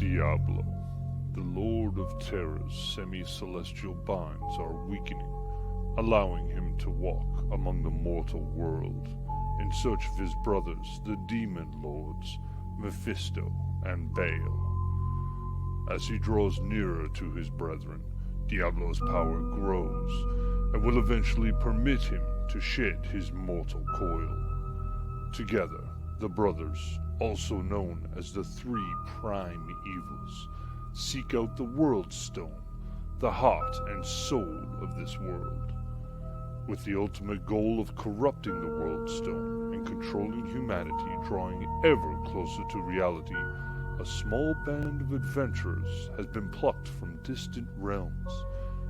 Diablo, the Lord of Terra's semi-celestial binds are weakening, allowing him to walk among the mortal world in search of his brothers, the demon lords, Mephisto and Baal. As he draws nearer to his brethren, Diablo's power grows and will eventually permit him to shed his mortal coil. Together, the brothers, also known as the Three Prime Evils, seek out the World Stone, the heart and soul of this world, with the ultimate goal of corrupting the World Stone and controlling humanity, drawing ever closer to reality. A small band of adventurers has been plucked from distant realms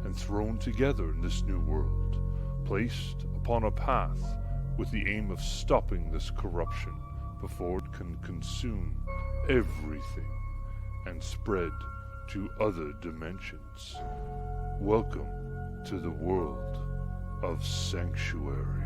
and thrown together in this new world, placed upon a path with the aim of stopping this corruption before it can consume everything and spread to other dimensions. Welcome to the world of Sanctuary.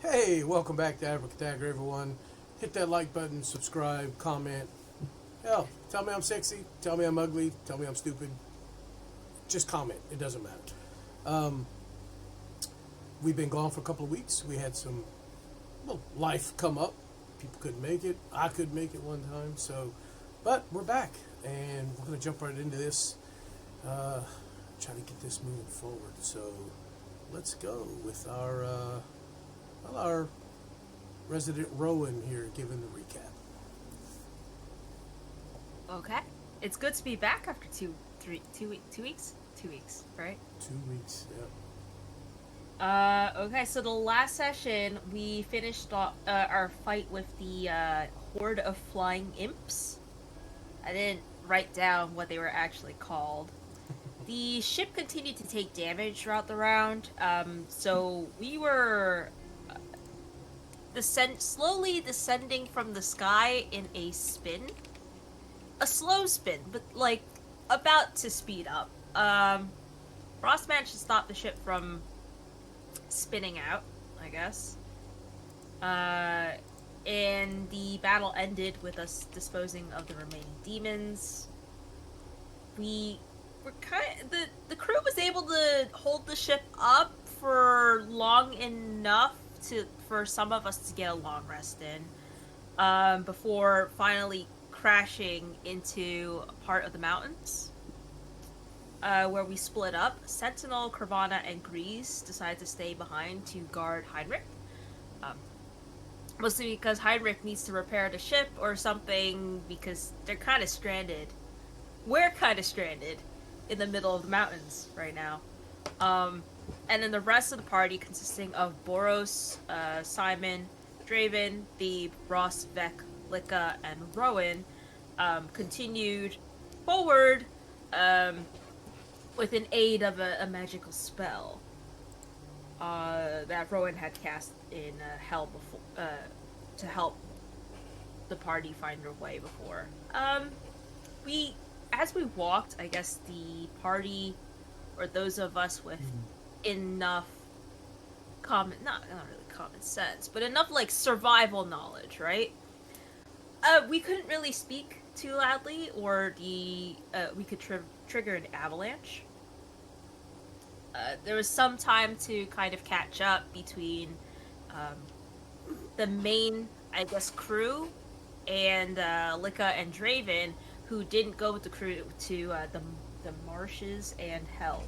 Hey, welcome back to Abracadagger, everyone. Hit that like button, subscribe, comment. Hell, tell me I'm sexy, tell me I'm ugly, tell me I'm stupid. Just comment. It doesn't matter. We've been gone for a couple of weeks. We had some life come up. People couldn't make it. I couldn't make it one time. But we're back, and we're going to jump right into this. Try to get this moving forward. So let's go with our resident Rowan here giving the recap. Okay. It's good to be back after 2 weeks? 2 weeks, right? 2 weeks, yeah. Okay, so the last session, we finished our fight with the horde of flying imps. I didn't write down what they were actually called. The ship continued to take damage throughout the round, so we were slowly descending from the sky in a spin. A slow spin, but, about to speed up. Ross managed to stop the ship from spinning out, I guess. And the battle ended with us disposing of the remaining demons. We were the crew was able to hold the ship up for long enough for some of us to get a long rest in, before finally crashing into a part of the mountains, where we split up. Sentinel, Carvana, and Grease decided to stay behind to guard Heinrich. Mostly because Heinrich needs to repair the ship or something, because they're kind of stranded. We're kind of stranded in the middle of the mountains right now. And then the rest of the party, consisting of Boros, Simon, Draven, Thebe, Ross, Vec, Lika, and Rowan, continued forward with an aid of a magical spell that Rowan had cast in Hell before, to help the party find their way before. As we walked, I guess the party, or those of us with enough not really common sense, but enough survival knowledge, right? We couldn't really speak too loudly, or we could trigger an avalanche. There was some time to kind of catch up between the main, I guess, crew and Lika and Draven, who didn't go with the crew to the marshes and Hell.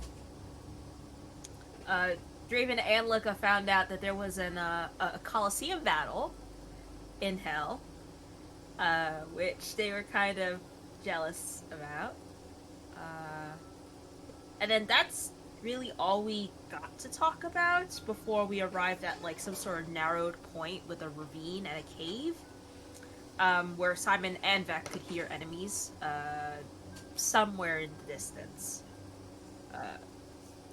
Draven and Lika found out that there was a Colosseum battle in Hell, which they were kind of jealous about. And then that's really all we got to talk about before we arrived at some sort of narrowed point with a ravine and a cave, where Simon and Vec could hear enemies somewhere in the distance.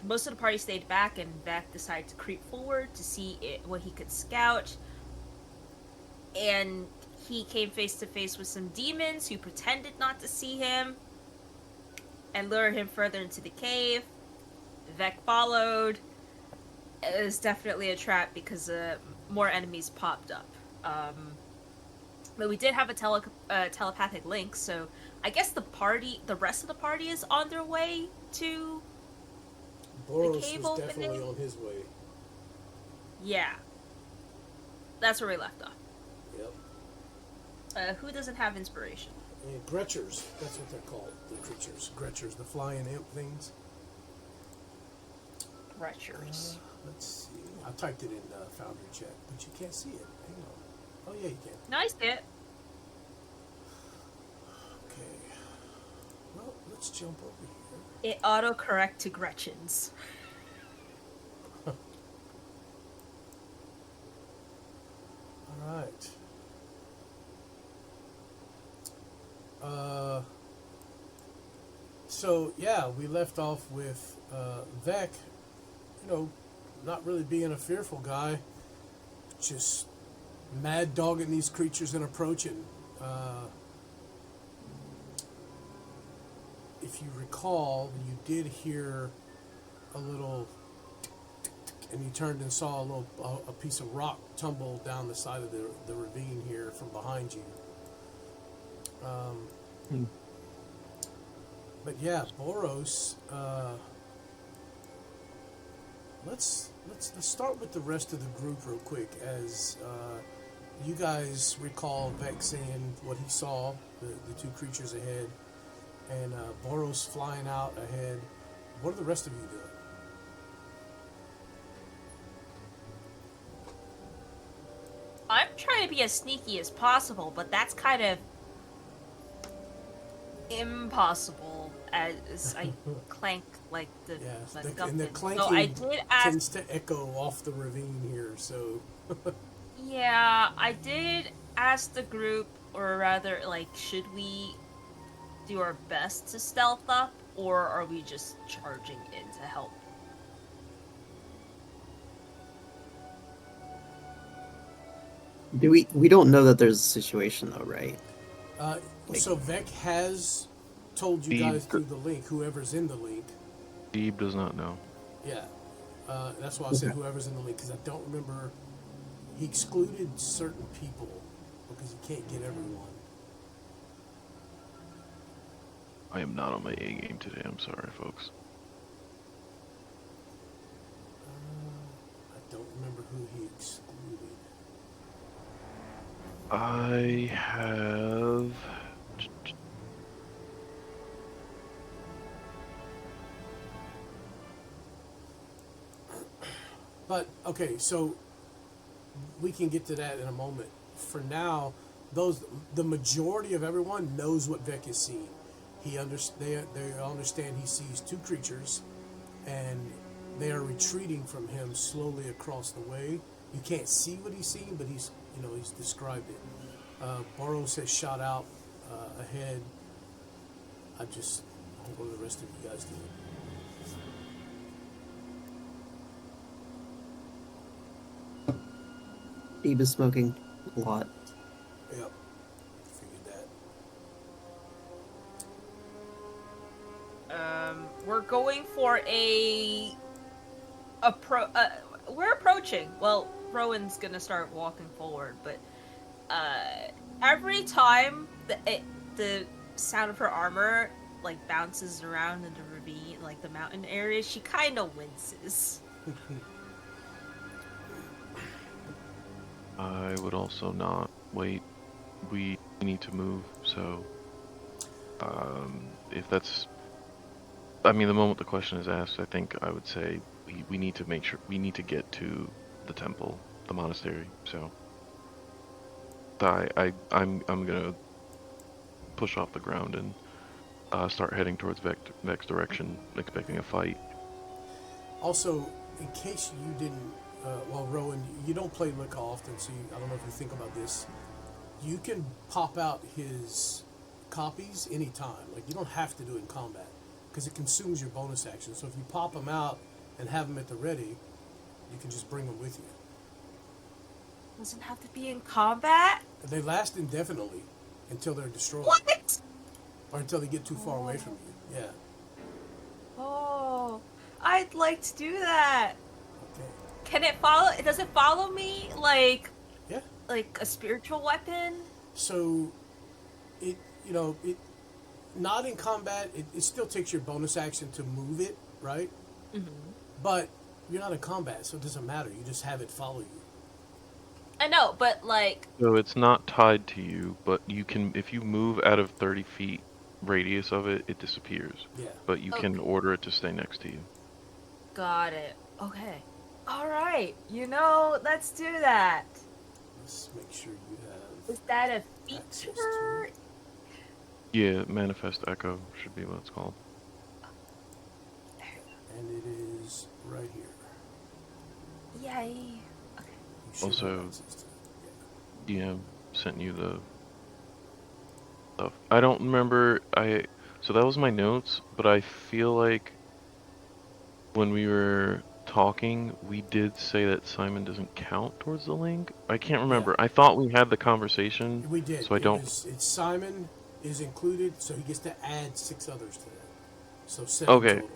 Most of the party stayed back, and Vec decided to creep forward to see what he could scout. And he came face to face with some demons who pretended not to see him and lure him further into the cave. Vec followed. It was definitely a trap because more enemies popped up. But we did have a telepathic link, so I guess the rest of the party is on their way to the Boros cave was definitely opening. on his way. Yeah. That's where we left off. Yep. Who doesn't have inspiration? And Gretchers, that's what they're called, the creatures. Gretchers, the flying imp things. Retchers. Let's see. I typed it in Foundry chat, but you can't see it. Hang on. Oh, yeah, you can. Nice hit. Okay. Well, let's jump over here. It autocorrect to Gretchen's. All right. So, yeah, we left off with Vec, not really being a fearful guy, just mad dogging these creatures and approaching. If you recall, you did hear a little, and you turned and saw a piece of rock tumble down the side of the ravine here from behind you. But yeah, Boros. Let's start with the rest of the group real quick, as you guys recall Vec saying what he saw, the two creatures ahead, and Boros flying out ahead. What are the rest of you doing? I'm trying to be as sneaky as possible, but that's kind of impossible as I clank like the Yes, like and the Gumpkin. clanking So I did ask. tends to echo off the ravine here, so... Yeah, I did ask the group, or rather, like, should we do our best to stealth up, or are we just charging in to help? We don't know that there's a situation though, right? So Vec has told you Steve- guys through the link, whoever's in the link. Steve does not know. Yeah. That's why I said whoever's in the link, because I don't remember. He excluded certain people because he can't get everyone. I am not on my A game today. I'm sorry, folks. I don't remember who he excluded. I have. But okay, so we can get to that in a moment. For now, the majority of everyone knows what Vec is seeing. They understand he sees two creatures, and they are retreating from him slowly across the way. You can't see what he's seeing, but he's described it. Boros has shot out ahead. What are the rest of you guys doing? Steve is smoking a lot. Yep, figured that. We're going for we're approaching. Well, Rowan's gonna start walking forward, but every time the sound of her armor like bounces around in the ravine, like the mountain area, she kind of winces. I would also not wait. We need to move, so if that's, I mean, the moment the question is asked, I think I would say we need to make sure we need to get to the temple, the monastery. So I'm gonna push off the ground and start heading towards Vec's direction, expecting a fight. Also, in case you didn't, Rowan, you don't play Lick often, so I don't know if you think about this. You can pop out his copies anytime. Like, you don't have to do it in combat, because it consumes your bonus action. So if you pop them out and have them at the ready, you can just bring them with you. Doesn't have to be in combat. They last indefinitely until they're destroyed. What? Or until they get too far away from you. Yeah. Oh, I'd like to do that. Okay. Can it follow? Does it follow me like Yeah. a spiritual weapon? So, it it not in combat. It still takes your bonus action to move it, right? Mm-hmm. But you're not in combat, so it doesn't matter. You just have it follow you. I know, but like, So it's not tied to you, but you can, if you move out of 30 feet radius of it, it disappears. Yeah. But you can Okay. order it to stay next to you. got it. Okay. All right. Let's do that. Let's make sure you have Is that a access to feature? it. Yeah, Manifest Echo should be what it's called. And it is right here. Yay. You should Also, have access to it. DM sent you the stuff. I don't remember. So that was my notes, but I feel like when we were talking, we did say that Simon doesn't count towards the link. I can't remember. I thought we had the conversation. We did. So I don't. It's Simon is included, so he gets to add 6 others to that. So 7 Okay. total.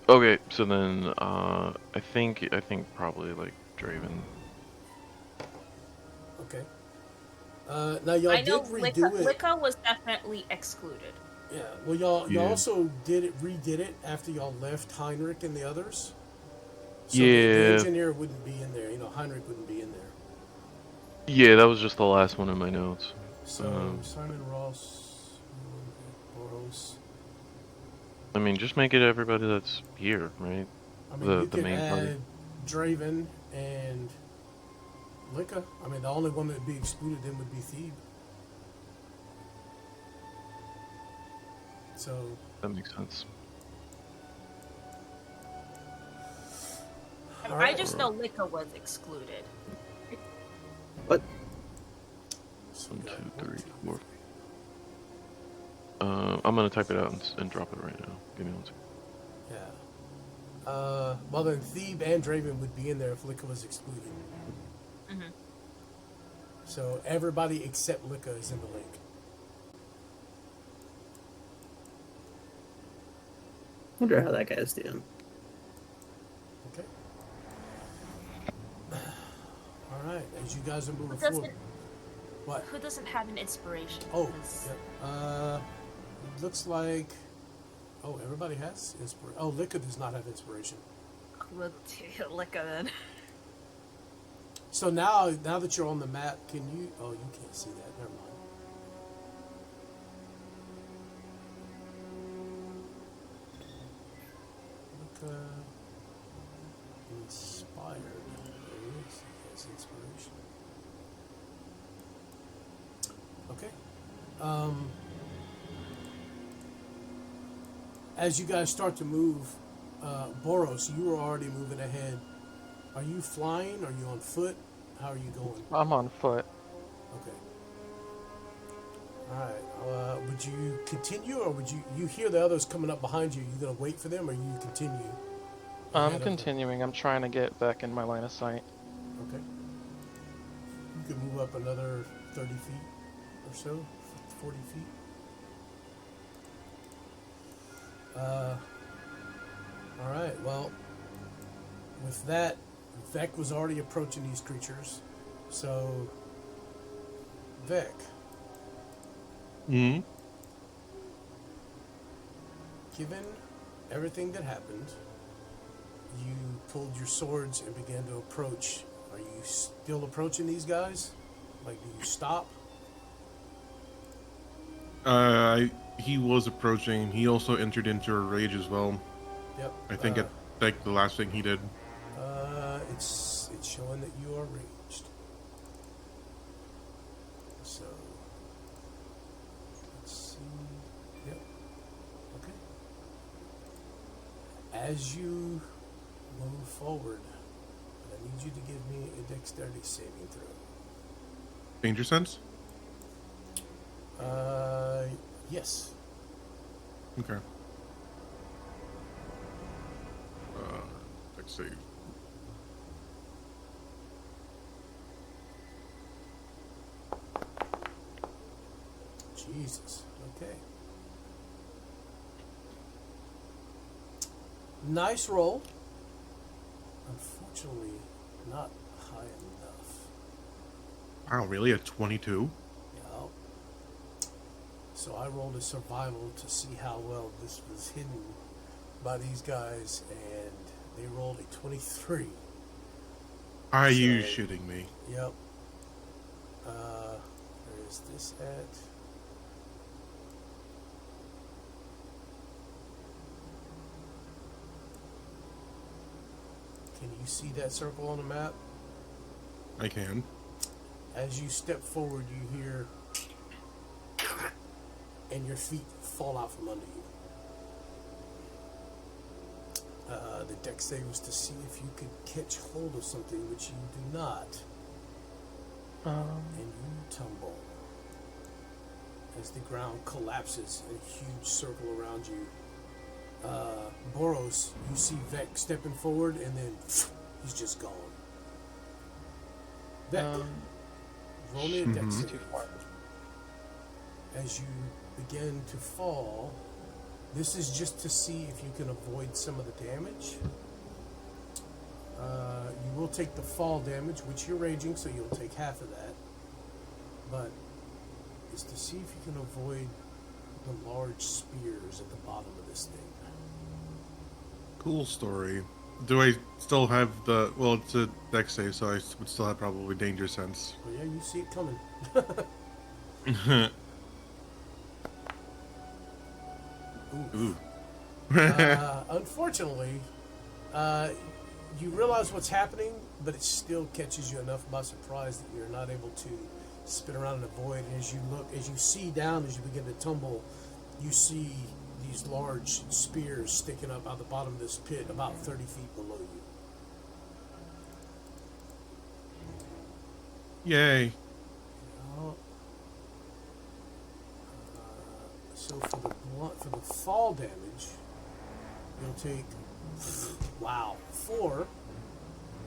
Okay, so then I think probably like Draven. Okay. Now y'all I know did redo it. Licca was definitely excluded. Yeah. Well, y'all Yeah. also redid it after y'all left Heinrich and the others. So the Yeah. engineer wouldn't be in there. Heinrich wouldn't be in there. Yeah, that was just the last one in my notes. So Simon Ross, Boros. I mean, just make it everybody that's here, right? I mean, The you could main add party. Draven and Licca. I mean, the only one that would be excluded then would be Thebe. So, That makes sense. I Alright. just know Licca was excluded. What? so 1, we got 2, 1, 3, 2, 4. 3. I'm gonna type it out and drop it right now. Give me 1 second. Yeah. Well, then Thebe and Draven would be in there if Licca was excluded. Mm-hmm. So everybody except Licca is in the link. Wonder how that guy's doing. Okay. All right. As you guys are moving Who forward. What? Who doesn't have an inspiration? Oh, 'Cause- yeah. It looks like. Oh, everybody has inspiration. Oh, Licca does not have inspiration. We'll do Licca then. So now that you're on the map, can you? Oh, you can't see that. Never mind. Licca inspired. There he is. He has inspiration. Okay. As you guys start to move, Boros, you were already moving ahead. Are you flying? Are you on foot? How are you going? I'm on foot. Okay. All right. Would you continue, or would you hear the others coming up behind you? You gonna wait for them, or you continue? I'm ahead of them? continuing. I'm trying to get back in my line of sight. Okay. You can move up another 30 feet or so, 40 feet. All right. Well, with that, Vec was already approaching these creatures. So, Vec, Hmm? given everything that happened, you pulled your swords and began to approach. Are you still approaching these guys? Like, do you stop? He was approaching. He also entered into a rage as well. Yep. I think it's like the last thing he did. It's showing that you are raged. So let's see. Yep. Okay. As you move forward, I need you to give me a dexterity saving throw. Danger sense? Yes. Okay. Let's see. Jesus. Okay. Nice roll. Unfortunately, not high enough. Wow, really? A 22? Yeah. So I rolled a survival to see how well this was hidden by these guys, and they rolled a 23. Are you So- shitting me? Yep. Where is this at? Can you see that circle on the map? I can. As you step forward, you hear, and your feet fall out from under you. The dex save was to see if you could catch hold of something, which you do not, and you tumble. As the ground collapses in a huge circle around you, Boros, you see Vec stepping forward, and then he's just gone. Vec, roll me a dex save. Too far. As you begin to fall, this is just to see if you can avoid some of the damage. You will take the fall damage, which you're raging, so you'll take half of that. But it's to see if you can avoid the large spears at the bottom of this thing. Cool story. Do I still have the... Well, it's a dex save, so I would still have probably danger sense. Well, yeah, you see it coming. Ooh. Unfortunately, you realize what's happening, but it still catches you enough by surprise that you're not able to spin around and avoid. And as you look, as you see down, as you begin to tumble, you see these large spears sticking up out the bottom of this pit about 30 feet below you. Yay. Uh, So for the fall damage, you'll take 4,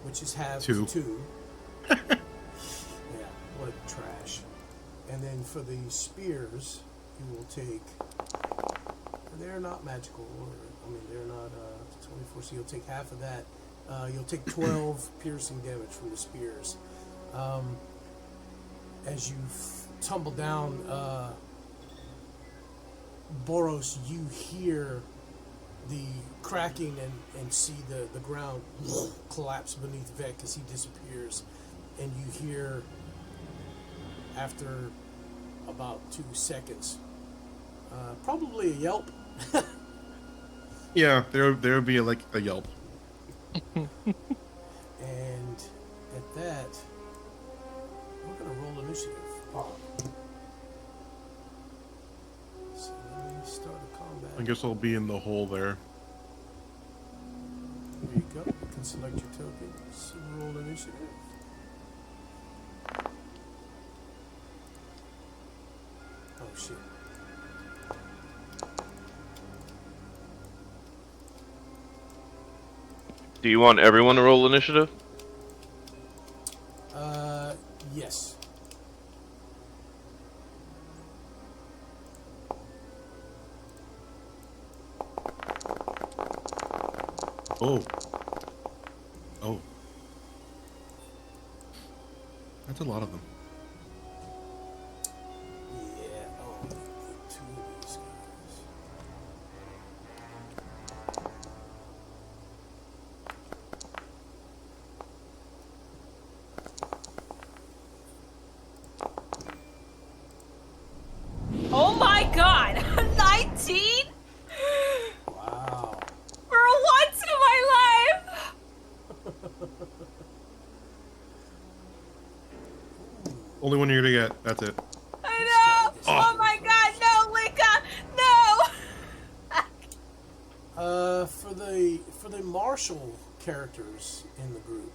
which is half Two. 2. Yeah, what trash. And then for the spears, you will take. They're not magical, they're not 24. So you'll take half of that. You'll take 12 piercing damage from the spears. As you tumble down. Boros, you hear the cracking and see the ground collapse beneath Vec as he disappears. And you hear, after about 2 seconds, probably a yelp. Yeah, there would be like a yelp. And at that, we're going to roll initiative. So let me start a combat. I guess I'll be in the hole there. There you go. You can select your tokens and roll initiative. Oh shit. Do you want everyone to roll initiative? Yes. Oh. Oh. That's a lot of them. Yeah. Oh, the 2 of these guys. Oh my god! 19? Wow. For once in my life! Only one you're gonna get. That's it. I know! Oh my god, no, Lika! No! For the martial characters in the group,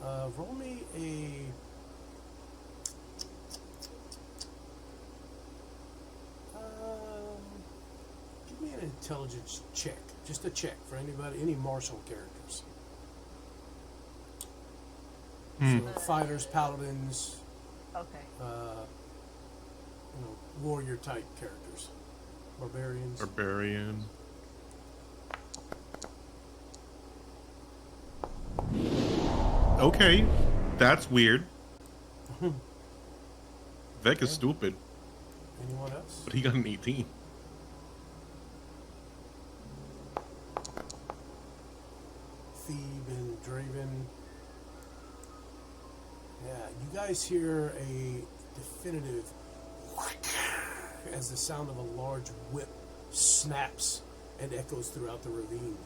roll me a. Give me an intelligence check. Just a check for anybody, any martial characters. So fighters, paladins, Okay. warrior type characters, barbarians. Barbarian. Okay, that's weird. Vec is stupid, Anyone else? but he got an 18. Thebe and Draven. Yeah, you guys hear a definitive as the sound of a large whip snaps and echoes throughout the ravine.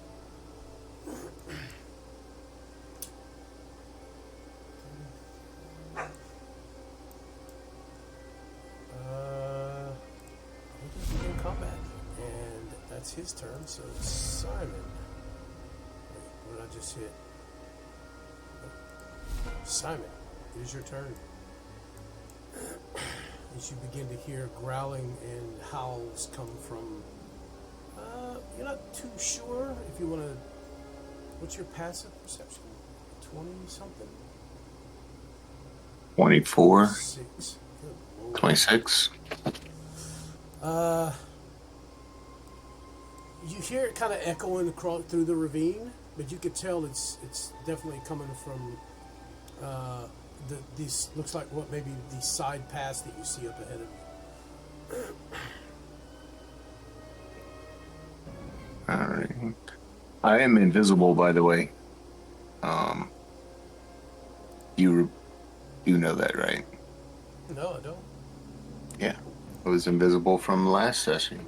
He doesn't in combat, and that's his turn. So it's Simon. Wait, what did I just hit? Simon, it is your turn. As you begin to hear growling and howls come from, you're not too sure if you want to. What's your passive perception? 20 something? 24, 6. Good lord. 26. You hear it kind of echoing across through the ravine, but you could tell it's definitely coming from these looks like what maybe these side paths that you see up ahead of you. Alright. I am invisible, by the way. You know that, right? No, I don't. Yeah. I was invisible from last session.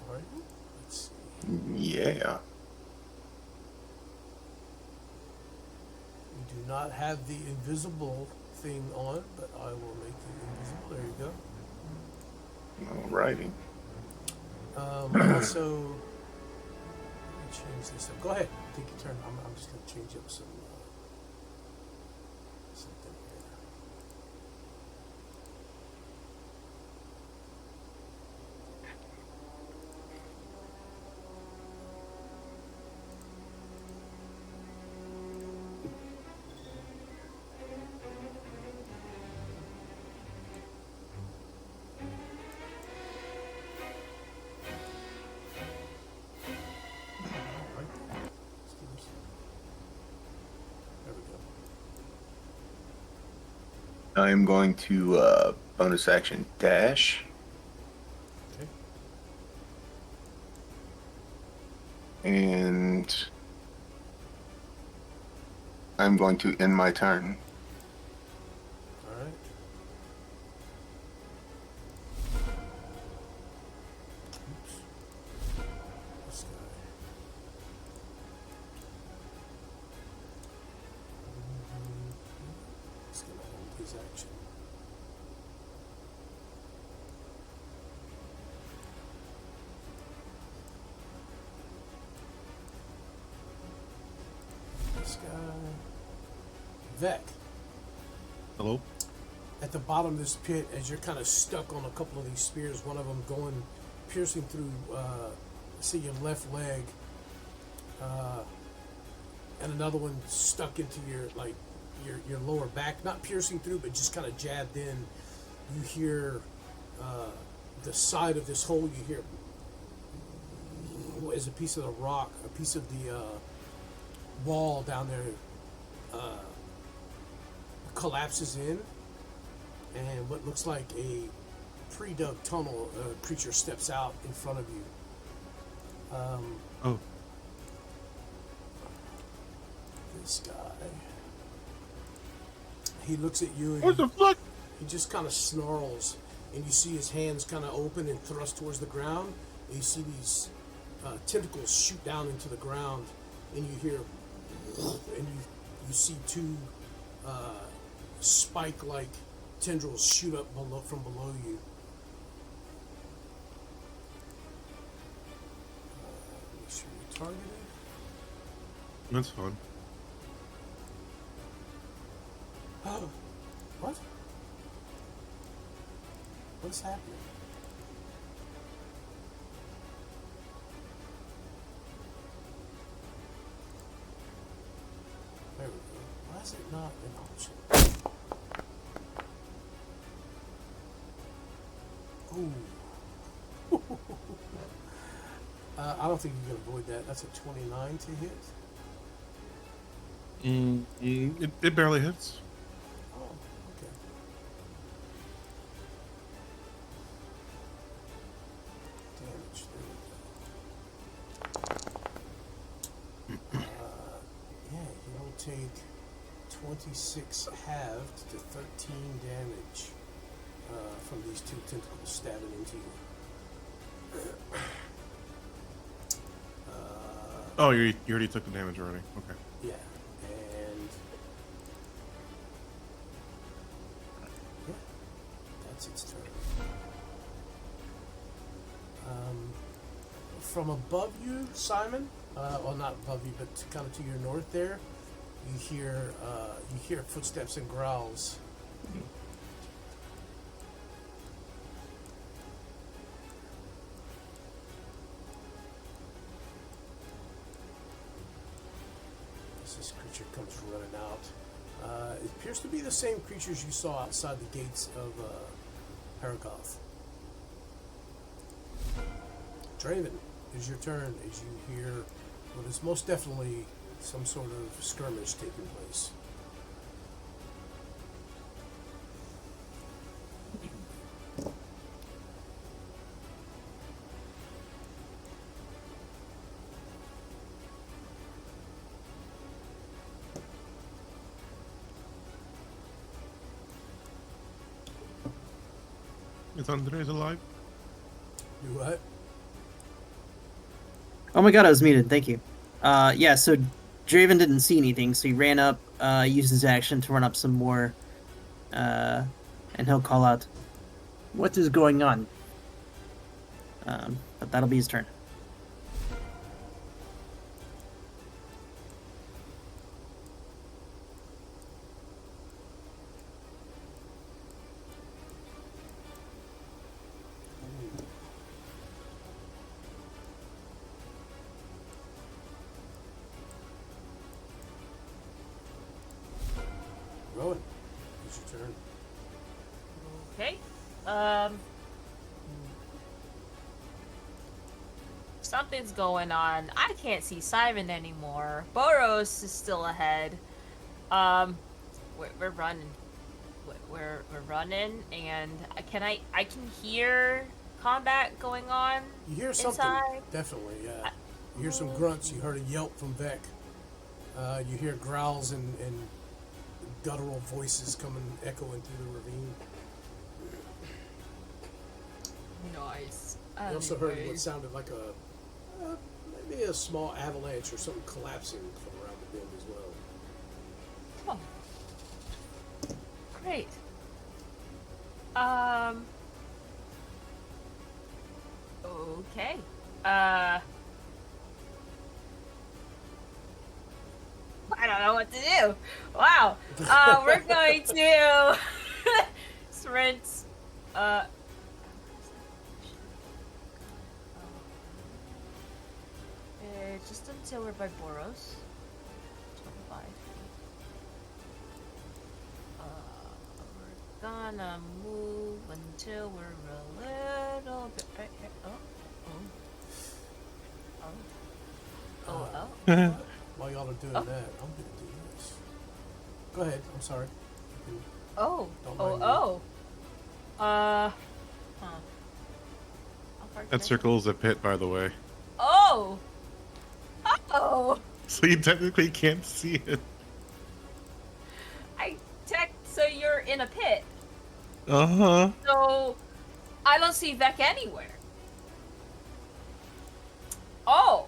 Are you? Let's see. Yeah. You do not have the invisible thing on, but I will make you invisible. There you Alrighty. go. Also, let me change this up. Go ahead, take your turn. I'm just going to change up some something here. Right there. Let's do this. There we go. I am going to bonus action dash. Okay. And I'm going to end my turn. All right. Oops. This guy. He's gonna hold his action. This guy. Vec. Hello? At the bottom of this pit, as you're kind of stuck on a couple of these spears, one of them going, piercing through, see your left leg, and another one stuck into your, like, your lower back, not piercing through, but just kind of jabbed in. You hear the side of this hole, you hear as a piece of the rock, a piece of the wall down there collapses in, and what looks like a pre-dug tunnel, a creature steps out in front of you. Oh, This guy, he looks at you and what the fuck? he just kind of snarls, and you see his hands kind of open and thrust towards the ground, and you see these tentacles shoot down into the ground, and you hear, and you see two spike-like tendrils shoot up below from below you. Make sure you're targeted. That's fun. Oh, what? What's happening? There we go. Why is it not an option? Ooh. I don't think you can avoid that. That's a 29 to hit. It barely hits. Oh, okay. Damage. There we go. Yeah, he'll take 26 halved to 13 damage from these two tentacles stabbing into you. Oh, you already took the damage already. Okay. Yeah, and yeah, that's its turn. From above you, Simon, well, not above you, but kind of to your north there, you hear footsteps and growls. This creature comes running out. It appears to be the same creatures you saw outside the gates of Haragoth. Draven, it is your turn as you hear what is most definitely some sort of skirmish taking place. Is Andres alive? You what? Oh my god, I was muted. Thank you. Yeah, so Draven didn't see anything, so he ran up, used his action to run up some more, and he'll call out, "What is going on?" But that'll be his turn. Rowan, it's your turn. Okay. Something's going on. I can't see Simon anymore. Boros is still ahead. We're running. We're running, and I can hear combat going on. You hear something, inside. definitely, yeah. You hear some grunts, you heard a yelp from Vec. You hear growls and guttural voices coming, echoing through the ravine. Nice. You also heard what sounded like maybe a small avalanche or something collapsing from around the bend as well. Oh. Great. Okay. I don't know what to do. Wow. We're going to sprint. Just until we're by Boros. 25 feet. We're gonna move until we're a little bit right here. Oh. While y'all are doing that, I'm gonna do this. Go ahead, I'm sorry. Oh. Don't mind me. Huh. How far can I That circles a pit, by the way. Oh! Oh! So you technically can't see it. So you're in a pit. Uh-huh. So I don't see Vec anywhere. Oh!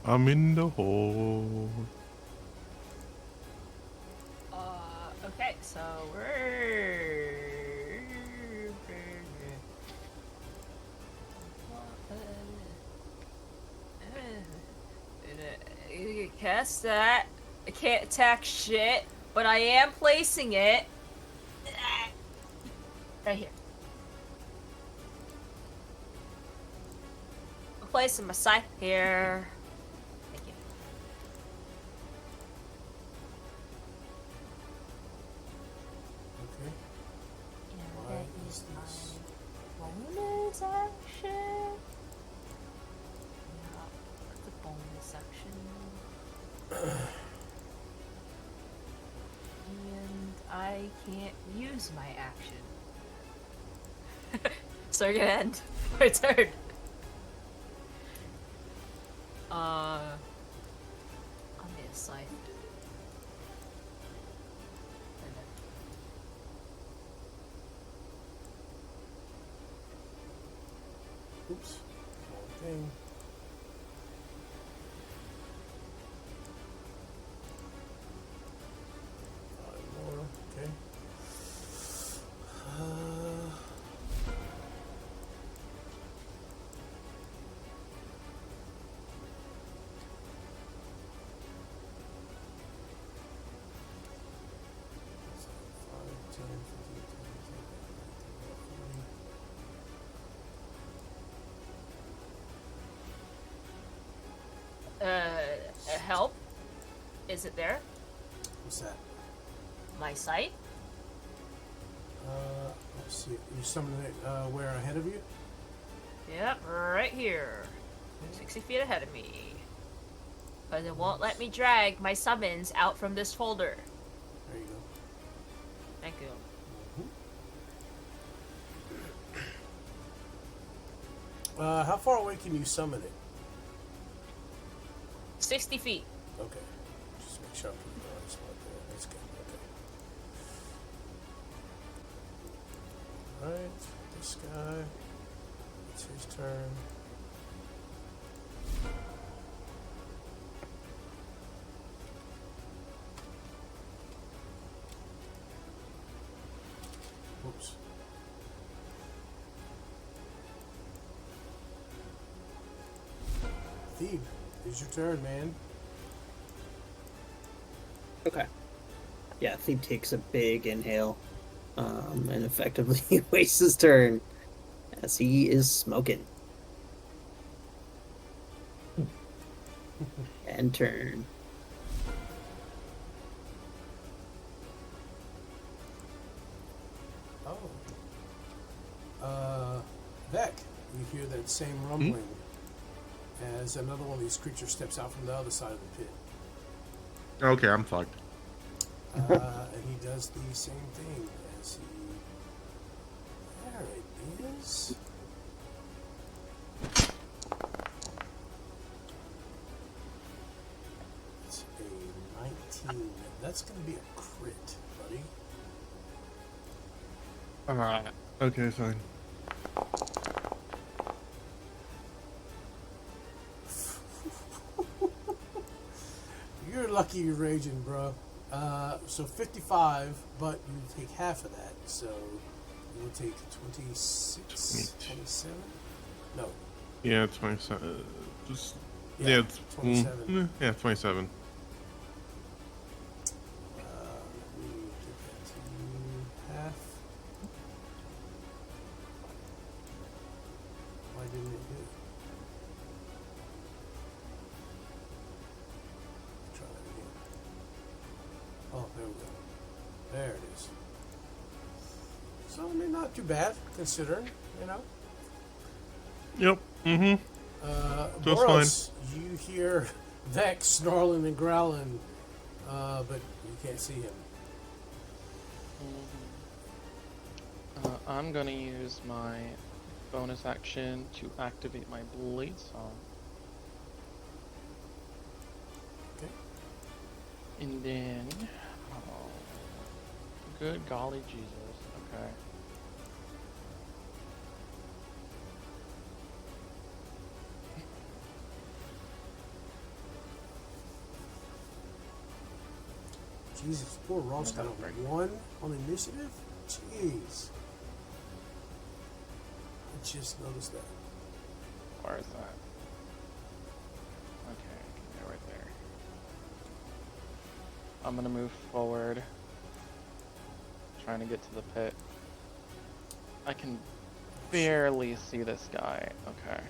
I'm in the hole. Okay, so we're... Cast that. I can't attack shit, but I am placing it right here. I'm placing my scythe here. Thank you. Okay. And Why that is is this? my bonus action. Yeah, what's the bonus action? I can't use my action. So you're gonna end my turn. I'll need a scythe. Oops. Wrong thing. Five more. Okay. Help? Is it there? What's that? My sight? Let's see. You summoning it where ahead of you? Yep, right here. 60 feet ahead of me. Because it won't let me drag my summons out from this folder. There you go. Thank you. How far away can you summon it? 60 feet. Okay. Just make sure I'm putting the right spot there. That's good. Okay. Alright. This guy. It's his turn. Whoops. Thief, it's your turn, man. Okay. Yeah, Thief takes a big inhale, and effectively wastes his turn as he is smoking. And turn. Oh. Vec, you hear that same rumbling as another one of these creatures steps out from the other side of the pit. Okay, I'm fucked. And he does the same thing as he... There it is. It's a 19. That's going to be a crit, buddy. Alright. Okay, fine. You're lucky you're raging, bro. So 55, but you take half of that, so you'll take 26, 27? No. Yeah, 27. Yeah, it's 27. yeah, 27. Let me get that to you. Half. Why didn't it do it? Try that again. Oh, there we go. There it is. So, I mean, not too bad, considering, you know. Yep. Mm-hmm. Just Boros, you hear Vex snarling and growling, but you can't see him. I'm gonna use my bonus action to activate my blade song. Okay. And then, oh, good golly Jesus, okay. Jesus, poor Ross got a 1 on initiative? Jeez. I just noticed that. Where is that? Okay, yeah, right there. I'm gonna move forward, trying to get to the pit. I can barely see this guy. Okay.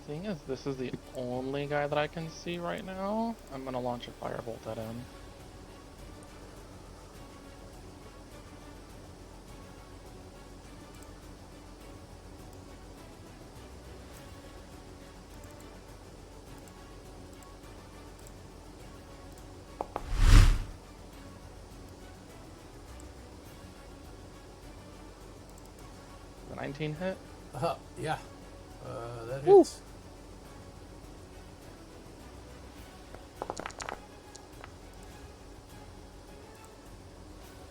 Seeing as this is the only guy that I can see right now, I'm gonna launch a firebolt at him. 19 hit? Yeah. That hits.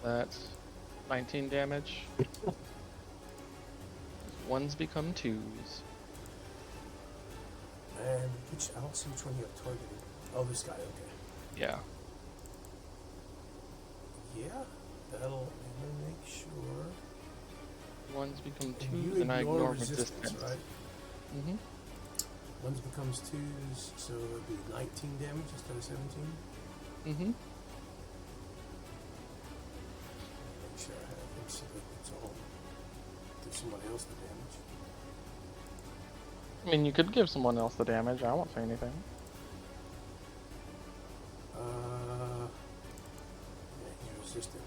That's 19 damage. Ones become twos. And which, I don't see which one you have targeted. Oh, this guy, okay. Yeah. Yeah, that'll make sure. Ones become And you twos, and I ignore resistance, resistance. right? Mm-hmm. Ones becomes twos, so it'd be 19 damage instead of 17. Mm-hmm. Make sure I have him so that it's all. Give somebody else the damage. I mean, you could give someone else the damage. I won't say anything. Yeah, he's resistant.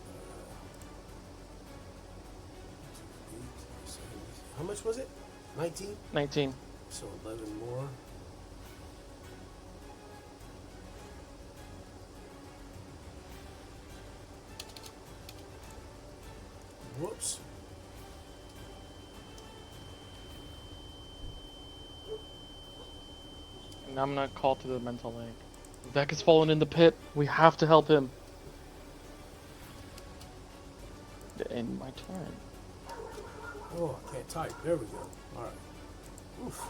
How much was it? 19? 19. So 11 more. Whoops. And I'm gonna call to the mental leg. Vec has fallen in the pit. We have to help him. To end my turn. Oh, I can't type. There we go. Alright. Oof.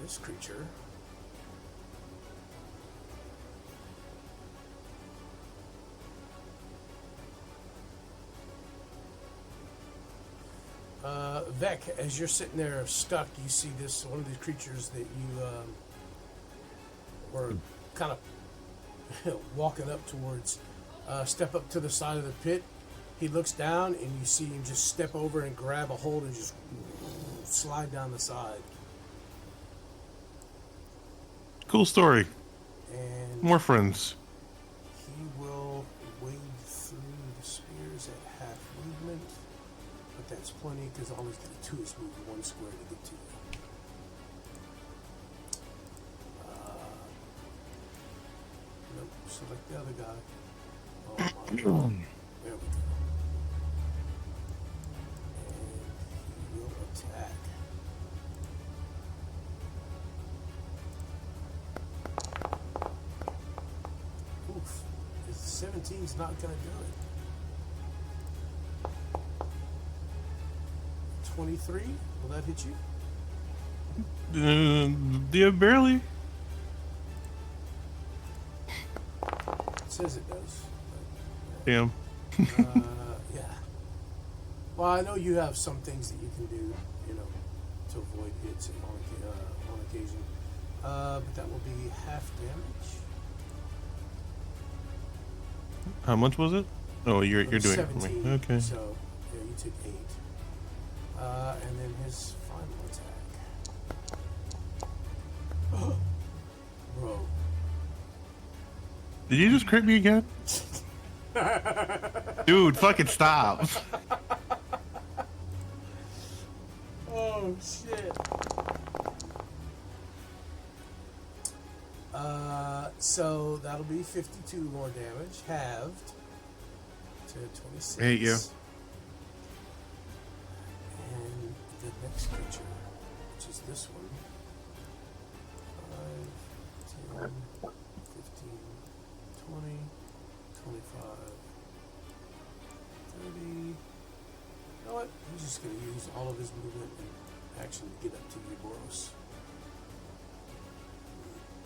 This creature. Vec, as you're sitting there stuck, you see this one of these creatures that you were kind of walking up towards. Step up to the side of the pit. He looks down, and you see him just step over and grab a hold and just slide down the side. Cool story. And More friends. he will wade through the spears at half movement. But that's plenty because all he's going to do is move one square to get to you. Nope. Select the other guy. Oh my god. There we go. And he will attack. Oof. His 17's not going to do it. 23? Will that hit you? Yeah, barely. It says it does. Damn. Yeah. Well, I know you have some things that you can do, to avoid hits on occasion. But that will be half damage. How much was it? Oh, you're doing it for 17, me. Okay. So, yeah, you took 8. And then his final attack. Bro. Did you just crit me again? Dude, fucking stop. Oh, shit. So that'll be 52 more damage, halved to 26. I hate you. And the next creature, which is this one, 5, 10, 15, 20, 25, 30. You know what? He's just going to use all of his movement and action to get up to you, Boros.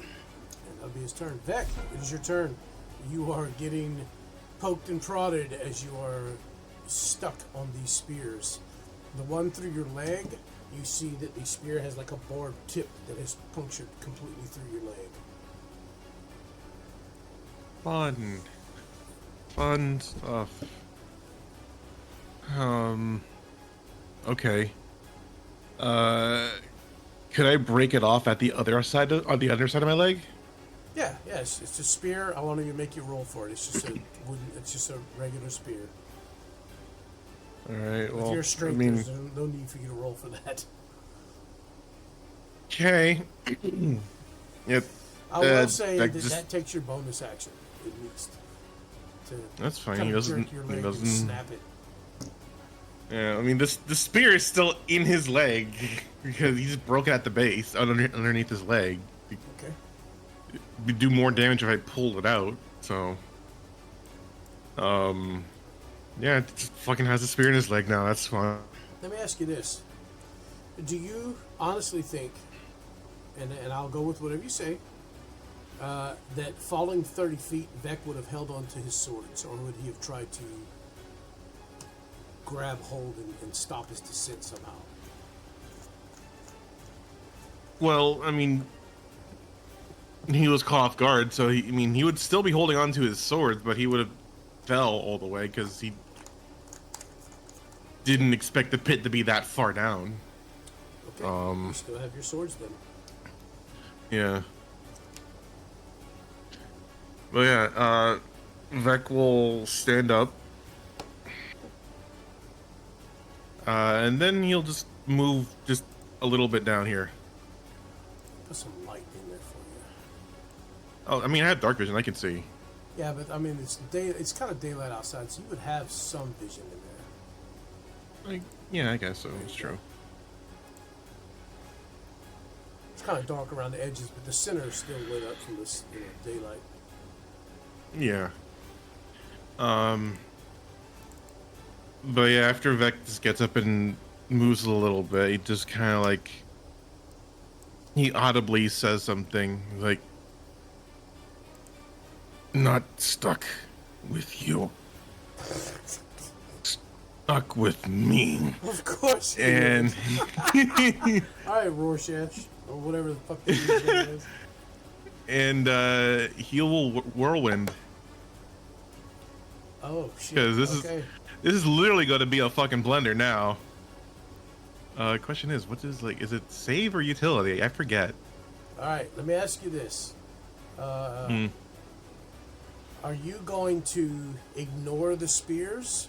And that'll be his turn. Vec, it is your turn. You are getting poked and prodded as you are stuck on these spears. The one through your leg, you see that the spear has like a barbed tip that has punctured completely through your leg. Fun stuff. Okay. Could I break it off at the other side on the other side of my leg? Yeah, it's a spear. I want to make you roll for it. It's just a wooden. It's just a regular spear. All right. With Well, your strength, I mean, there's no need for you to roll for that. okay. Yep. I will say like that just- that takes your bonus action. at least. To That's fine. kinda He doesn't. jerk your He leg and doesn't. snap it. Yeah, I mean, the spear is still in his leg because he just broke it at the base, underneath his leg. Okay. It'd do more damage if I pulled it out. So, yeah, it just fucking has a spear in his leg now. That's fine. Let me ask you this: do you honestly think, and I'll go with whatever you say, that falling 30 feet, Vec would have held on to his swords, or would he have tried to grab hold and stop his descent somehow? Well, I mean, he was caught off guard, so he would still be holding on to his swords, but he would have fell all the way because he didn't expect the pit to be that far down. Okay. You still have your swords then. Yeah. But yeah, Vec will stand up. And then he'll just move just a little bit down here. Put some light in there for you. Oh, I mean, I have dark vision. I can see. Yeah, but I mean, it's kind of daylight outside, so you would have some vision in there. Like, yeah, I guess so. It's true. It's kind of dark around the edges, but the center is still lit up from this daylight. Yeah. But yeah, after Vec just gets up and moves a little bit, he just kind of like, he audibly says something like, "Not stuck with you. Stuck with me." Of course. He And is. All right, Rorschach, or whatever the fuck his name is. and he will whirlwind, Oh shit. because Okay. this is literally going to be a fucking blender now. Question is, what is, like, is it save or utility? I forget. All right. Let me ask you this. Are you going to ignore the spears?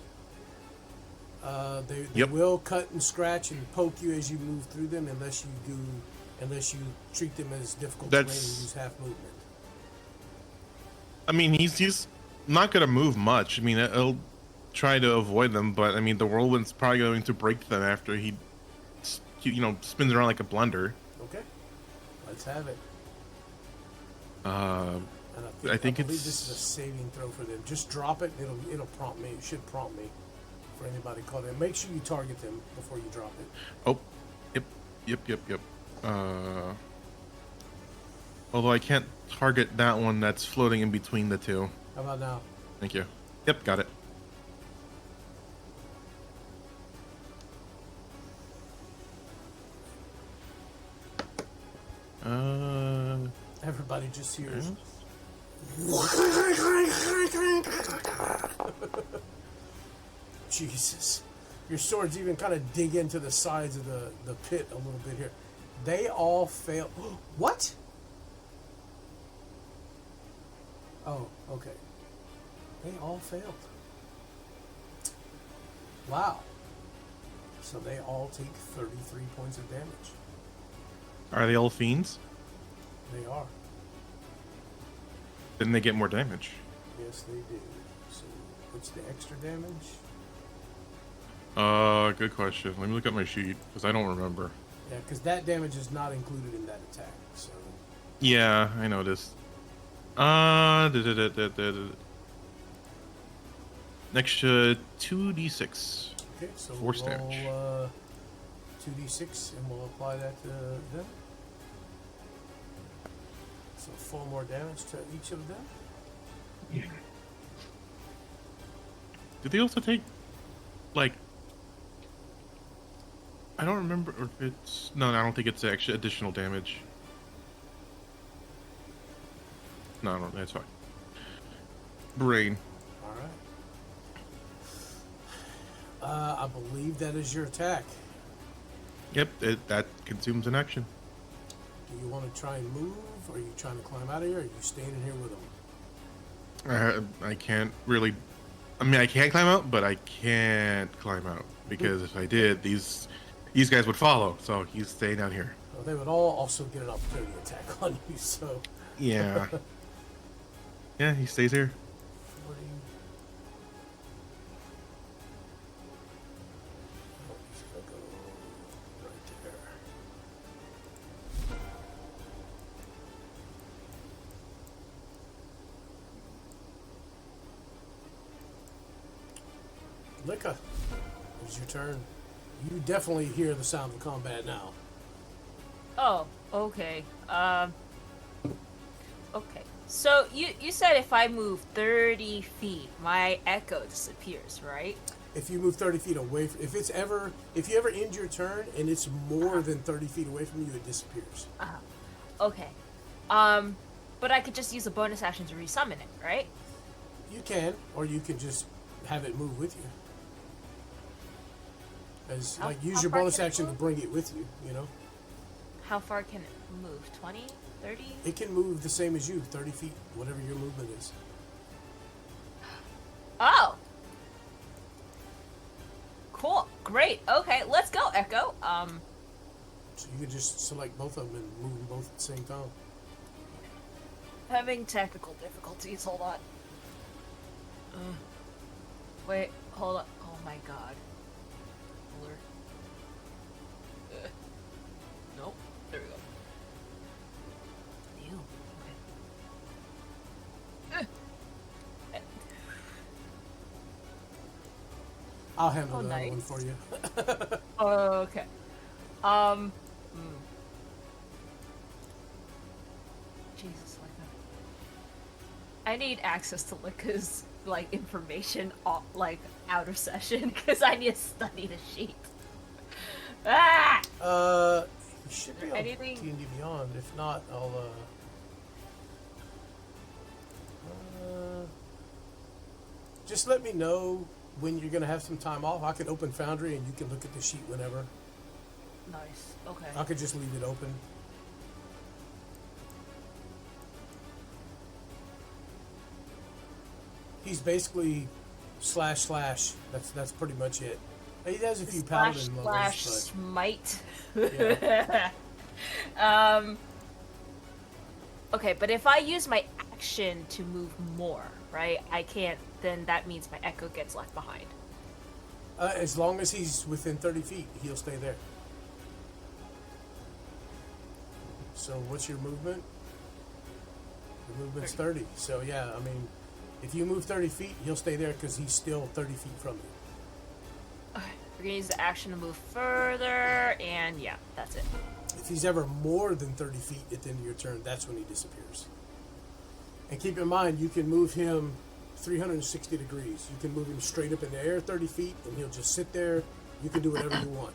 They Yep. will cut and scratch and poke you as you move through them, unless you treat them as difficult terrain and That's- use half movement. I mean, he's not going to move much. I mean, he'll try to avoid them, but I mean, the whirlwind's probably going to break them after he spins around like a blender. Okay. Let's have it. Uh, And I think believe it's- this is a saving throw for them. Just drop it. It'll prompt me. It should prompt me for anybody caught it. Make sure you target them before you drop it. oh, yep. Although I can't target that one that's floating in between the two. How about now? Thank you. Yep, got it. Everybody just hears. Jesus. Your swords even kind of dig into the sides of the pit a little bit here. They all fail. What? Oh, okay. They all failed. Wow. So they all take 33 points of damage. Are they all fiends? They are. Then they get more damage. Yes, they do. So, what's the extra damage? Good question. Let me look at my sheet, because I don't remember. Yeah, because that damage is not included in that attack. So, Yeah, I noticed. Next, 2d6. okay, so Force roll damage. 2d6 and we'll apply that to them. So 4 more damage to each of them. Did they also take, like, I don't remember if it's, no, I don't think it's actually additional damage. No, that's fine. Brain. All right. I believe that is your attack. Yep, that consumes an action. Do you want to try and move? Or are you trying to climb out of here? Or are you staying in here with them? I can't really, I mean, I can climb out, but I can't climb out, because if I did, these guys would follow, so he's staying down here. Well, they would all also get an opportunity attack on you, so. Yeah. Yeah, he stays here. 40. Oh, he's gonna go right there. Licka, it's your turn. You definitely hear the sound of combat now. Oh, okay. Okay. So you said if I move 30 feet, my echo disappears, right? If you move 30 feet away, if you ever end your turn and it's more than 30 feet away from you, it disappears. Okay. But I could just use a bonus action to resummon it, right? You can, or you can just have it move with you. Use your far bonus can it action to move? bring it with you, you know? How far can it move? 20? 30? It can move the same as you, 30 feet, whatever your movement is. Oh! Cool. Great. Okay, let's go, Echo. So you can just select both of them and move them both at the same time. Having technical difficulties. Hold on. Wait, hold on. Oh my god. Blur. Nope. There we go. Ew. Okay. I'll handle Oh, the other nice. one for you. Okay. Jesus, I need access to Licka's information out of session because I need to study the sheet. Ah! You should be on Anything- D&D Beyond. If not, I'll just let me know when you're gonna have some time off. I can open Foundry and you can look at the sheet whenever. Nice. Okay. I could just leave it open. He's basically // That's pretty much it. He has a few paladin levels, Smite. but yeah. Okay, but if I use my action to move more, right? I can't. Then that means my echo gets left behind. As long as he's within 30 feet, he'll stay there. So what's your movement? Your movement's 30. So yeah, I mean, if you move 30 feet, he'll stay there because he's still 30 feet from you. Okay, we're gonna use the action to move further, and yeah, that's it. If he's ever more than 30 feet at the end of your turn, that's when he disappears. And keep in mind, you can move him 360 degrees. You can move him straight up in the air 30 feet, and he'll just sit there. You can do whatever you want.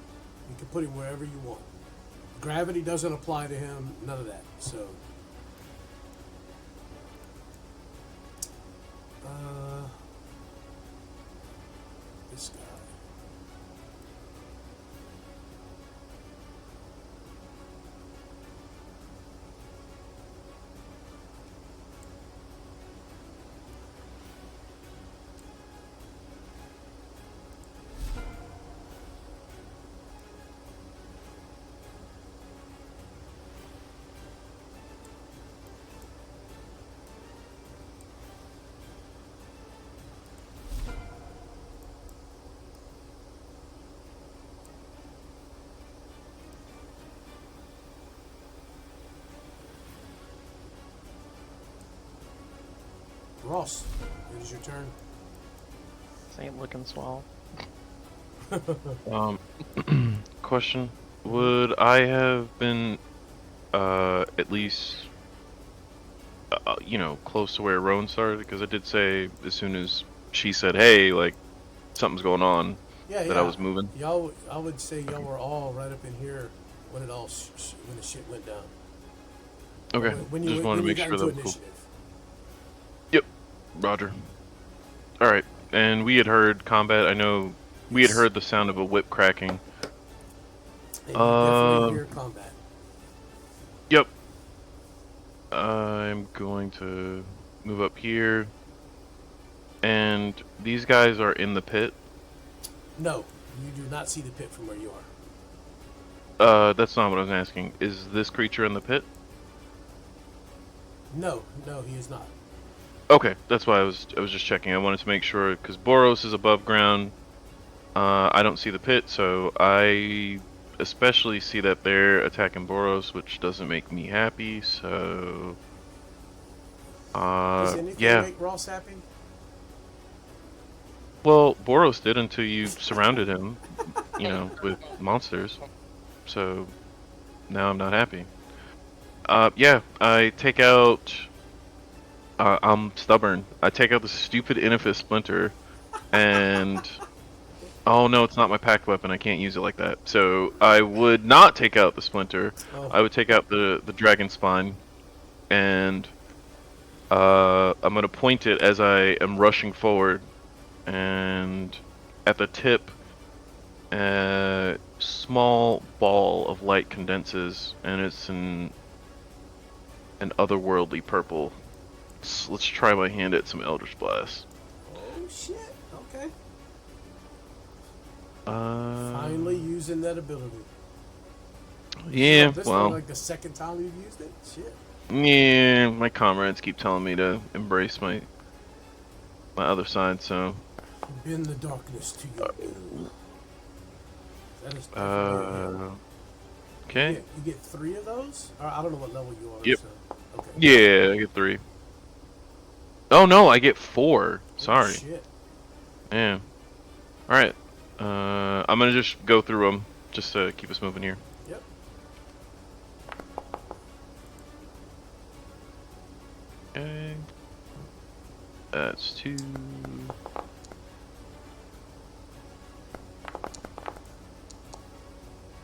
You can put him wherever you want. Gravity doesn't apply to him, none of that. So, this guy. Ross, it is your turn. This ain't looking swell. Question: would I have been, at least, close to where Rowan started? Because I did say as soon as she said, "Hey, something's going on," Yeah, that I was moving. Y'all, I would say y'all were all right up in here when it all when the shit went down. Okay, just wanted to make sure that was cool. initiative. Yep, Roger. All right, and we had heard combat. I know we had heard the sound of a whip cracking. And you definitely hear combat. Yep. I'm going to move up here. And these guys are in the pit. No, you do not see the pit from where you are. That's not what I was asking. Is this creature in the pit? No, he is not. Okay, that's why I was just checking. I wanted to make sure because Boros is above ground. I don't see the pit, so I especially see that they're attacking Boros, which doesn't make me happy. So, Does anything yeah. make Ross happy? Well, Boros did until you surrounded him, with monsters. So now I'm not happy. Yeah, I take out. I'm stubborn. I take out the stupid Inifis splinter, and oh no, it's not my packed weapon. I can't use it like that. So I would not take out the splinter. Oh, I would take out the dragon spine, and I'm gonna point it as I am rushing forward, and at the tip, a small ball of light condenses, and it's an otherworldly purple. Let's try my hand at some Eldritch Blast. oh shit. Okay. Uh, Finally using that ability. yeah, This well, is like the second time you've used it? Shit. yeah, my comrades keep telling me to embrace my other side, so Bend the darkness to your will. That is definitely it. okay. You get 3 of those? Or, I don't know what level you are. Yep. So, okay. Yeah, I get 3. Oh no, I get 4. Oh, Sorry. shit. Yeah. All right. I'm gonna just go through them just to keep us moving here. Yep. Okay. That's 2.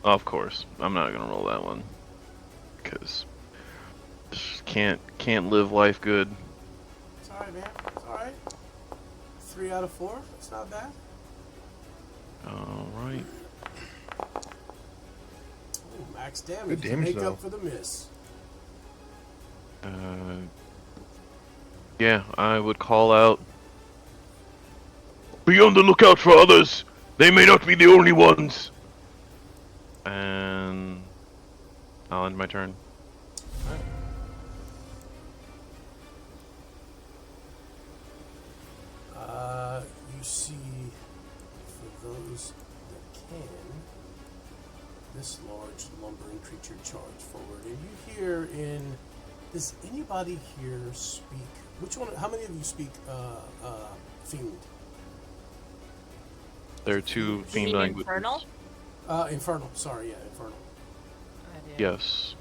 Of course, I'm not gonna roll that one because can't live life good. It's alright, man. It's alright. 3 out of 4. It's not bad. All right. Ooh, max damage. Good damage, Make though. up for the miss. Yeah, I would call out. Be on the lookout for others. They may not be the only ones. And I'll end my turn. You see, for those that can, this large lumbering creature charge forward, and you hear does anybody here speak? Which one? How many of you speak Fiend? There are 2 You fiend mean languages. Infernal? Infernal. Sorry, yeah, Infernal. I do. Yes.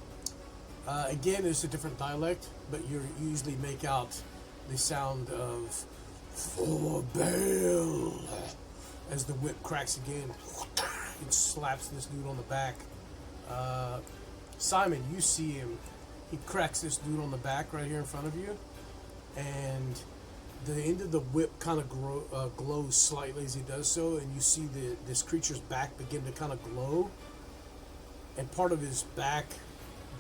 Again, it's a different dialect, but you usually make out the sound of "For Baal" as the whip cracks again. It slaps this dude on the back. Simon, you see him. He cracks this dude on the back right here in front of you, and the end of the whip kind of glows slightly as he does so, and you see this creature's back begin to kind of glow, and part of his back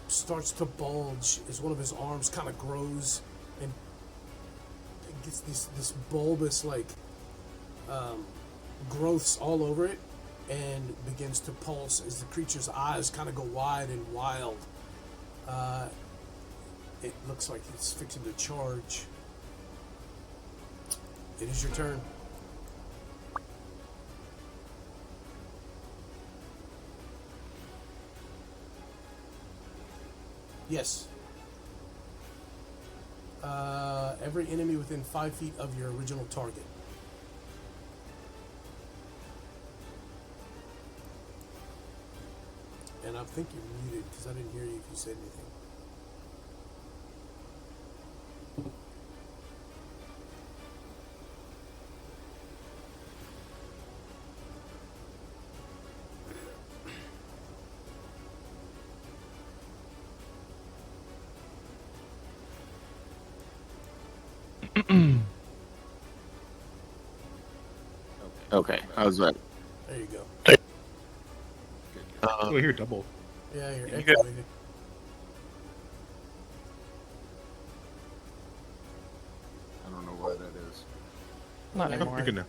starts to bulge as one of his arms kind of grows and it gets this bulbous growths all over it and begins to pulse as the creature's eyes kind of go wide and wild. It looks like it's fixing to charge. It is your turn. Yes. Every enemy within 5 feet of your original target. And I think you're muted because I didn't hear you if you said anything. Okay, how's that? There you go. Oh, I hear double. Yeah, you're You got- echoing. I don't know why that is. Not Oh, anymore. you're good now.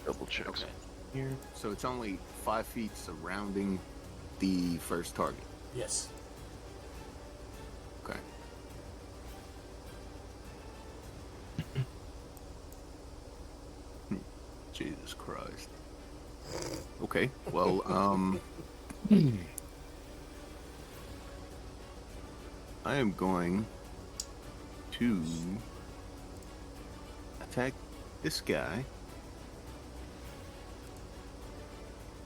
Double check. Okay. Here. So it's only 5 feet surrounding the first target. Yes. Okay. Jesus Christ. Okay, well, I am going to attack this guy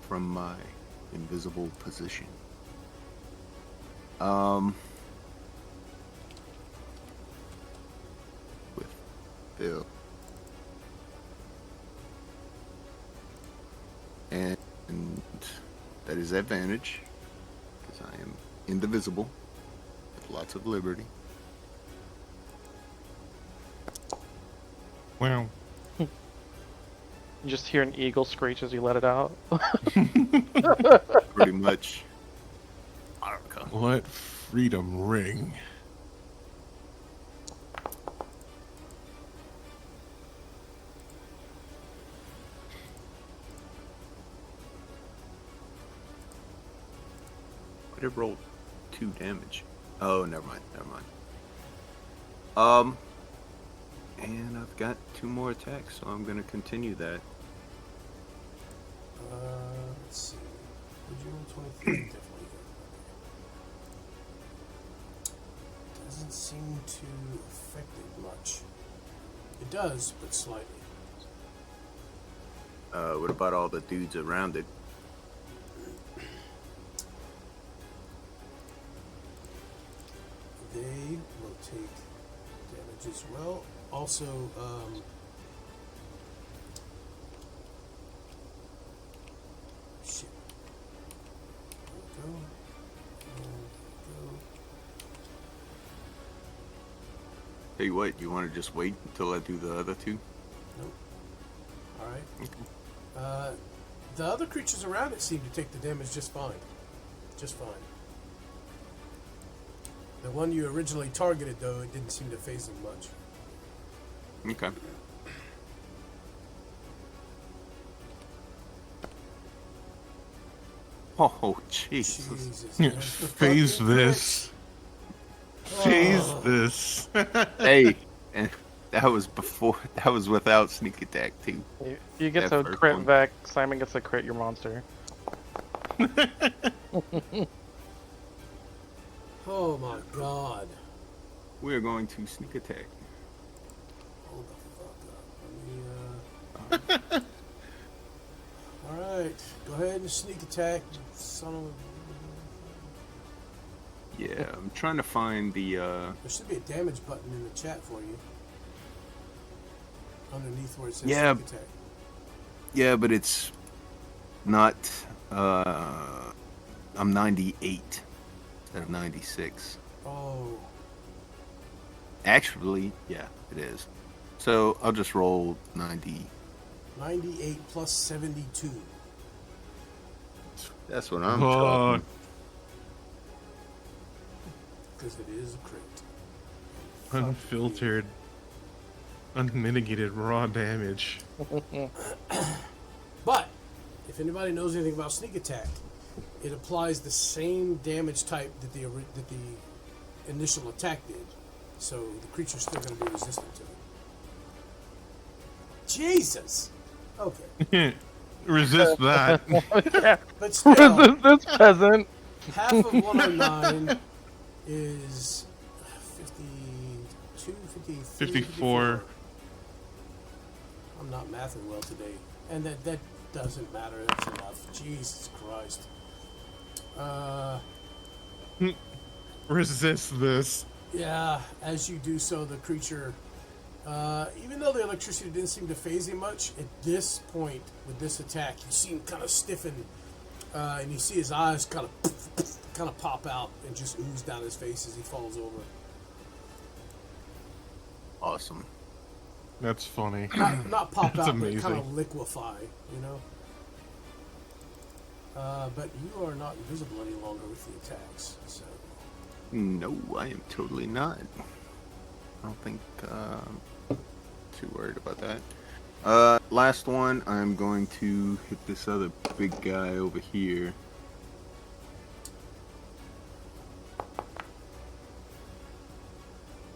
from my invisible position. With Bill. And that is advantage, because I am indivisible, with lots of liberty. Wow. You just hear an eagle screech as you let it out. Pretty much. Arca. Let freedom ring. But it rolled 2 damage. Oh, never mind. And I've got 2 more attacks, so I'm gonna continue that. Let's see. Would you roll 23? Definitely. Doesn't seem to affect it much. It does, but slightly. What about all the dudes around it? They will take damage as well. Also, shit. There we go. Tell you what, you want to just wait until I do the other 2? Nope. Alright. The other creatures around it seem to take the damage just fine. Just fine. The one you originally targeted, though, it didn't seem to phase them much. Okay. Oh, Jesus. Jesus. man. Phase this. Phase this. Hey, and that was without sneak attack, too. You get That to first crit one. Vec, Simon gets to crit your monster. Oh my god. We are going to sneak attack. Hold the fuck up. Let me, Alright. Go ahead and sneak attack, son of a... Yeah, I'm trying to find the, There should be a damage button in the chat for you. Underneath where it says Yeah. sneak attack. Yeah, but it's not, I'm 98 instead of 96. Oh. Actually, yeah, it is. So I'll just roll 90. 98 plus 72. That's what I'm Oh, talking. Because it is a crit. unfiltered, unmitigated raw damage. But, if anybody knows anything about sneak attack, it applies the same damage type that the initial attack did. So the creature's still going to be resistant to it. Jesus! Okay. Resist that. But still, This peasant. half of 109 is 52, 53, 54. I'm not mathing well today. And that doesn't matter. That's enough. Jesus Christ. Resist this. Yeah, as you do so, the creature, even though the electricity didn't seem to phase him much, at this point, with this attack, you see him kind of stiffen, and you see his eyes kind of pop out and just ooze down his face as he falls over. Awesome. That's funny. Not pop That's out, amazing. but kind of liquefy, you know? But you are not invisible any longer with the attacks, so... No, I am totally not. I don't think too worried about that. Last one, I'm going to hit this other big guy over here.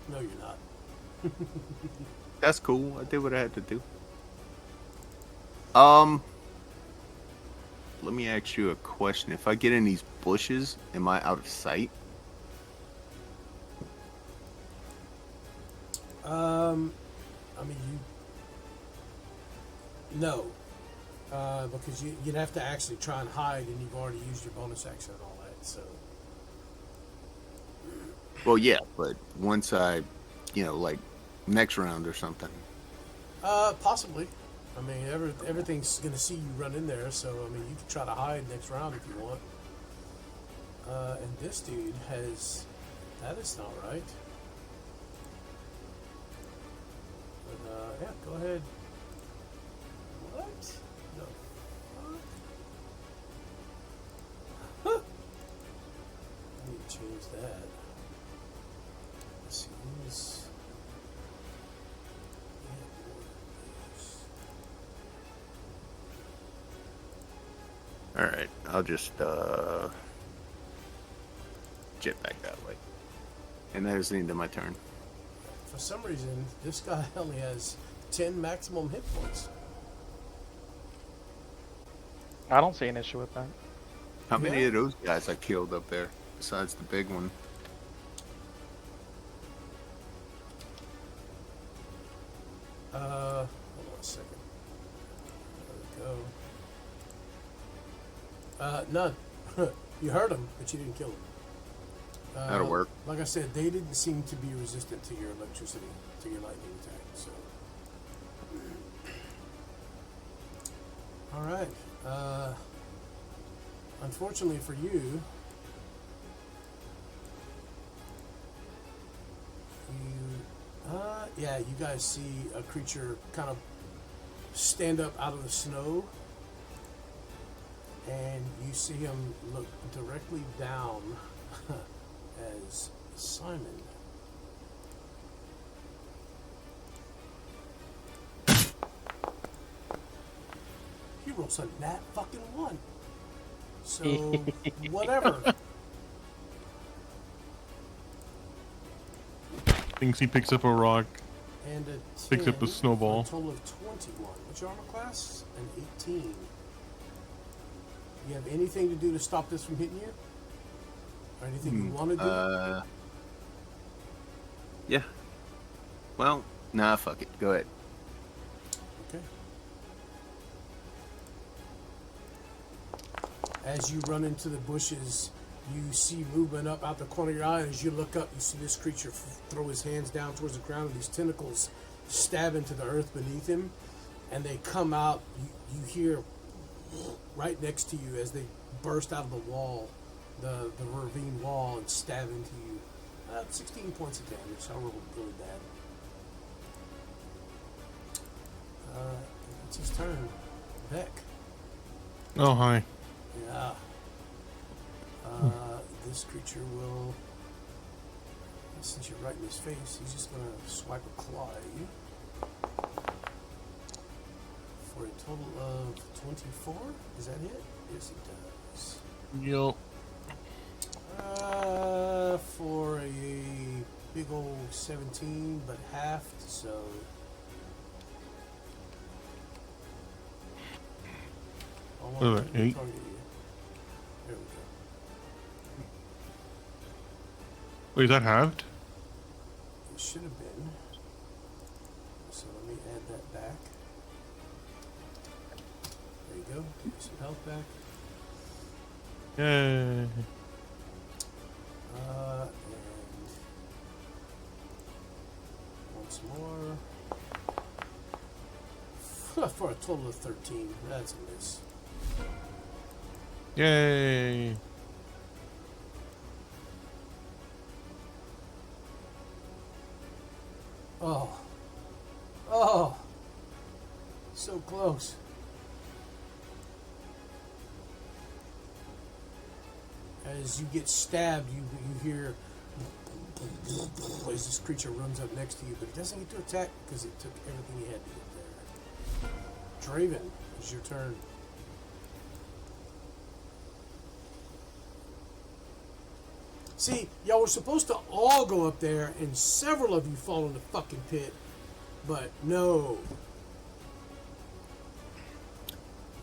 No, you're not. That's cool. I did what I had to do. Um, let me ask you a question. If I get in these bushes, am I out of sight? I mean, no, because you'd have to actually try and hide, and you've already used your bonus action and all that. So, Well, yeah, but once I, like next round or something. possibly. I mean, everything's gonna see you run in there, so I mean, you can try to hide next round if you want. And this dude has. That is not right. But, yeah, go ahead. What? No. Huh. I need to change that. Let's see. Who's. All right, I'll just jet back that way. And that is the end of my turn. For some reason, this guy only has 10 maximum hit points. I don't see an issue with that. How many Yeah. of those guys I killed up there besides the big one? Hold on a second. There we go. None. You heard him, but you didn't kill him. That'll work. Like I said, they didn't seem to be resistant to your electricity, to your lightning attack. So, all right. Unfortunately for you, you guys see a creature kind of stand up out of the snow, and you see him look directly down as Simon. He rolls a nat fucking 1. So, whatever. Thinks he picks up a rock. And a 10 Picks up a snowball. for a total of 21. What's your armor class? An 18. You have anything to do to stop this from hitting you? Or anything you want to do? Yeah. Well, nah, fuck it. Go ahead. Okay. As you run into the bushes, you see movement up out the corner of your eye. As you look up, you see this creature throw his hands down towards the ground, and these tentacles stab into the earth beneath him, and they come out. You hear right next to you as they burst out of the wall, the ravine wall, and stab into you. 16 points of damage. I rolled really bad. It's his turn. Beck. Oh, hi. Yeah. This creature will, since you're right in his face, he's just going to swipe a claw at you. For a total of 24. Is that it? Yes, it does. Yup. For a big old 17, but halved, so. I want to 8. target you. There we go. Wait, is that halved? It should have been. So let me add that back. There you go. Give you some health back. Yay. And once more. For a total of 13. That's a miss. Yay. Oh. Oh. So close. As you get stabbed, you hear as this creature runs up next to you, but it doesn't get to attack because it took everything he had to get there. Draven, it's your turn. See, y'all were supposed to all go up there, and several of you fall in the fucking pit, but no.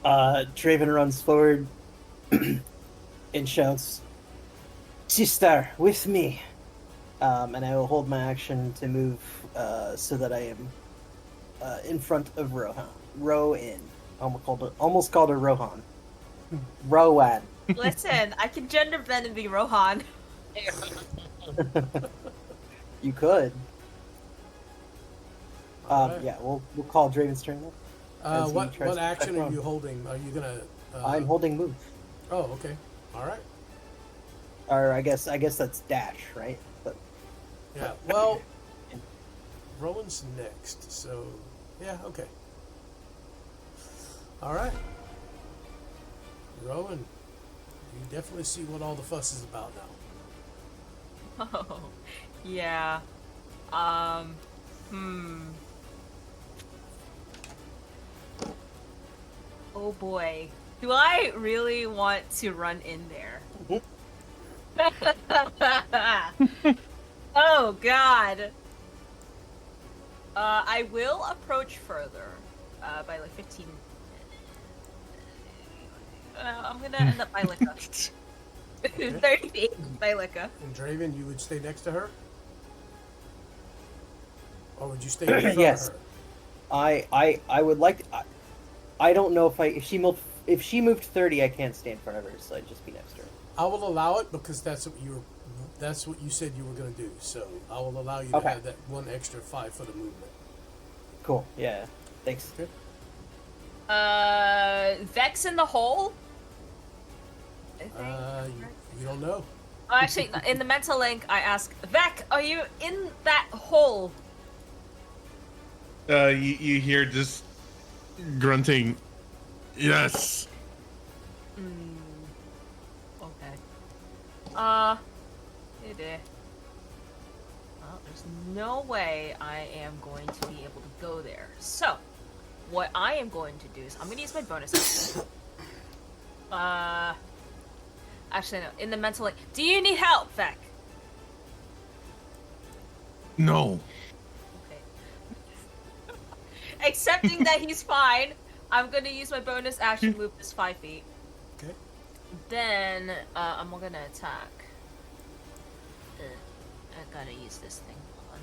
Draven runs forward and shouts, "Sister, with me!" And I will hold my action to move so that I am in front of Rohan. Rowan. Almost called her Rohan. Rowan. Listen, I can gender bend and be Rohan. You could. Alright. Yeah, we'll call Draven's turn then. As he What tries to action attack are you Rohan. holding? Are you gonna? I'm holding move. Oh, okay. All right. Or I guess that's dash, right? But Yeah. Well, Rowan's next, so yeah. Okay. All right. Rowan, you definitely see what all the fuss is about now. Oh, yeah. Oh boy. Do I really want to run in there? Oh god. I will approach further by like 15. I'm gonna end up by like a 30 feet by like a. And Draven, you would stay next to her, or would you stay in front Yes. of her? I would like. I don't know if she moved 30, I can't stay in front of her, so I'd just be next to her. I will allow it because that's what you said you were going to do. So I will allow you to Okay. have that one extra 5 foot of movement. Cool. Yeah. Thanks. Okay. Vex in the hole? I think. You don't know. Oh, actually, in the mental link, I ask, Vec, are you in that hole? You hear just grunting. Yes. Okay. It is. Well, there's no way I am going to be able to go there. So, what I am going to do is, I'm going to use my bonus action. Actually, no, in the mental link. Do you need help, Vec? No. Okay. Accepting that he's fine, I'm gonna use my bonus action, move this 5 feet. Okay. Then, I'm gonna attack. I gotta use this thing. Hold on.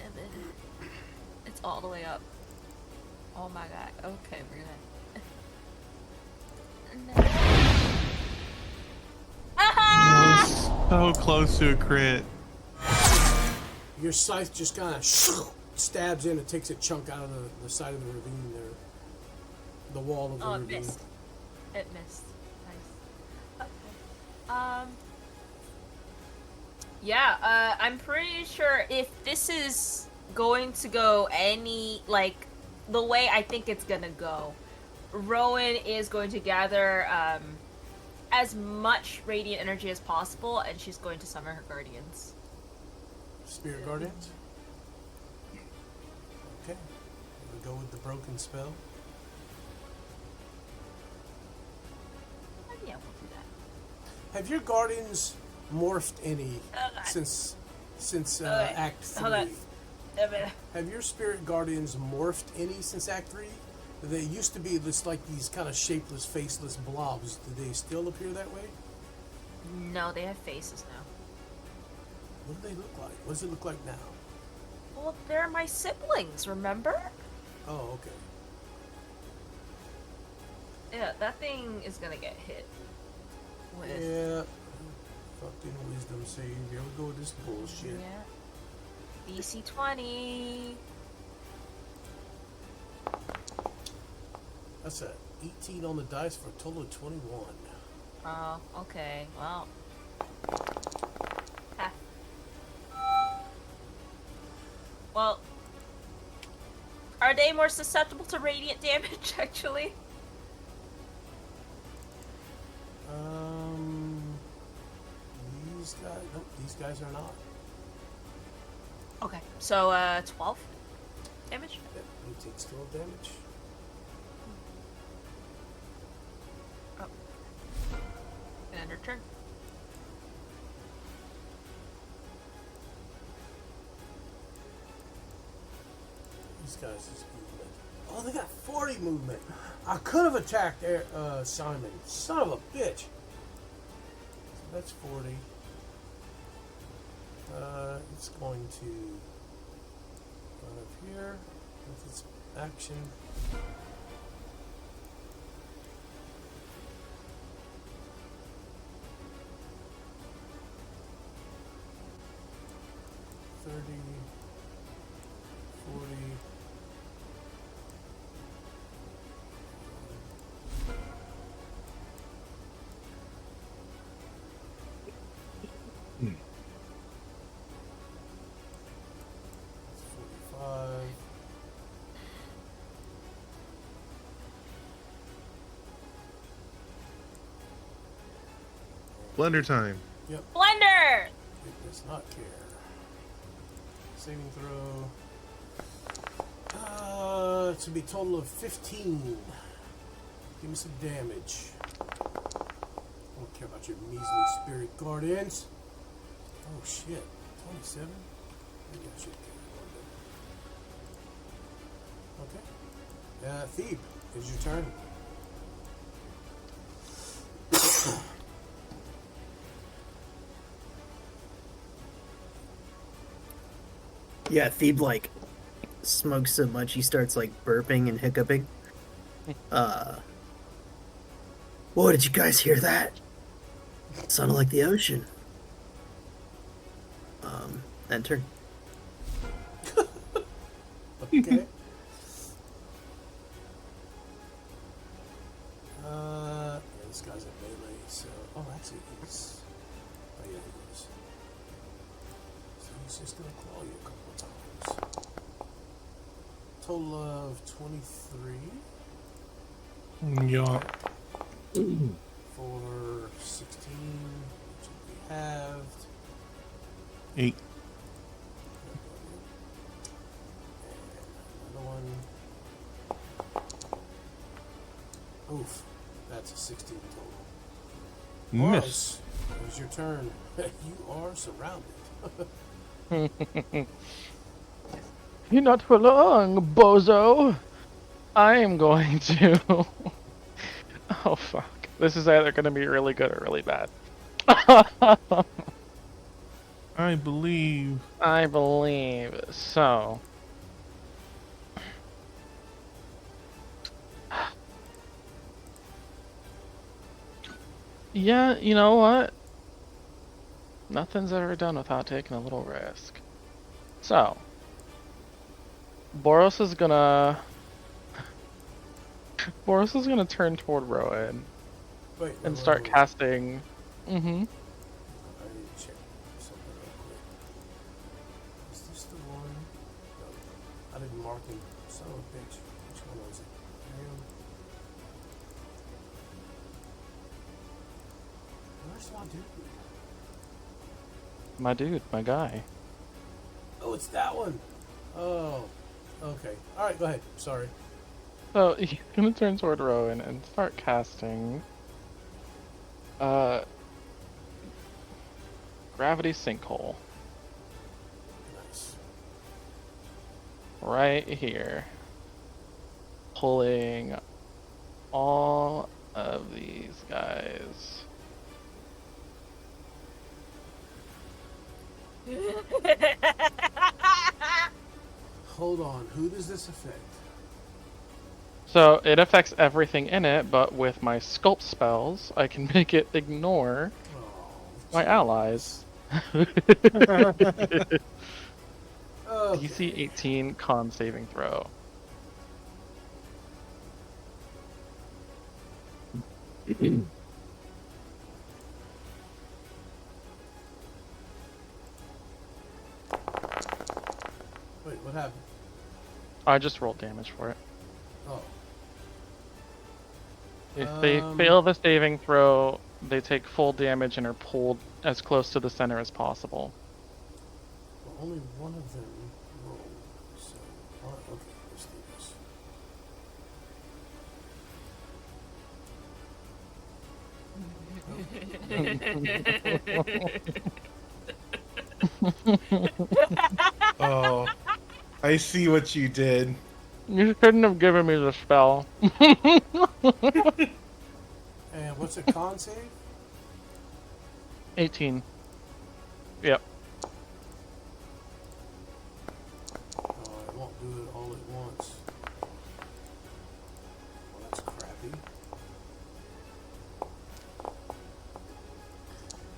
And then, it's all the way up. Oh my god. Okay, we're gonna. Ah! So close to a crit. Your scythe just kind of stabs in and takes a chunk out of the side of the ravine there. The wall of the Oh, it ravine. missed. It missed. Nice. Okay. Yeah, I'm pretty sure if this is going to go the way I think it's gonna go, Rowan is going to gather, as much radiant energy as possible, and she's going to summon her guardians. Spirit Guardians? Okay. We go with the broken spell. Yeah, we'll do that. Have your guardians morphed any God. since Okay, Act 3? hold on. Have your spirit guardians morphed any since Act 3? They used to be just like these kind of shapeless, faceless blobs. Do they still appear that way? No, they have faces now. What do they look like? What does it look like now? Well, they're my siblings, remember? Oh, okay. Yeah, that thing is gonna get hit with. Yeah. Fucking wisdom save. Here we go with this bullshit. Yeah. DC 20. That's a 18 on the dice for a total of 21. Oh, okay. Well. Ha. Well. Are they more susceptible to radiant damage, actually? These guys, nope, these guys are not. Okay. So, 12 damage? Yep, he takes 12 damage. Oh. And end her turn. These guys is even. Oh, they got 40 movement. I could have attacked Simon. Son of a bitch. So that's 40. It's going to run up here with its action. $30, $40. That's 45. Blender time. Yep, Blender! it does not care. Saving throw. It's gonna be a total of 15. Give me some damage. I don't care about your measly spirit guardians. Oh shit. 27? Maybe I should get a little bit. Okay. Thebe, it's your turn. Yeah, Thebe like smokes so much he starts like burping and hiccuping. Whoa, did you guys hear that? It sounded like the ocean. Enter. Okay. Yeah, this guy's at melee, so. Oh, actually, he's. Oh, yeah, he is. So he's just gonna claw you a couple of times. Total of 23 Yeah. for 16, which will be halved. 8. And another one. Oof. That's a 16 total. Miss. Boris, it was your turn. You are surrounded. You're not for long, bozo. I am going to. Oh fuck! This is either going to be really good or really bad. I believe. I believe so. Yeah, you know what? Nothing's ever done without taking a little risk. So, Boros is gonna turn toward Rowan Wait, and start wait. casting. Mm-hmm. I need to check something real quick. Is this the one? No, I didn't mark him. Son of a bitch. Which one was it? Him. Where's my dude? My dude, my guy. Oh, it's that one. Oh, okay. All right, go ahead. Sorry. So he's gonna turn toward Rowan and start casting. Gravity Sinkhole. Nice. Right here. Pulling all of these guys. Hold on. Who does this affect? So it affects everything in it, but with my sculpt spells, I can make it ignore Oh, my jeez. allies. Okay. DC 18 con saving throw. Wait, what happened? I just rolled damage for it. Oh. If they fail the saving throw, they take full damage and are pulled as close to the center as possible. Well, only one of them rolled. So, okay, let's do this. Oh, I see what you did. You shouldn't have given me the spell. And what's a con save? 18. Yep. Oh, it won't do it all at once. Well, that's crappy.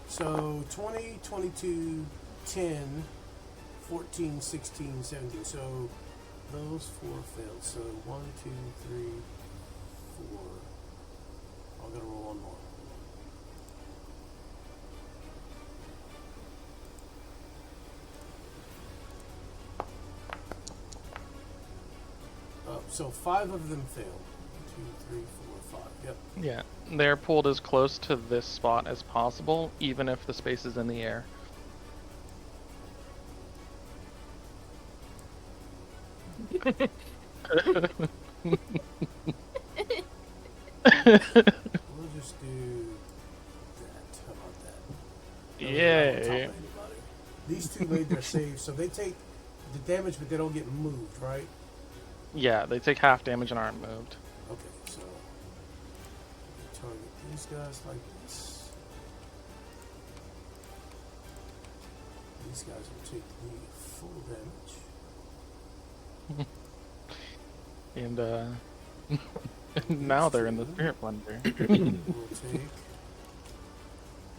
So 20, 22, 10, 14, 16, 17. So those 4 failed. So 1, 2, 3, 4. I'm gonna roll one more. So 5 of them failed. 1, 2, 3, 4, 5. Yep. Yeah. They're pulled as close to this spot as possible, even if the space is in the air. We'll just do that. How about that? That was right on top of Yay. anybody. These two made their save, so they take the damage, but they don't get moved, right? Yeah, they take half damage and aren't moved. Okay, so target these guys like this. These guys will take the full damage. And now they're in the spirit blender. We'll take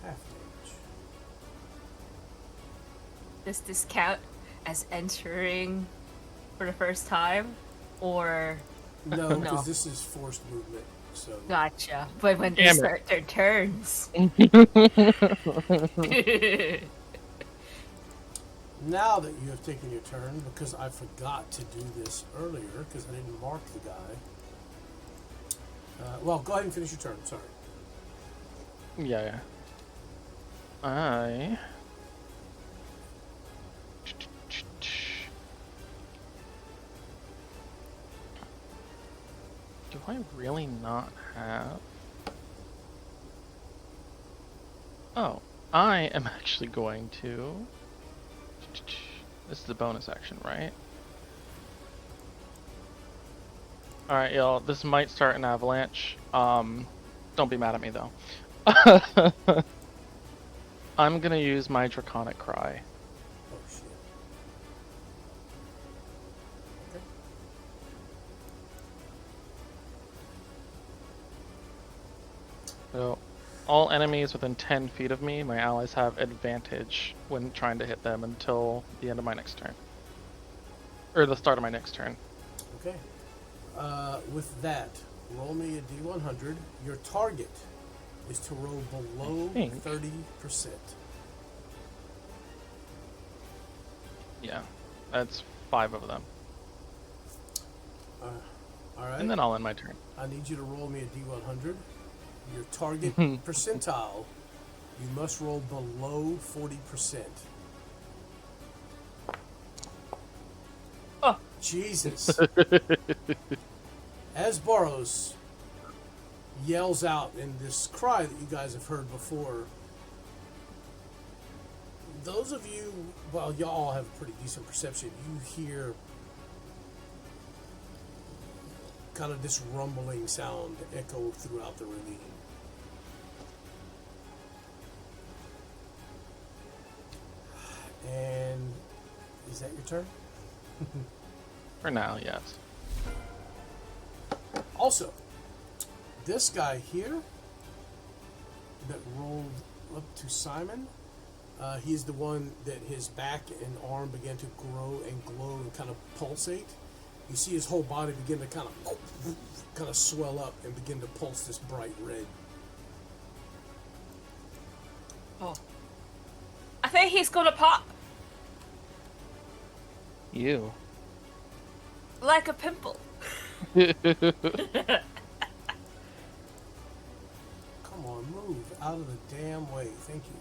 half damage. Does this count as entering for the first time? Or No, No. because this is forced movement. So gotcha. But when they Damn it. start their turns. now that you have taken your turn, because I forgot to do this earlier because I didn't mark the guy. Well, go ahead and finish your turn. Sorry. Yeah. I. Do I really not have? Oh, I am actually going to. This is the bonus action, right? Alright, y'all, this might start an avalanche. Don't be mad at me though. I'm gonna use my Draconic Cry. Oh shit. Okay. So, all enemies within 10 feet of me, my allies have advantage when trying to hit them until the end of my next turn. Or the start of my next turn. Okay. With that, roll me a D100. Your target is to roll below think. 30%. Yeah, that's 5 of them. All right. And then I'll end my turn. I need you to roll me a D100. Your target percentile, you must roll below 40%. Oh. Jesus. As Boros yells out in this cry that you guys have heard before, those of you, well, y'all have a pretty decent perception. You hear kind of this rumbling sound echo throughout the ravine. And is that your turn? For now, yes. Also, this guy here that rolled up to Simon, he's the one that his back and arm began to grow and glow and kind of pulsate. You see his whole body begin to kind of swell up and begin to pulse this bright red. Oh. I think he's gonna pop You. like a pimple. Come on, move out of the damn way. Thank you.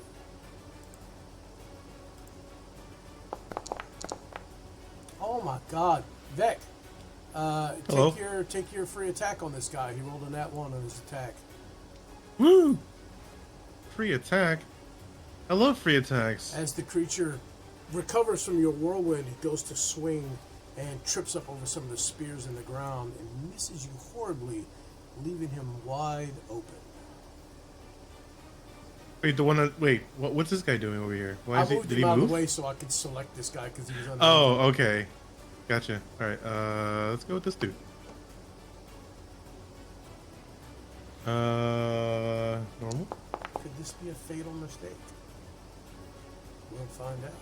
Oh my God, Vec. Hello? Take your free attack on this guy. He rolled a nat 1 on his attack. Woo! Free attack. I love free attacks. As the creature recovers from your whirlwind, it goes to swing and trips up over some of the spears in the ground and misses you horribly, leaving him wide open. Wait, the one that what's this guy doing over here? Why I is he? moved Did him he out of move? the way so I could select this guy because he was under. Oh, okay, gotcha. All right, let's go with this dude. Normal. Could this be a fatal mistake? We'll find out.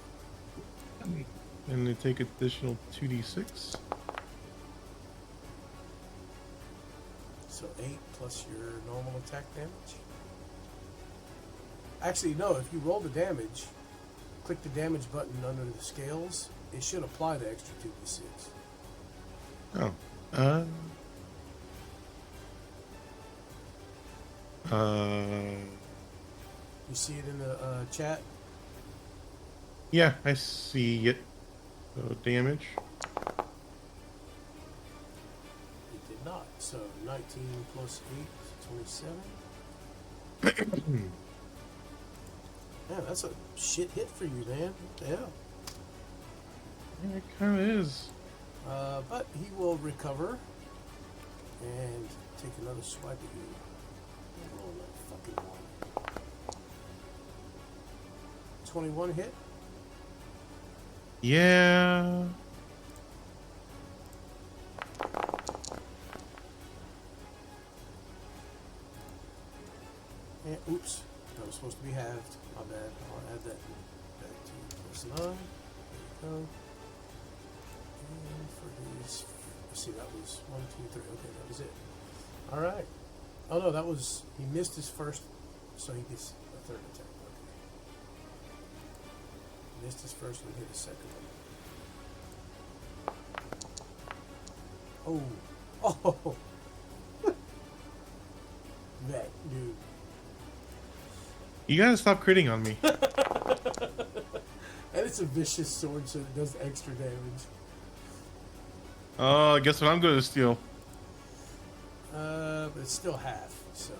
And they take additional 2d6. So 8 plus your normal attack damage. Actually, no, if you roll the damage, click the damage button under the scales, it should apply the extra 2d6. Oh. You see it in the chat? Yeah, I see it. So damage. It did not. So 19 plus 8 is 27. Man, that's a shit hit for you, man. What the hell? Yeah, it kind of is. But he will recover and take another swipe at you. Roll that fucking one. 21 hit. Yeah. And, oops, that was supposed to be halved. My bad. I'll add that back to plus 9. There you go. And for his, let's see, that was 1, 2, 3. Okay, that was it. All right. Oh no, that was, he missed his first, so he gets a third attack. Okay. Missed his first one, hit his second one. Oh, that dude. You gotta stop critting on me. And it's a vicious sword, so it does extra damage. Oh, guess what I'm going to steal? But it's still half, so.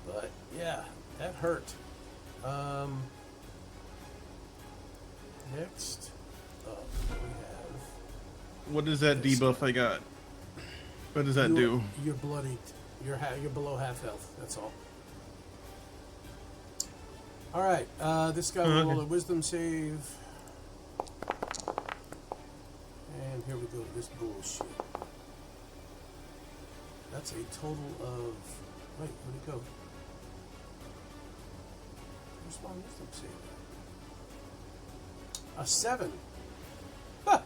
But yeah, that hurt. Next up we have. What is that debuff I got? What does that do? You're bloodied. You're below half health. That's all. All right. This guy will roll a wisdom save. And here we go with this bullshit. That's a total of. Wait, where'd it go? Where's my wisdom save? A 7. Ha!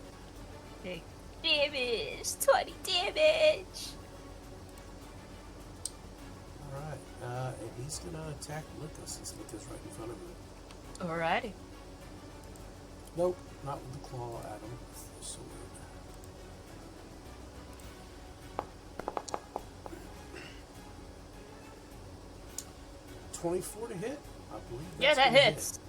Big damage. 20 damage. Alright. And he's gonna attack Lucas since Lucas right in front of him. Alrighty. Nope, not with the claw at him. With the sword. $24 to hit, I believe. Yeah, That's that gonna hits. Hit.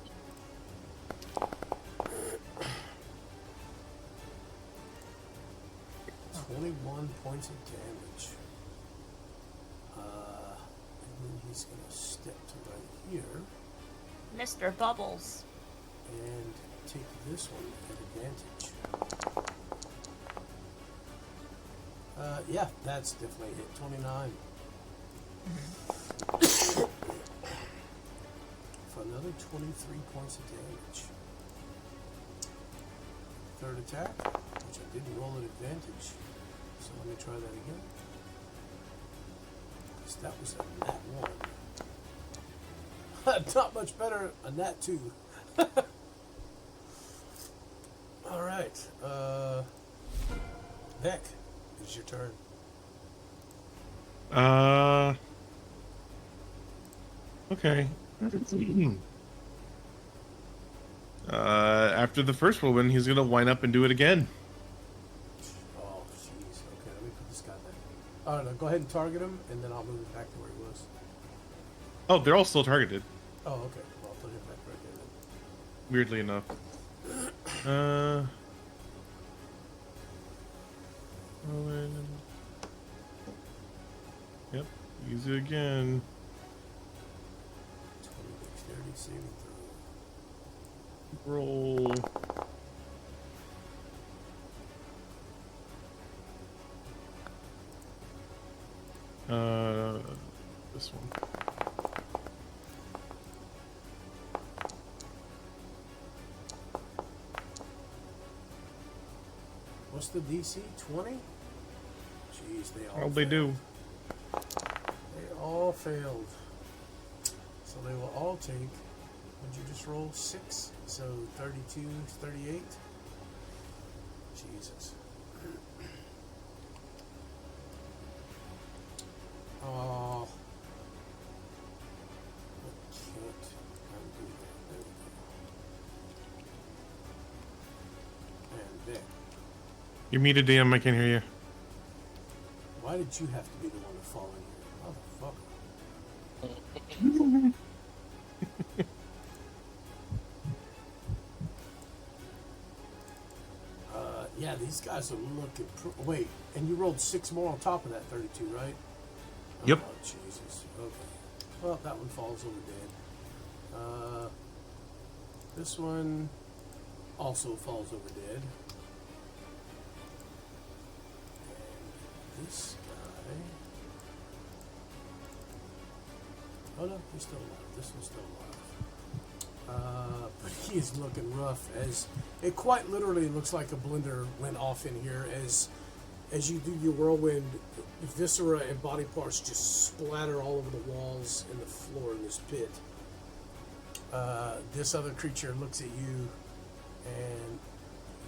21 points of damage. And then he's gonna step to right here Mr. Bubbles. and take this one at advantage. Yeah, that's definitely a hit. 29. For another 23 points of damage. Third attack, which I didn't roll at advantage. So let me try that again. Because that was a nat 1. Not much better, a nat 2. Alright, Beck, it's your turn. Okay. After the first woman, he's gonna wind up and do it again. Oh, jeez. Okay, let me put this guy back. Oh, no, go ahead and target him, and then I'll move it back to where he was. Oh, they're all still targeted. Oh, okay. Well, I'll put him back right there then. Weirdly enough. Owen. Yep. Use it again. 20 dexterity saving Roll. This one. What's the DC? 20? Jeez, they all. Well, they do. They all failed. So they will all take. Would you just roll 6? So 32, 38. Jesus. Oh. I can't undo that. There we go. And there. You're muted, DM. I can't hear you. Why did you have to be the one to fall in here? Motherfucker. Yeah, these guys are looking. Wait, and you rolled 6 more on top of that 32, right? Yep. Oh, Jesus. Okay. Well, that one falls over dead. This one also falls over dead. And this guy. Oh no, he's still alive. This one's still alive. But he is looking rough, as it quite literally looks like a blender went off in here as you do your whirlwind. Viscera and body parts just splatter all over the walls and the floor in this pit. This other creature looks at you and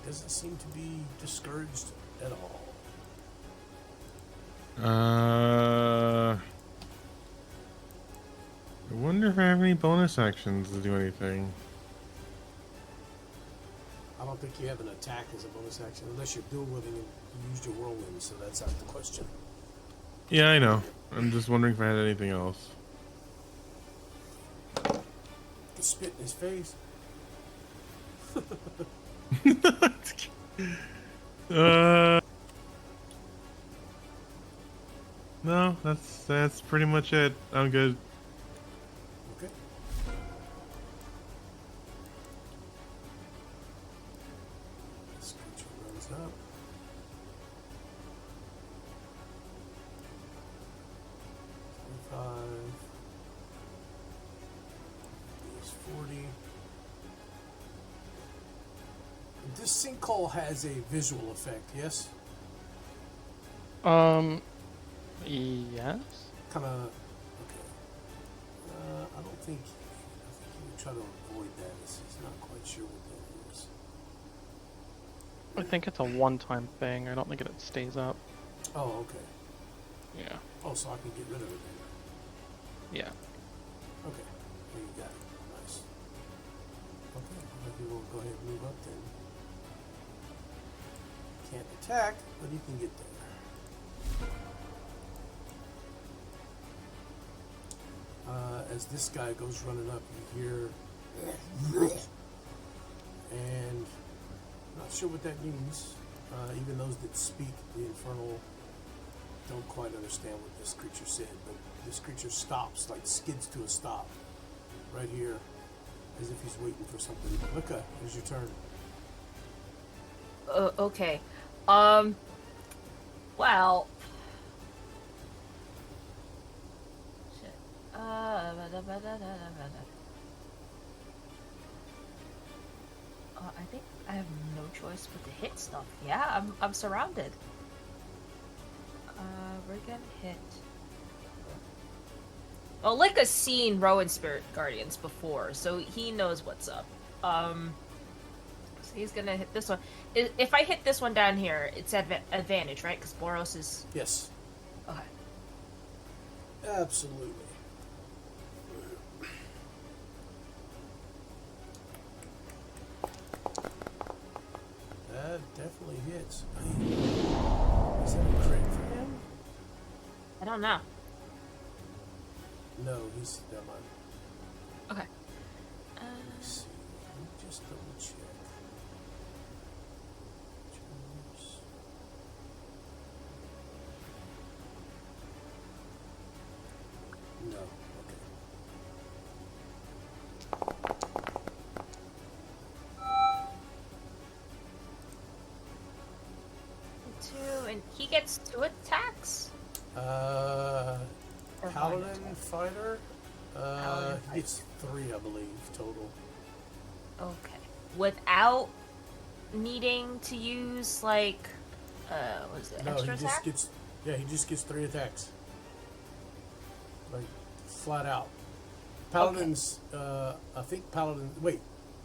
he doesn't seem to be discouraged at all. I wonder if I have any bonus actions to do anything. I don't think you have an attack as a bonus action unless you're dual wielding and you used your whirlwind, so that's out the question. Yeah, I know. I'm just wondering if I had anything else. You spit in his face. No, that's pretty much it. I'm good. Okay. This creature runs up. Is 40. This sinkhole has a visual effect, yes? Yes. Kind of. Okay. I think he would try to avoid that. He's not quite sure what that is. I think it's a one-time thing. I don't think it stays up. Oh, okay. Yeah. Oh, so I can get rid of it then. Yeah. Okay. There you got it. Nice. Okay. Maybe we'll go ahead and move up then. Can't attack, but he can get there. As this guy goes running up, you hear, and not sure what that means. Even those that speak the infernal don't quite understand what this creature said, but this creature stops, like skids to a stop, right here, as if he's waiting for something. Luca, it's your turn. Okay. Well. Shit. I think I have no choice but to hit stuff. Yeah, I'm surrounded. We're gonna hit. Well, Licka's seen Rowan Spirit Guardians before, so he knows what's up. So he's gonna hit this one. If I hit this one down here, it's advantage, right? Because Boros is... Yes. Okay. Absolutely. That definitely hits. Is that a crit for him? I don't know. No, he's... Never mind. Okay. Let's see. Let me just double check. Choose. No. Okay. gets 2 attacks? Or one Paladin attack? fighter. Paladin He gets 3, I believe, total. Okay. Without needing to use like, what is it? No, Extra he just attack? gets. Yeah, he just gets 3 attacks. Like flat out. Paladins. I think paladin. Wait,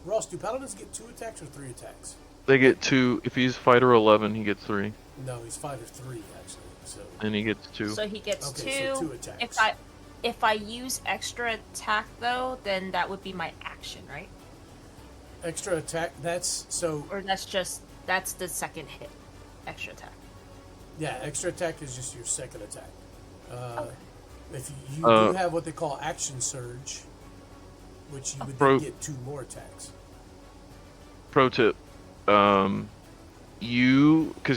Ross. Do paladins get 2 attacks or 3 attacks? They get 2. If he's fighter 11, he gets 3, No, he's fighter 3 actually. So and he gets 2. So he gets okay, 2. so 2 attacks. If I use extra attack though, then that would be my action, right? Extra attack. That's so. Or that's the second hit. Extra attack. Yeah, extra attack is just your second attack. Okay. If you do have what they call action surge, which you would then get 2 more attacks. Pro tip: because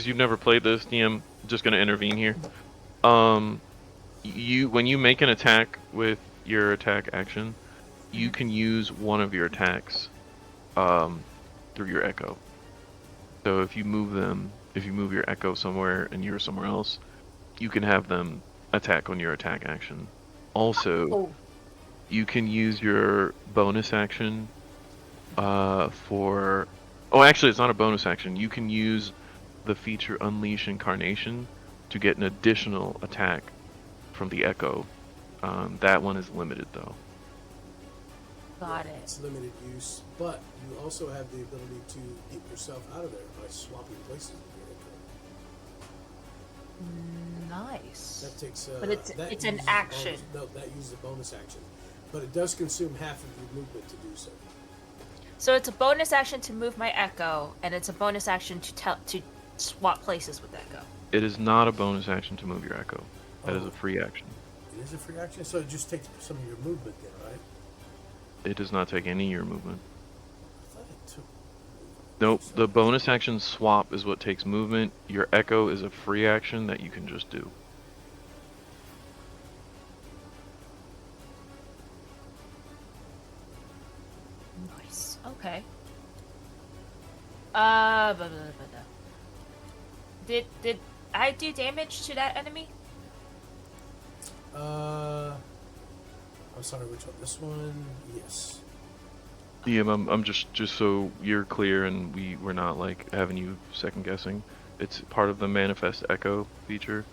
you've never played this, DM, just gonna intervene here. When you make an attack with your attack action, you can use one of your attacks through your echo. So if you move your echo somewhere and you're somewhere else, you can have them attack on your attack action. Also, you can use your bonus action for... Oh, actually, it's not a bonus action. You can use the feature Unleash Incarnation to get an additional attack from the echo. That one is limited, though. Got it. It's limited use, but you also have the ability to get yourself out of there by swapping places with your echo. Nice. That takes. But it's that an uses a action. bonus, no, that uses a bonus action, but it does consume half of your movement to do so. So it's a bonus action to move my echo, and it's a bonus action to swap places with echo. It is not a bonus action to move your echo. That is Oh. a free action. It is a free action, so it just takes some of your movement then, right? It does not take any of your movement. I thought it took. Nope, the bonus action swap is what takes movement. Your echo is a free action that you can just do. Nice. Okay. Did I do damage to that enemy? I'm sorry, which one? This one? Yes. DM, I'm just so you're clear and we're not like having you second guessing. It's part of the manifest echo feature.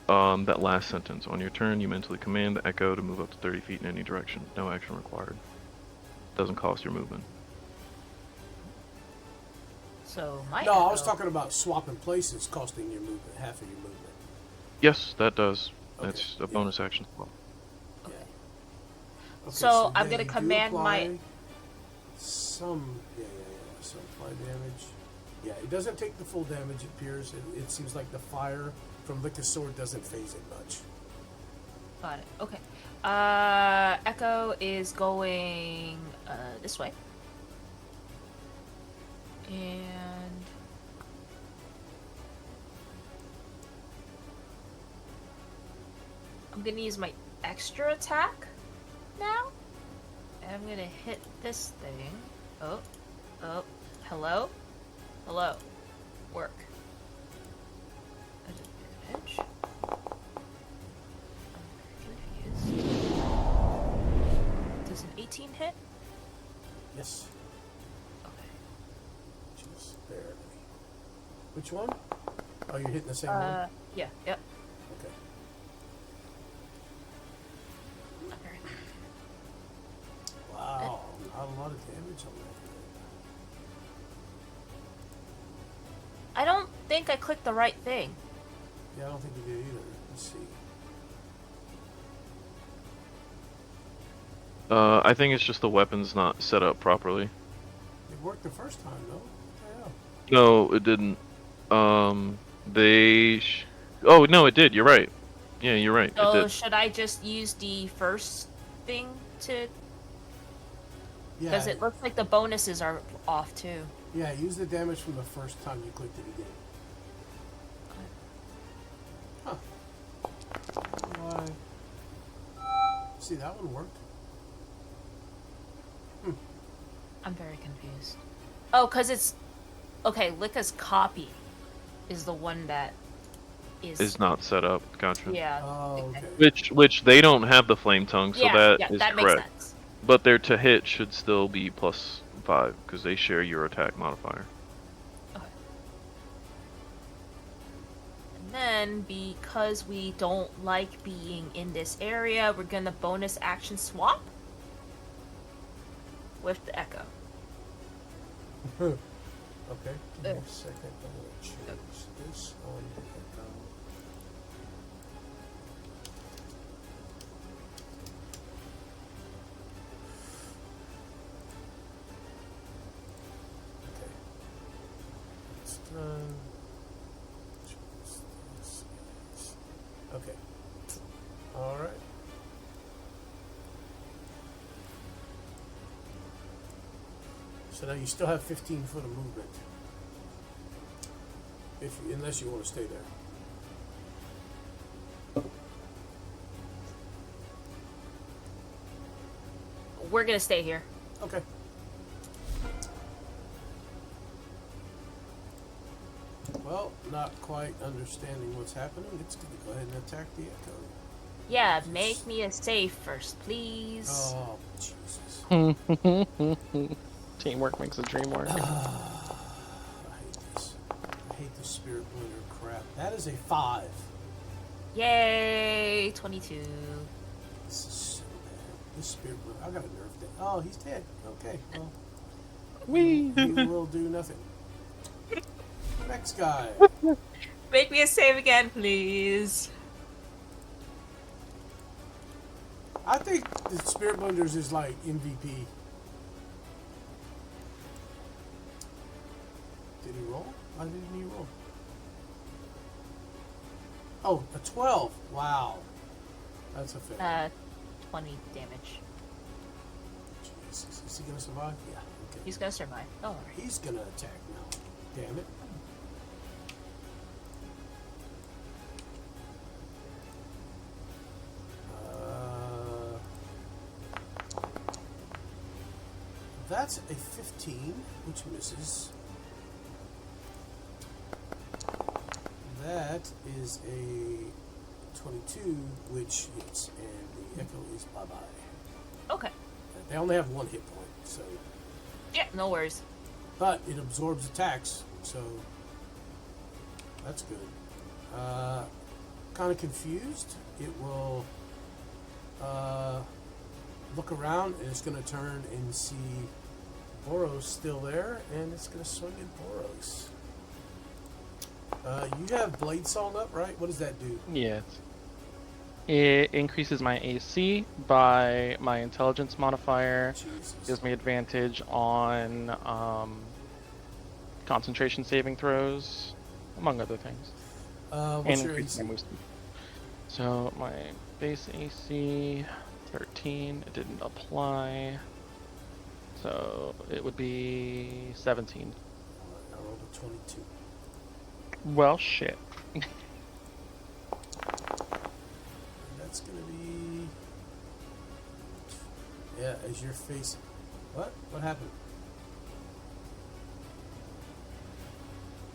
That last sentence. On your turn, you mentally command the echo to move up to 30 feet in any direction. No action required. Doesn't cost your movement. So my No, I was echo- talking about swapping places, costing your movement, half of your movement. Yes, that does. Okay, That's a yeah. bonus action as well. Okay. Okay, So I'm yeah, gonna you do command my- apply some some apply damage. Yeah, it doesn't take the full damage. It appears. It seems like the fire from Lick a Sword doesn't phase it much. Got it. Okay. Echo is going this way. And I'm gonna use my extra attack now. And I'm gonna hit this thing. Oh. Hello? Hello. Work. Advantage. I'm confused. Does an 18 hit? Yes. Okay. Just barely. Which one? Oh, you're hitting the same one. Yeah. Yep. Okay. Okay. Wow, not a lot of damage on that. I don't think I clicked the right thing. Yeah, I don't think you did either. Let's see. I think it's just the weapon's not set up properly. It worked the first time, though. What No, it didn't. Oh, no, it did. You're right. Yeah, you're right. It So did. should I just use the first thing to? the hell? Because Yeah, it looks like the bonuses are off too. yeah. Use the damage from the first time you clicked it again. Huh. Why? See, that one worked. I'm very confused. Oh, because it's okay. Lika's copy is the one that is not set up. Gotcha. Yeah. Oh, okay. Which they don't have the flame tongue, so yeah, that yeah, is that correct. makes sense. But their to hit should still be +5 because they share your attack modifier. Okay. And then, because we don't like being in this area, we're gonna bonus action swap with the echo. Okay. Give me a second. I'm gonna change this on the echo. Okay. It's done. Okay. All right. So now you still have 15 foot of movement. Unless you want to stay there. We're gonna stay here. Okay. Well, not quite understanding what's happening. It's going to go ahead and attack the echo. Yeah, make me a save first, please. Oh, Jesus. Teamwork makes the dream work. I hate this. I hate this spirit blinder crap. That is a 5. Yay, 22. This is so bad. This spirit blinder. I got to nerf that. Oh, he's dead. Okay. Well, Whee! he will do nothing. Next guy. Make me a save again, please. I think the Spirit Blenders is like MVP. Did he roll? Why didn't he roll? Oh, a 12. Wow. That's a fail. 20 damage. Jesus. Is he going to survive? Yeah. Okay. He's gonna survive. Don't worry. He's going to attack now. Damn it. That's a 15, which misses. That is a 22, which hits, and the echo is bye-bye. Okay. They only have 1 hit point, so... Yeah, no worries. But it absorbs attacks, so... That's good. Kind of confused. It will... look around, and it's going to turn and see Boros still there, and it's going to swing at Boros. You have Blade Song up, right? What does that do? Yeah. It increases my AC by my intelligence modifier. Jesus. Gives me advantage on concentration saving throws, among other things. What's And your increases AC? my move speed. So my base AC 13. It didn't apply. So it would be 17. I rolled a 22. Well, shit. And that's going to be... Yeah, as you're facing... What? What happened?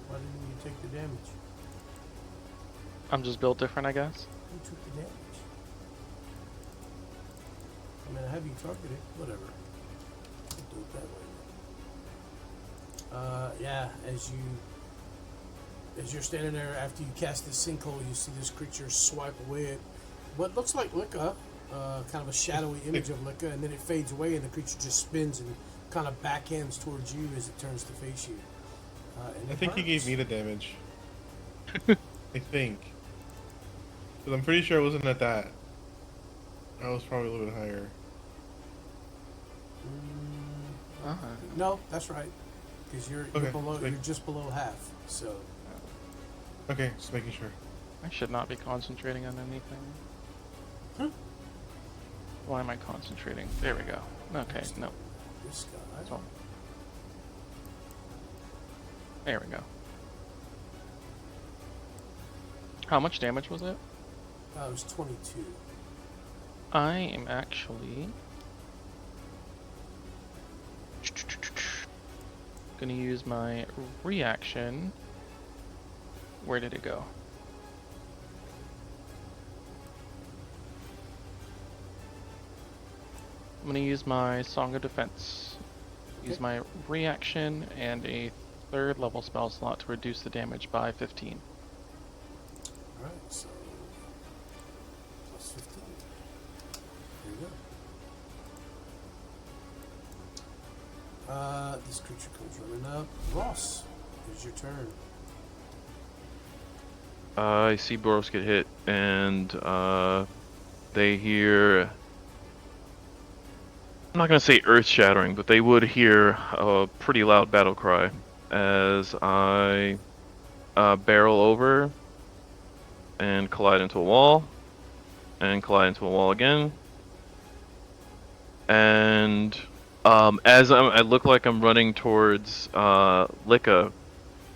Why didn't you take the damage? I'm just built different, I guess. Who took the damage? I mean, I have you targeted. Whatever. I'll do it that way. Yeah, as you're standing there after you cast this sinkhole, you see this creature swipe away at what looks like Licca, kind of a shadowy image of Licca, and then it fades away, and the creature just spins and kind of backhands towards you as it turns to face you. And I it think he gave hurts. me the damage. I think. But I'm pretty sure it wasn't at that. I was probably a little bit higher. No, that's right, because you're Okay, below. sweet. You're just below half. So Okay, just making sure. I should not be concentrating on anything. Hmm? Why am I concentrating? There we go. Okay, no. this guy. So, there we go. How much damage was it? It was 22. I am actually gonna use my reaction. Where did it go? I'm gonna use my Song of Defense. Use Okay. my reaction and a 3rd level spell slot to reduce the damage by 15. Alright, so plus 15. There you go. This creature comes running up. Ross, it is your turn. I see Boros get hit, and they hear. I'm not gonna say earth-shattering, but they would hear a pretty loud battle cry as I barrel over and collide into a wall, and collide into a wall again. And as I look like I'm running towards Licka,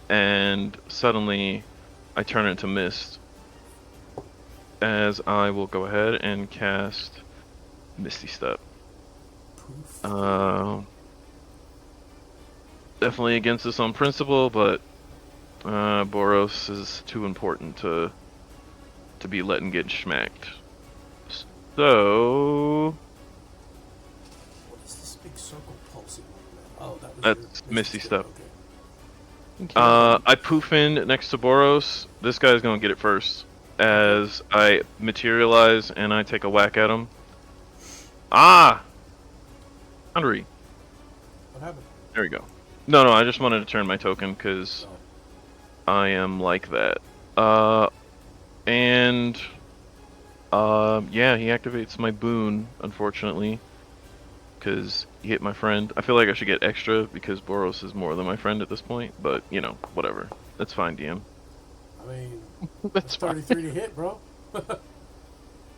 and suddenly I turn into mist. As I will go ahead and cast Misty Step. Poof. Definitely against this on principle, but Boros is too important to be letting get smacked. So What is this big circle pulsing? Oh, that was that's your Misty Step. Okay. I poof in next to Boros. This guy's gonna get it first. As I materialize and I take a whack at him. Ah! Boundary. What happened? There we go. No, I just wanted to turn my token because Oh. I am like that. And yeah, he activates my boon, unfortunately, because he hit my friend. I feel like I should get extra because Boros is more than my friend at this point, but you know, whatever. That's fine, DM. I mean, That's fine. 33 to hit, bro.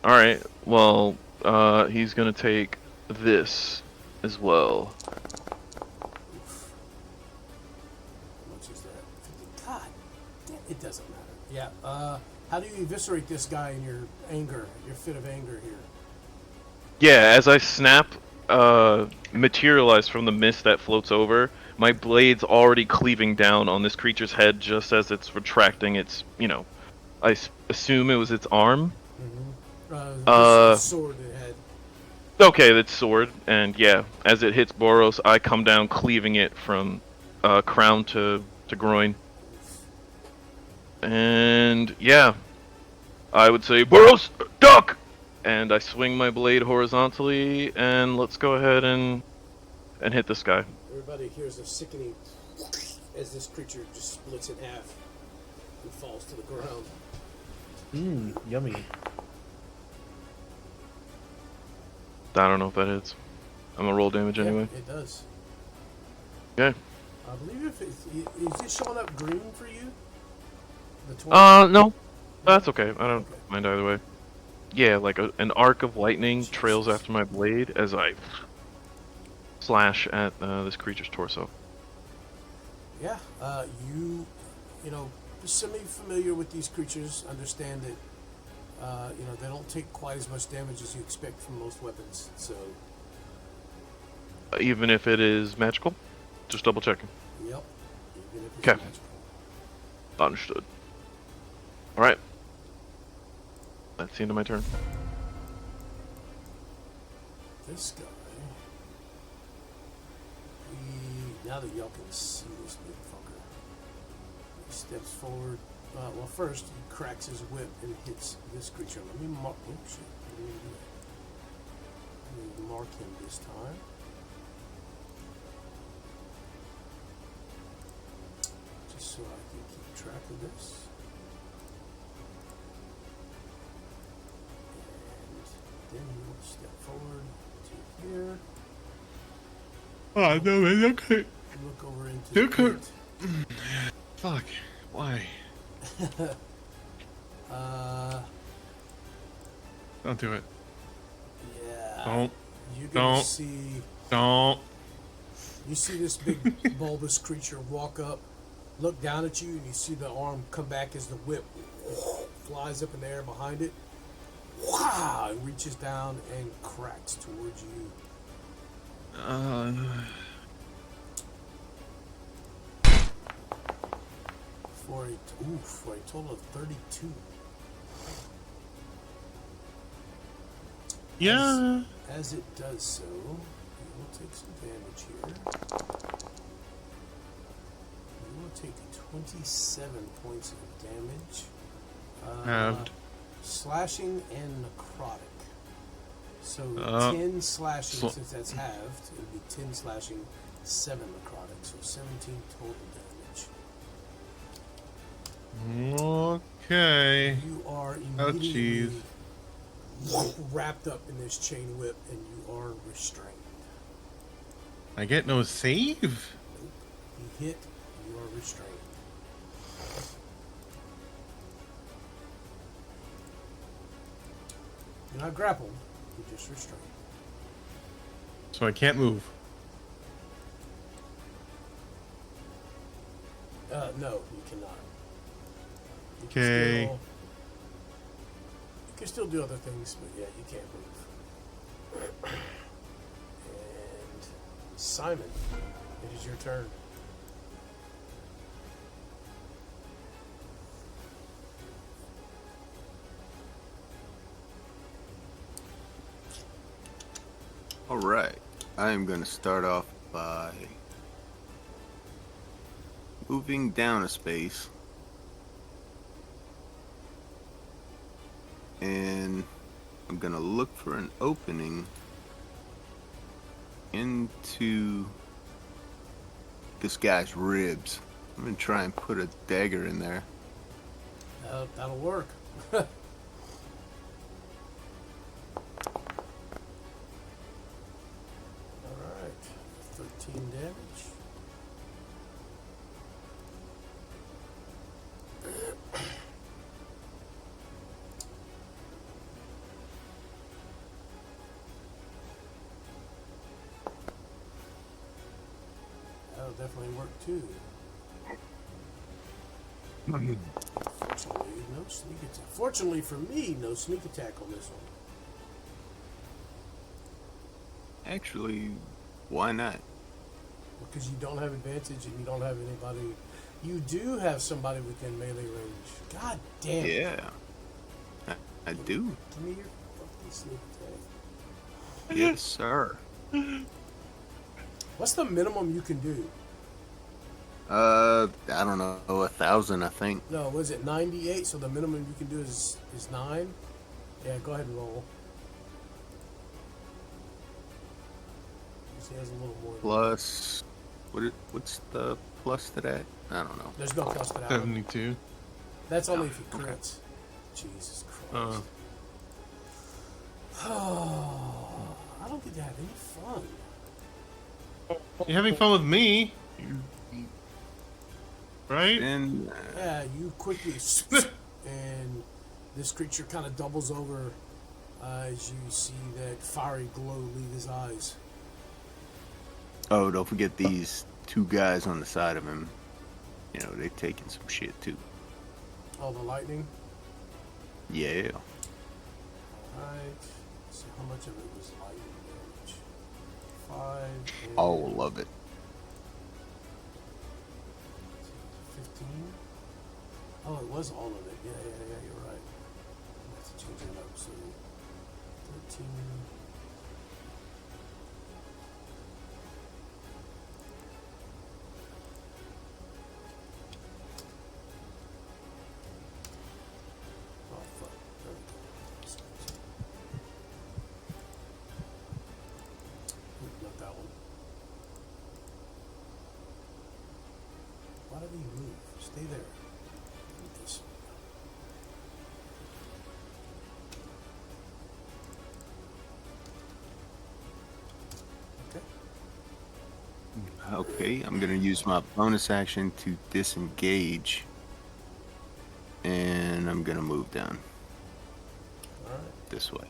Alright, well, he's gonna take this as well. Oof. How much is that? 50. God, damn, it doesn't matter. Yeah, how do you eviscerate this guy in your anger, your fit of anger here? Yeah, as I snap, materialize from the mist that floats over, my blade's already cleaving down on this creature's head just as it's retracting its, you know, I assume it was its arm. This sword it had. Okay, that's sword, and yeah, as it hits Boros, I come down cleaving it from crown to groin. And yeah, I would say, Boros, duck! And I swing my blade horizontally, and let's go ahead and hit this guy. Everybody hears a sickening as this creature just splits in half and falls to the ground. Yummy. I don't know if that hits. I'm gonna roll damage anyway. Yeah, it does. Okay. I believe if is it showing up green for you? The 20? No. That's okay. I don't mind either way. Yeah, like an arc of lightning trails after my blade as I slash at this creature's torso. Yeah, you know, semi-familiar with these creatures, understand that, you know, they don't take quite as much damage as you expect from most weapons, so... Even if it is magical? Just double checking. Yep. Even if it's Okay. magical. Understood. Alright. That's the end of my turn. This guy... now that y'all can see this motherfucker, he steps forward. Well, first, he cracks his whip and hits this creature. Let me mark... Oh, shit. I didn't do that. Let me mark him this time. Just so I can keep track of this. And then he'll step forward to here. Oh no, man, okay. Look over into You the could- pit. Fuck. Why? Don't do it. Yeah. Don't. You're gonna Don't. see. Don't. You see this big bulbous creature walk up, look down at you, and you see the arm come back as the whip flies up in the air behind it. Wow! It reaches down and cracks towards you. For a total of 32. Yeah. As it does so, it will take some damage here. You will take 27 points of damage. Halved. Slashing and necrotic. So 10 slashing, since that's halved, it would be 10 slashing, 7 necrotic. So 17 total damage. Okay. You are Oh, immediately jeez. wrapped up in this chain whip, and you are restrained. I get no save? Nope. You hit, you are restrained. You're not grappled, you're just restrained. So I can't move. No, you cannot. You Okay. You can still do other things, but yeah, you can't move. And Simon, it is your turn. All right. I am going to start off by moving down a space. And I'm going to look for an opening into this guy's ribs. I'm going to try and put a dagger in there. That'll work. Alright. 13 damage. That'll definitely work too. Fortunately, no sneak attack. Fortunately for me, no sneak attack on this one. Actually, why not? Because you don't have advantage and you don't have anybody. You do have somebody within melee range. God damn it. Yeah. I do. Give me your fucking sneak attack. Yes, sir. What's the minimum you can do? I don't know, 1,000, I think. No, was it 98? So the minimum you can do is 9? Yeah, go ahead and roll. He has a little more. Plus, what's the plus to that? I don't know. There's no plus to that one. 72. That's only if he okay. crits. Jesus Christ. Oh, I don't get to have any fun. You're having fun with me. Right? And Yeah, you quickly and this creature kind of doubles over as you see that fiery glow leave his eyes. oh, don't forget these two guys on the side of him. You know, they're taking some shit too. Oh, the lightning. Yeah. Alright. So how much of it was lightning damage? 5 and All of it. 15. Oh, it was all of it. Yeah, you're right. I have to change that up. So 13. Oh, fuck. There we go. Not that one. Why did he move? Stay there. Move this. Okay. Okay, I'm gonna use my bonus action to disengage. And I'm gonna move down Alright. this way.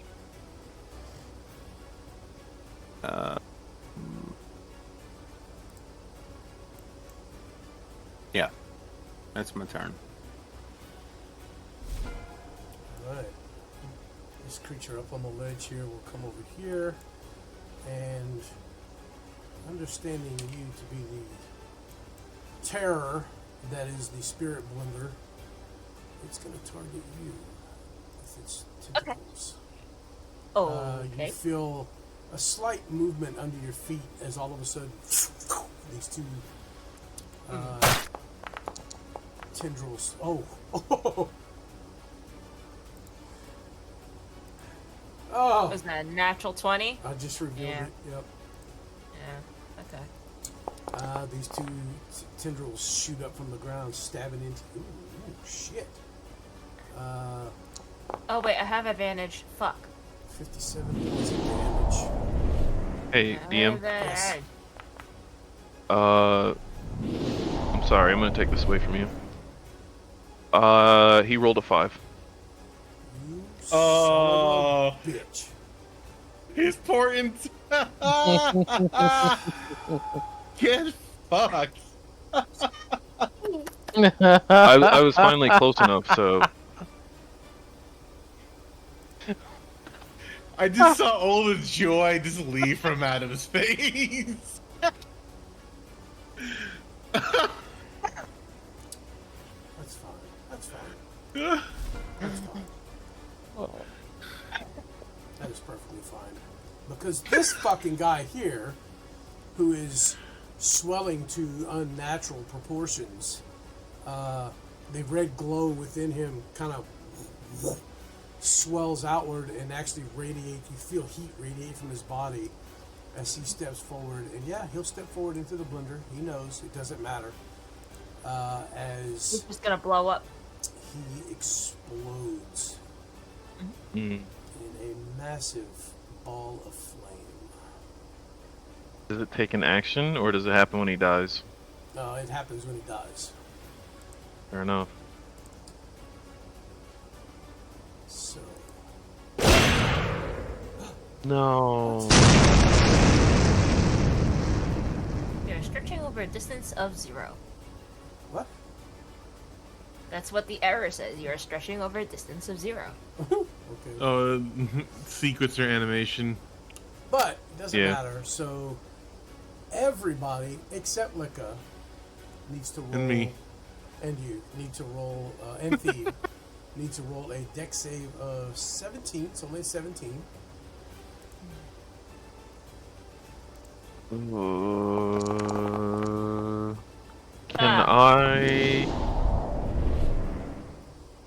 Yeah, that's my turn. Alright. This creature up on the ledge here will come over here, and understanding you to be the terror that is the spirit blender, it's going to target you with its tentacles. Oh, You okay. feel a slight movement under your feet as all of a sudden these two tendrils. Oh. Oh. Was that a natural 20? I just revealed Yeah. it. Yep. Yeah. Okay. These two tendrils shoot up from the ground, stabbing into. Ooh, shit. Oh wait, I have advantage. Fuck. 57 points of damage. Hey, DM. Yes. I'm sorry. I'm gonna take this away from you. He rolled a 5. You Oh. son of a bitch. He's important. Get fucked. I was finally close enough, so I just saw all the joy just leave from Adam's face. That's fine. That's fine. That's fine. That is perfectly fine. Because this fucking guy here, who is swelling to unnatural proportions, the red glow within him kind of swells outward and actually radiates. You feel heat radiate from his body as he steps forward. And yeah, he'll step forward into the blender. He knows it doesn't matter. As He's just gonna blow up. he explodes mm. in a massive ball of flame. Does it take an action, or does it happen when he dies? No, it happens when he dies. Fair enough. So No. You're stretching over a distance of 0. what? That's what the error says. You're stretching over a distance of 0. Okay. Sequencer animation. But it doesn't Yeah. matter. So everybody except Lika needs to roll. And me. And you need to roll. And Thief need to roll a dex save of 17. It's only 17. Can I?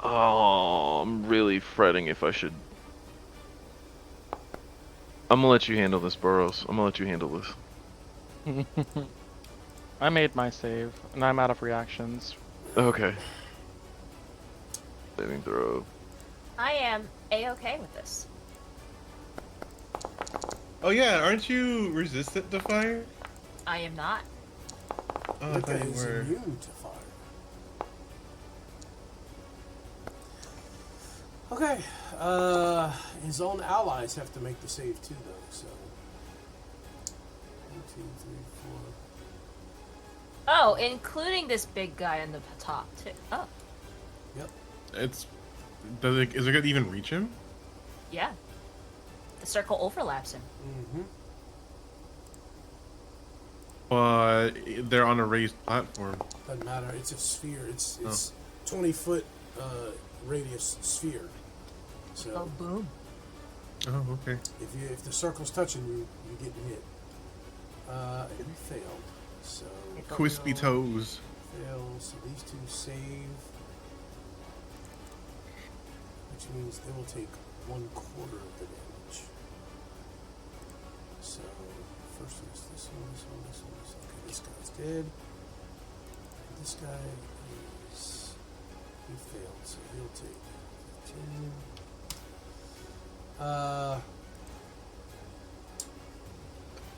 Oh, I'm really fretting if I should. I'm gonna let you handle this, Burrows. I'm gonna let you handle this. I made my save, and I'm out of reactions. Okay. Saving throw. I am A-okay with this. Oh yeah, aren't you resistant to fire? I am not. Oh, I Lika thought you is were. immune to fire. Okay. His own allies have to make the save too, though. So 1, 2, 3, 4. Oh, including this big guy on the top too. Oh, Yep. Is it gonna even reach him? yeah. The circle overlaps him. Mm-hmm. But they're on a raised platform. Doesn't matter. It's a sphere. It's 20-foot radius sphere. So Oh, boom. Oh, okay. if the circle's touching you, you're getting hit. And you failed. So Crispy toes. fails. So these two save, which means they will take 1/4 of the damage. So first one's this one, this one, this one, this one. Okay, this guy's dead. And this guy he failed, so he'll take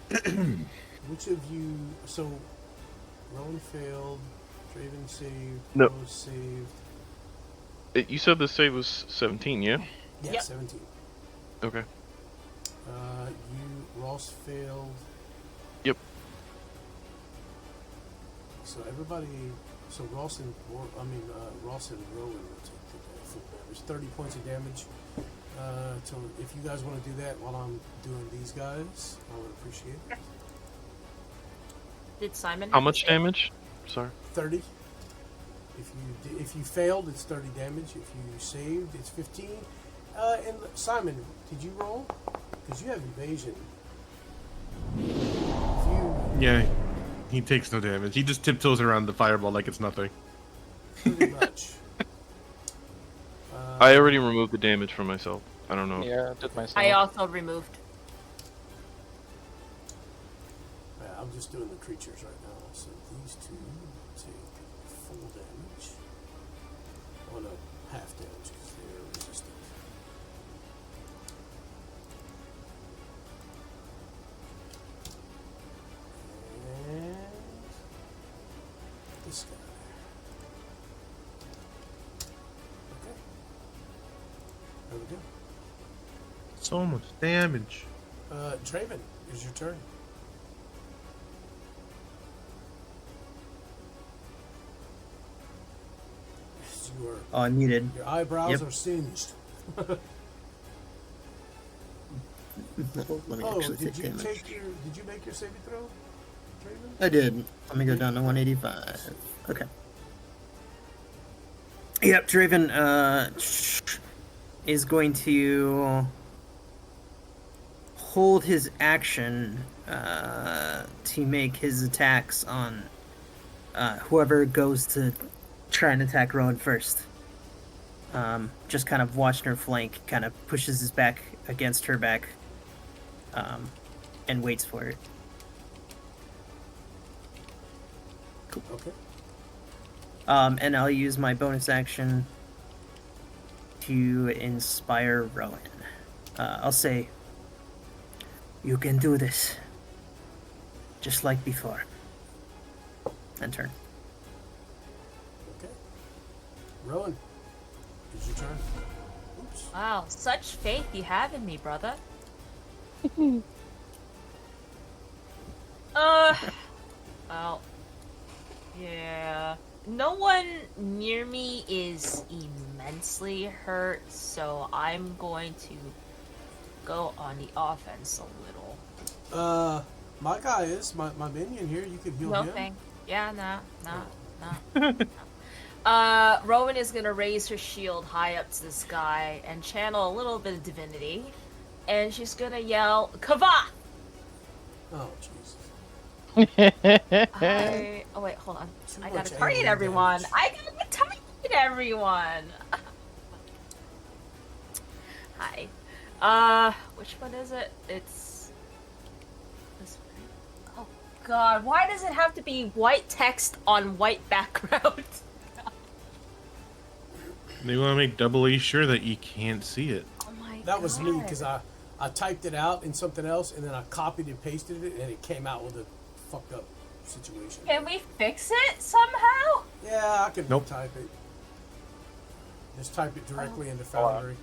15. Which of you? So Rowan failed. Draven saved. No. Rose saved. You said the save was 17, yeah? Yeah, Yep. 17. Okay. Ross failed. Yep. So everybody. So Ross and Ross and Rowan will take the full damage. 30 points of damage. So if you guys want to do that while I'm doing these guys, I would appreciate it. Did Simon? How have much the save? damage? Sorry. 30. If you failed, it's 30 damage. If you saved, it's 15. And Simon, did you roll? Because you have evasion. If you Yeah, he takes no damage. He just tiptoes around the fireball like it's nothing. pretty much. I already removed the damage from myself. I don't know. Yeah, did myself. I also removed. Yeah, I'm just doing the creatures right now. So these two take full damage. Oh no, half damage because they're resistant. And this guy. Okay. There we go. So much damage. Draven, it's your turn. Oh, I'm muted. Your eyebrows Yep. are singed. Let me Oh, actually did take you damage. did you make your saving throw, Draven? I did. Let me go down to 185. Okay. Yep, Draven is going to hold his action to make his attacks on whoever goes to try and attack Rowan first. Just kind of watching her flank, kind of pushes his back against her back, and waits for it. Okay. And I'll use my bonus action to inspire Rowan. I'll say, "You can do this, just like before." And turn. Okay. Rowan, it's your turn. Oops. Wow, such faith you have in me, brother. Well, yeah. No one near me is immensely hurt, so I'm going to go on the offense a little. My guy is my minion here. You can heal No him. thing. Yeah, no. Rowan is gonna raise her shield high up to the sky and channel a little bit of divinity, and she's gonna yell, "Kava!" Oh Jesus. Oh wait, hold on. Too I much gotta target angry everyone. damage. I gotta target everyone. Hi. Which one is it? It's this one. Oh God, why does it have to be white text on white background? They want to make doubly sure that you can't see it. Oh my God. That was me because I typed it out in something else and then I copied and pasted it and it came out with a fucked up situation. Can we fix it somehow? Yeah, I can Nope. type it. Just type it directly into Hold on. Foundry.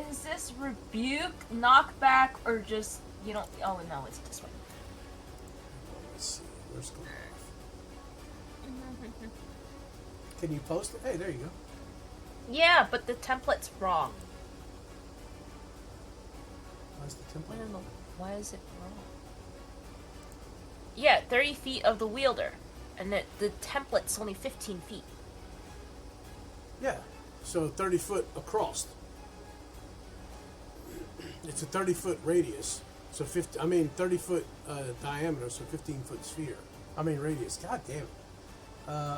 Is this rebuke, knockback, or just you don't? Oh no, it's this one. Let's see. Where's Goliath? Can you post it? Hey, there you go. Yeah, but the template's wrong. Where's the I template? don't know. Why is it wrong? Yeah, 30 feet of the wielder, and the template's only 15 feet. Yeah. So 30 foot across. It's a 30-foot radius. So 30 foot diameter, so 15 foot sphere. Radius. God damn it.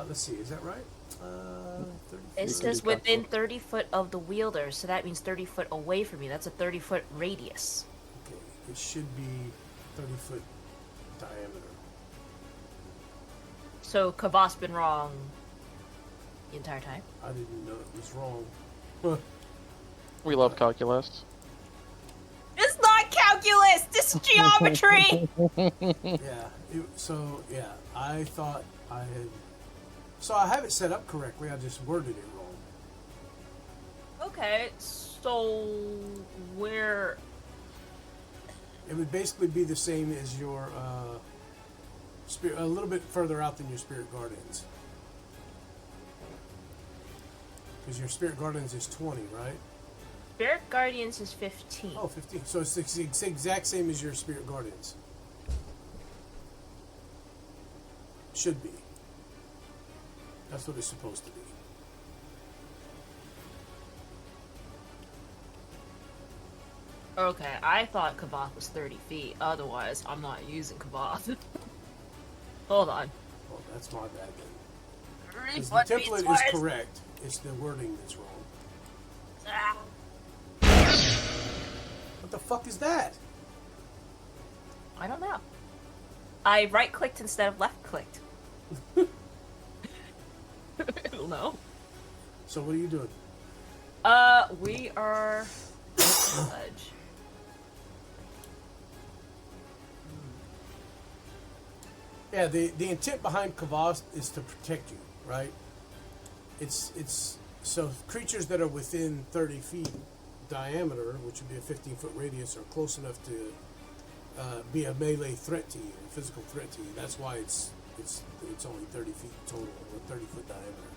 Let's see, is that right? 30 It feet. says within 30 foot of the wielder, so that means 30 foot away from you. That's a 30-foot radius. Okay, it should be 30 foot diameter. So Kavas been wrong the entire time. I didn't know it was wrong. Huh. We love calculus. It's not calculus. This is geometry. Yeah. I thought I had. So I have it set up correctly. I just worded it wrong. Okay, so where? It would basically be the same as your spirit, a little bit further out than your spirit guardians. Because your spirit guardians is 20, right? Spirit Guardians is 15. Oh, 15. So it's the exact same as your spirit guardians. Should be. That's what it's supposed to be. Okay, I thought Kavath was 30 feet. Otherwise, I'm not using Kavath. Hold on. Well, that's my bad then. 'Cause 31 the feet template is twice. correct. It's the wording that's wrong. Ah. What the fuck is that? I don't know. I right-clicked instead of left-clicked. I don't know. So what are you doing? We are... Ledge. Yeah, the intent behind Kavast is to protect you, right? It's so creatures that are within 30 feet diameter, which would be a 15-foot radius, are close enough to be a melee threat to you, a physical threat to you. That's why it's only 30 feet total, or 30-foot diameter.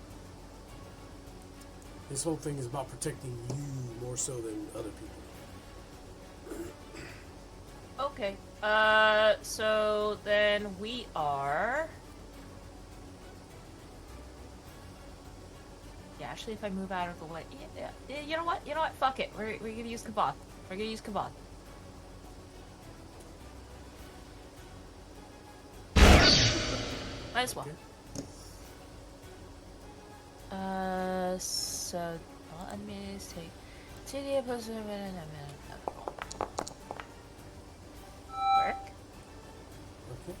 This whole thing is about protecting you more so than other people. Okay. So then we are... Yeah, actually, if I move out of the way... Yeah, you know what? Fuck it. We're gonna use Kavath. We're gonna use Kavath. Might as well. So... Let me take... TD opposite... Work. Okay.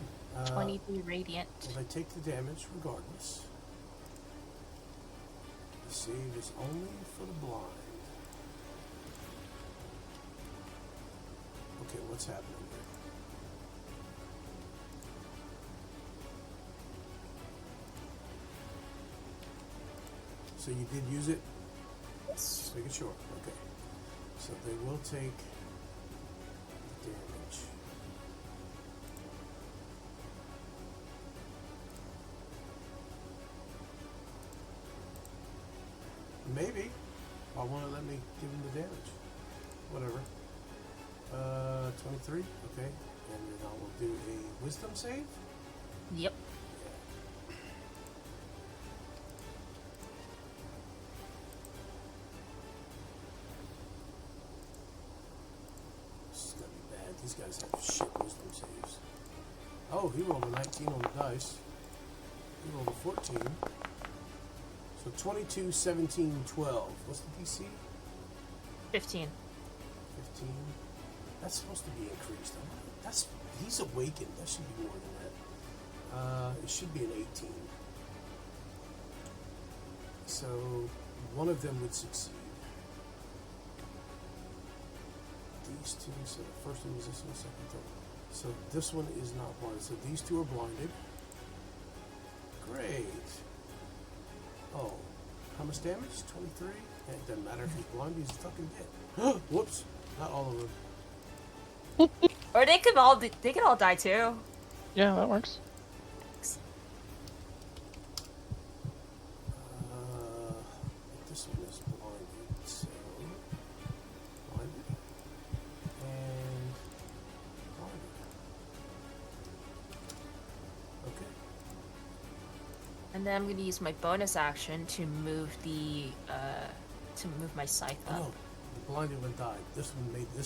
23 radiant. Well, they take the damage regardless. The save is only for the blind. Okay, what's happening here? So you did use it? Yes. Making sure. Okay. So they will take damage. Maybe. I want to let me give him the damage. Whatever. 23. Okay. And then I will do a wisdom save. Yep. This is gonna be bad. These guys have shit wisdom saves. Oh, he rolled a 19 on the dice. He rolled a 14. So 22, 17, 12. What's the DC? 15. 15. That's supposed to be increased. He's awakened. That should be more than that. It should be an 18. So one of them would succeed. These two. So the first one is this one, second, third. So this one is not blinded. So these two are blinded. Great. Oh, how much damage? 23? Yeah, it doesn't matter if he's blind, he's fucking dead. Whoops. Not all of them. Or they could all die too. Yeah, that works. This one is blinded, so blinded and blinded. Okay. And then I'm going to use my bonus action to move my scythe Oh, up. no, the blinded one died. This is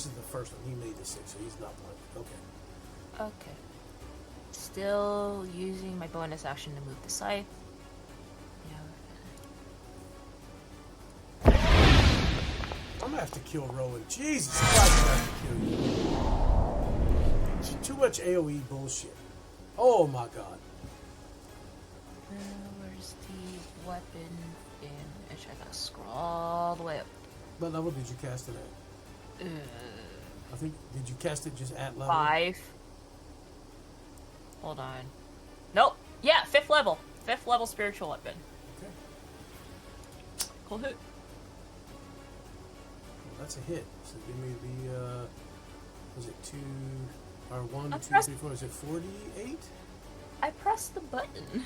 the first one. He made the 6, so he's not blinded. Okay. Okay. Still using my bonus action to move the scythe. Yeah. I'm gonna have to kill Rowan. Jesus Christ, I'm gonna have to kill you. It's too much AoE bullshit. Oh my god. Where's the weapon damage? I gotta scroll all the way up. What level did you cast it at? I think, did you cast it just at level? 5. Hold on. Nope. Yeah, 5th level. 5th level spiritual weapon. Okay. Cool hit. Well, that's a hit. So give me the, was it 2, or 1, I 2, pressed- 3, 4, is it 48? I pressed the button.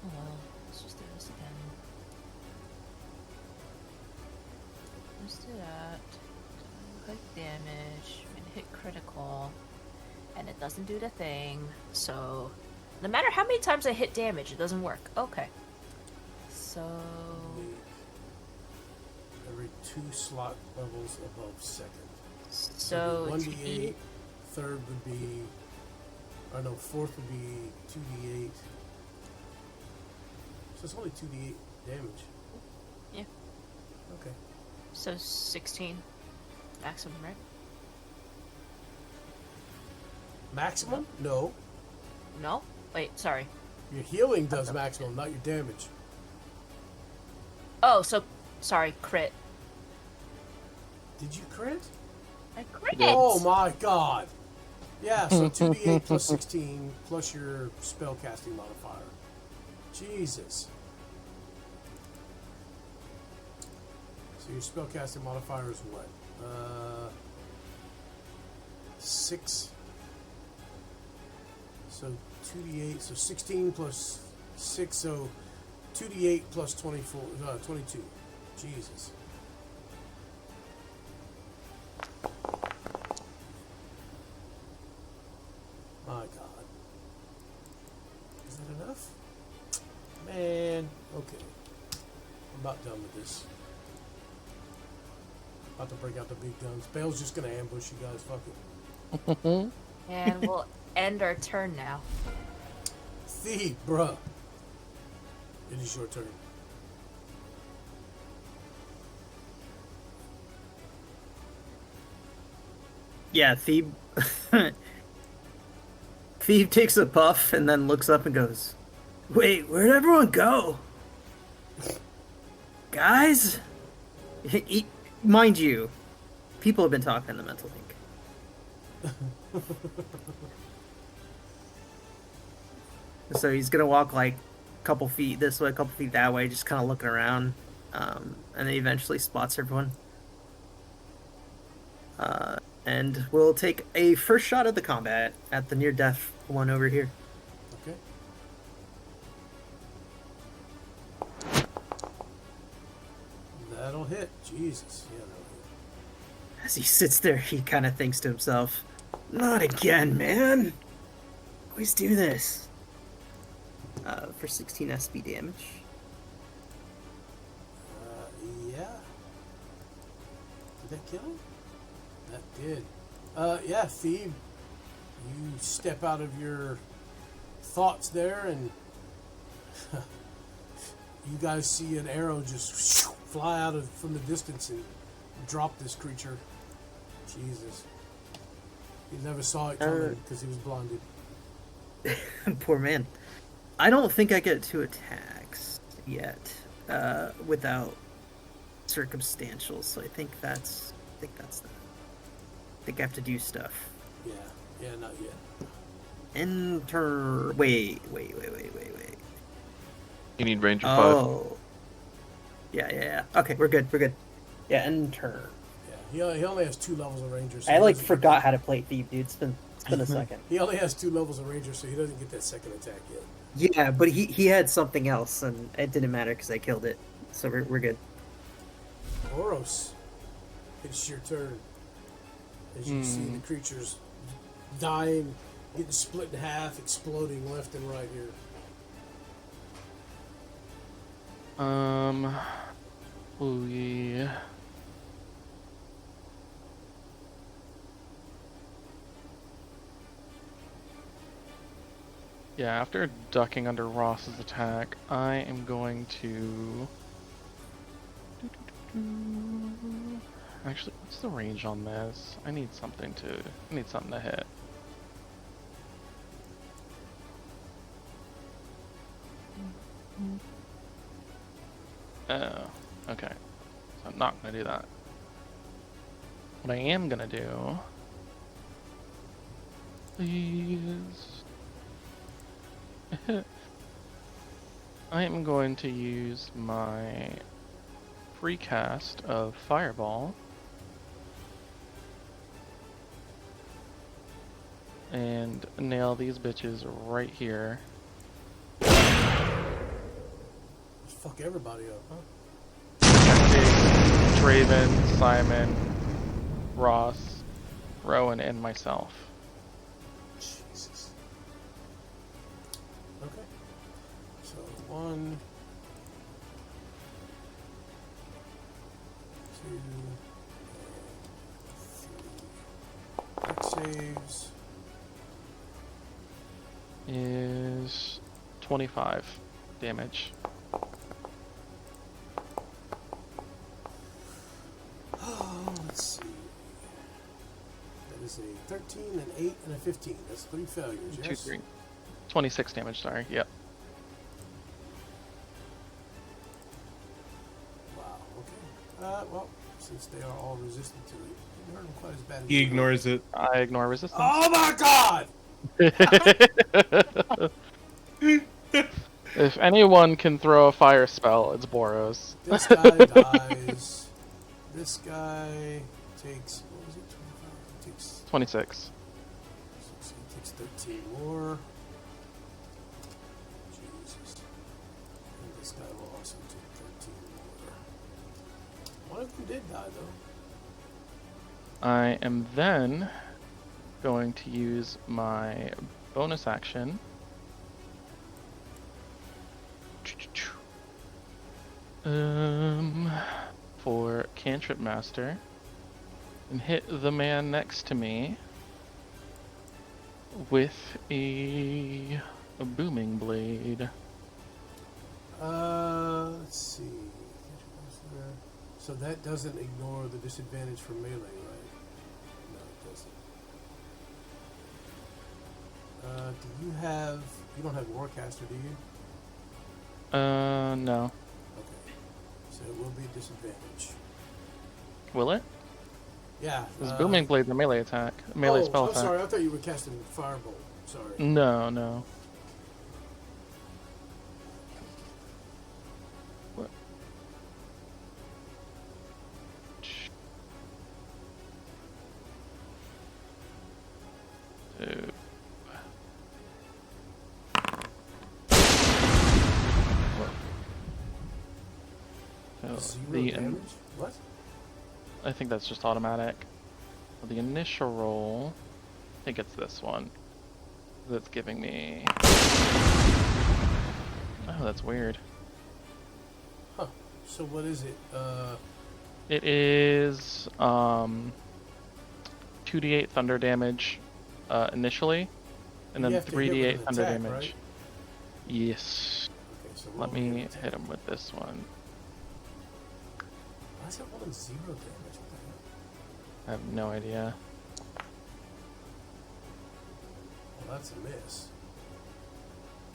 Oh well, let's just do this again. Let's do that. Click damage, and hit critical, and it doesn't do the thing, so no matter how many times I hit damage, it doesn't work. Okay. So... every 2 slot levels above second. So one to d8. be Third would be, or no, fourth would be 2d8. So it's only 2d8 damage. Yeah. Okay. so 16 maximum, right? Maximum? No. No. Wait, sorry. Your healing does maximum, not your damage. Oh, so sorry, crit. Did you crit? I crit. Oh my god. Yeah, so 2d8 plus 16 plus your spellcasting modifier. Jesus. So your spellcasting modifier is what? 6. So 2d8, so 16 plus 6, so 2d8 plus 24, 22. Jesus. My god. Is that enough? Man, okay. I'm about done with this. About to break out the big guns. Bale's just gonna ambush you guys, fuck it. And we'll end our turn now. Thief, bruh. It is your turn. Yeah, Thebe. Thebe takes a puff and then looks up and goes, "Wait, where'd everyone go? Guys?" Mind you, people have been talking in the mental link. So he's gonna walk like a couple feet this way, a couple feet that way, just kind of looking around, and then eventually spots everyone. And we'll take a first shot at the combat at the near-death one over here. Okay. That'll hit. Jesus. Yeah, that'll hit. As he sits there, he kind of thinks to himself, "Not again, man. Always do this." For 16 SB damage. Yeah. Did that kill him? That did. Yeah, Thebe. You step out of your thoughts there, and you guys see an arrow just fly out from the distance and drop this creature. Jesus. You never saw it coming because he was blinded. Poor man. I don't think I get 2 attacks yet, without circumstantial. So I think that's that. I think I have to do stuff. Yeah, not yet. Enter. Wait. You need range of 5. Oh. Yeah. Okay, we're good. Yeah, enter. Yeah, he only has 2 levels of ranger. So I he like doesn't forgot how to play Thief, dude. It's been a second. He only has 2 levels of ranger, so he doesn't get that second attack yet. Yeah, but he had something else, and it didn't matter because I killed it. So we're good. Oros, it's your turn. As you see the creatures dying, getting split in half, exploding left and right here. Oh yeah. Yeah, after ducking under Ross's attack, I am going to... Actually, what's the range on this? I need something to hit. Oh, okay. So I'm not gonna do that. What I am gonna do is I am going to use my free cast of Fireball and nail these bitches right here. Fuck everybody up, huh? Draven, Simon, Ross, Rowan, and myself. Jesus. Okay. So 1, saves. Is 25 damage. Oh, let's see. That is a 13, an 8, and a 15. That's 3 failures, yes? 2, 3. 26 damage, sorry. Yep. Wow, okay. Well, since they are all resistant to it, didn't hurt them quite as bad as He you ignores it. I ignore resistance. Oh my god! If anyone can throw a fire spell, it's Boros. This guy dies. This guy takes, what was it, 25? He takes, 26. he takes 13 more. Jesus. And this guy will also take 13 more. One of them did die, though. I am then going to use my bonus action for Cantrip Master and hit the man next to me with a booming blade. Let's see. So that doesn't ignore the disadvantage for melee, right? No, it doesn't. Do you have... You don't have Warcaster, do you? No. Okay. So it will be a disadvantage. Will it? Yeah. This booming blade's a melee attack. Melee spell I'm attack. sorry. I thought you were casting Firebolt. Sorry. No, no. What? Dude. So Zero damage? What? I think that's just automatic. The initial roll, I think it's this one. That's giving me. Oh, that's weird. Huh. So what is it? It is 2d8 thunder damage initially, and You then have to hit with 3d8 an thunder attack, damage. right? Yes. Okay, so Let roll me an attack. hit him with this one. Why is it rolling 0 damage? What I have no idea. the hell? Well, that's a miss.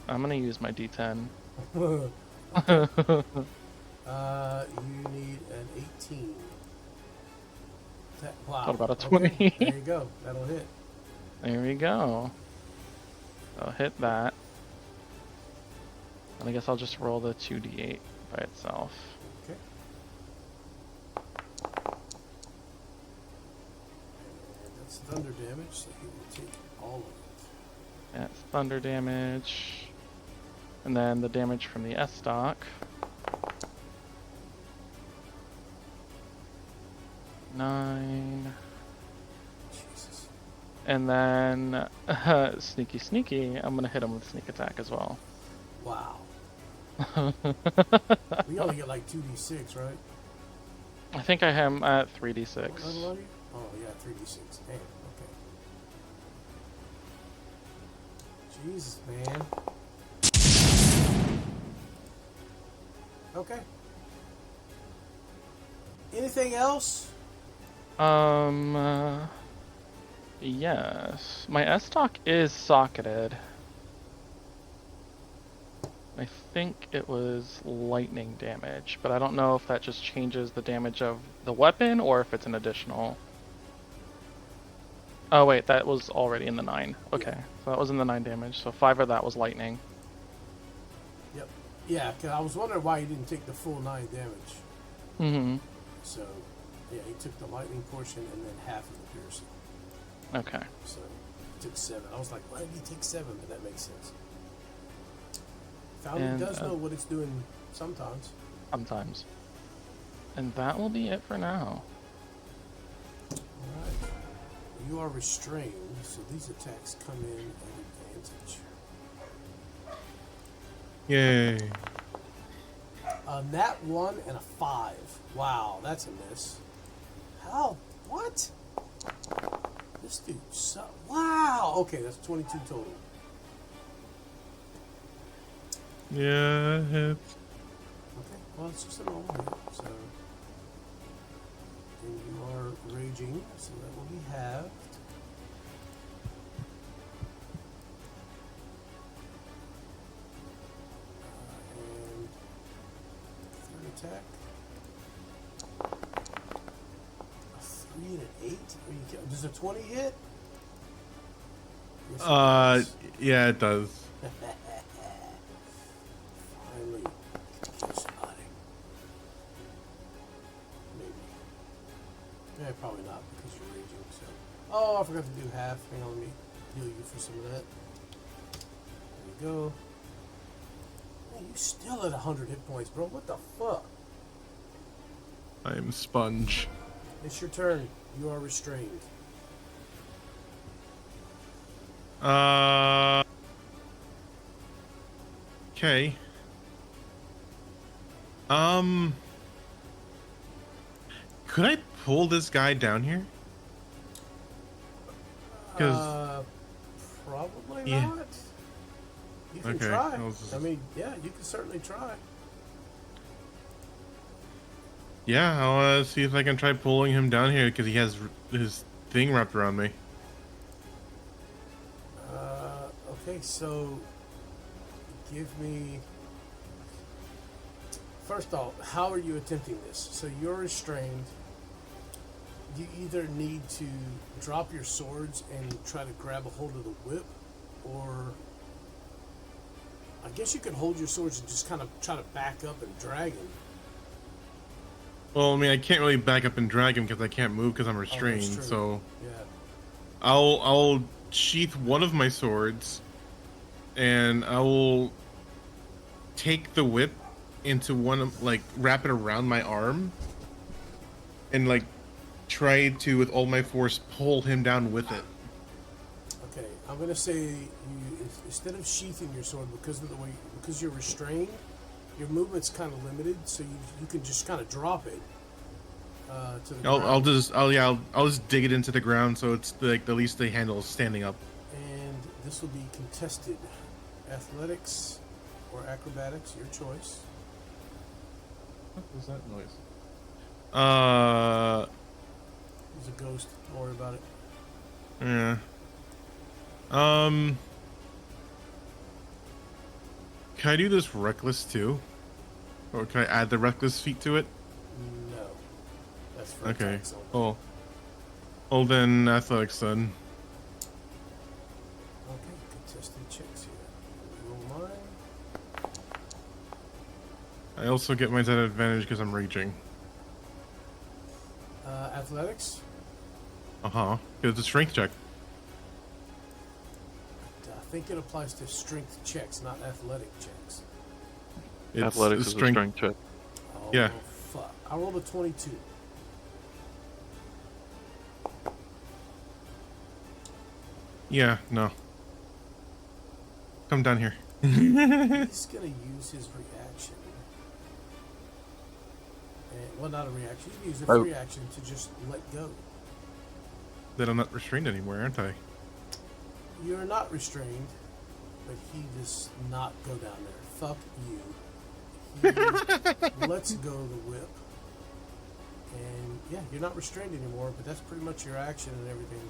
I'm gonna use my d10. You need an 18. Wow. What about a Okay, 20? there you go. That'll hit. There we go. I'll hit that. And I guess I'll just roll the 2d8 by itself. Okay. And that's thunder damage, so he will take all of it. That's thunder damage. And then the damage from the S-Stock. 9. Jesus. And then, sneaky sneaky, I'm gonna hit him with sneak attack as well. Wow. We only get like 2d6, right? I think I am at 3d6. What level are you? Oh, yeah, 3d6. Damn, okay. Jesus, man. Okay. Anything else? Yes. My S-Stock is socketed. I think it was lightning damage, but I don't know if that just changes the damage of the weapon or if it's an additional. Oh wait, that was already in the 9. Okay, so that was in the 9 damage, so 5 of that was lightning. Yep. Yeah, because I was wondering why he didn't take the full 9 damage. Mm-hmm. So, yeah, he took the lightning portion and then half of the piercing. Okay. So, he took 7. I was like, why did he take 7? But that makes sense. Foundry And, does know what it's doing sometimes. Sometimes. And that will be it for now. Alright. You are restrained, so these attacks come in at advantage. Yay. A nat 1 and a 5. Wow, that's a miss. How? What? This dude sucks. Wow. Okay, that's 22 total. Yeah, Okay, well, it's just a normal hit, so. And you are raging, so that will be halved. And third attack. A 3 and an 8? Are you kidding? Does a 20 hit? Yes, it does. yeah, it does. Finally, kill somebody. Maybe. Yeah, probably not because you're raging. So, oh, I forgot to do half. Hang on, let me heal you for some of that. There we go. Man, you still at 100 hit points, bro. What the fuck? I am sponge. It's your turn. You are restrained. Okay. Could I pull this guy down here? 'Cause- Probably Yeah. not. You can Okay, try. I was just- I mean, yeah, you can certainly try. Yeah, I want to see if I can try pulling him down here because he has his thing wrapped around me. Okay, so give me. First off, how are you attempting this? So you're restrained. You either need to drop your swords and try to grab a hold of the whip, or I guess you could hold your swords and just kind of try to back up and drag him. Well, I mean, I can't really back up and drag him because I can't move because I'm restrained. restrained. So Yeah. I'll sheath one of my swords, and I will take the whip into one of, like, wrap it around my arm, and like try to, with all my force, pull him down with it. Okay, I'm gonna say you, instead of sheathing your sword, because of the way, because you're restrained, your movement's kind of limited, so you can just kind of drop it to the ground. I'll just dig it into the ground so it's like at least the handle is standing up. And this will be contested. Athletics or acrobatics, your choice. What was that noise? There's a ghost. Don't worry about it. Yeah. Can I do this reckless too? Or can I add the reckless feat to it? No. That's for Okay. attacks only. Oh. Well then, athletics then. Okay, contested checks here. Roll mine. I also get mine at advantage because I'm raging. Athletics. Because it's a strength check. I think it applies to strength checks, not athletic checks. It's Athletics is a strength check. Oh, Yeah. fuck. I rolled a 22. Yeah, no. Come down here. He's gonna use his reaction. And, well, not a reaction. He's gonna use a Oh. free action to just let go. Then I'm not restrained anymore, aren't I? You're not restrained, but he does not go down there. Fuck you. He lets go of the whip. And yeah, you're not restrained anymore, but that's pretty much your action and everything.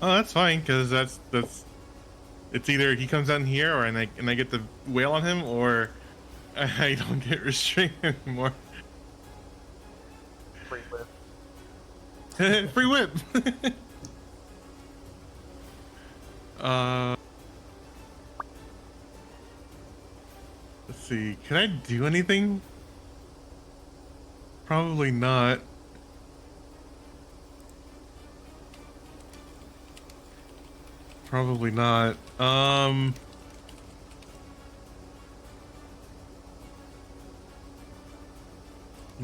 Oh, that's fine, because that's it's either he comes down here, or and I get to wail on him, or I don't get restrained anymore. Free whip. Free whip. Let's see. Can I do anything? Probably not. Probably not. No,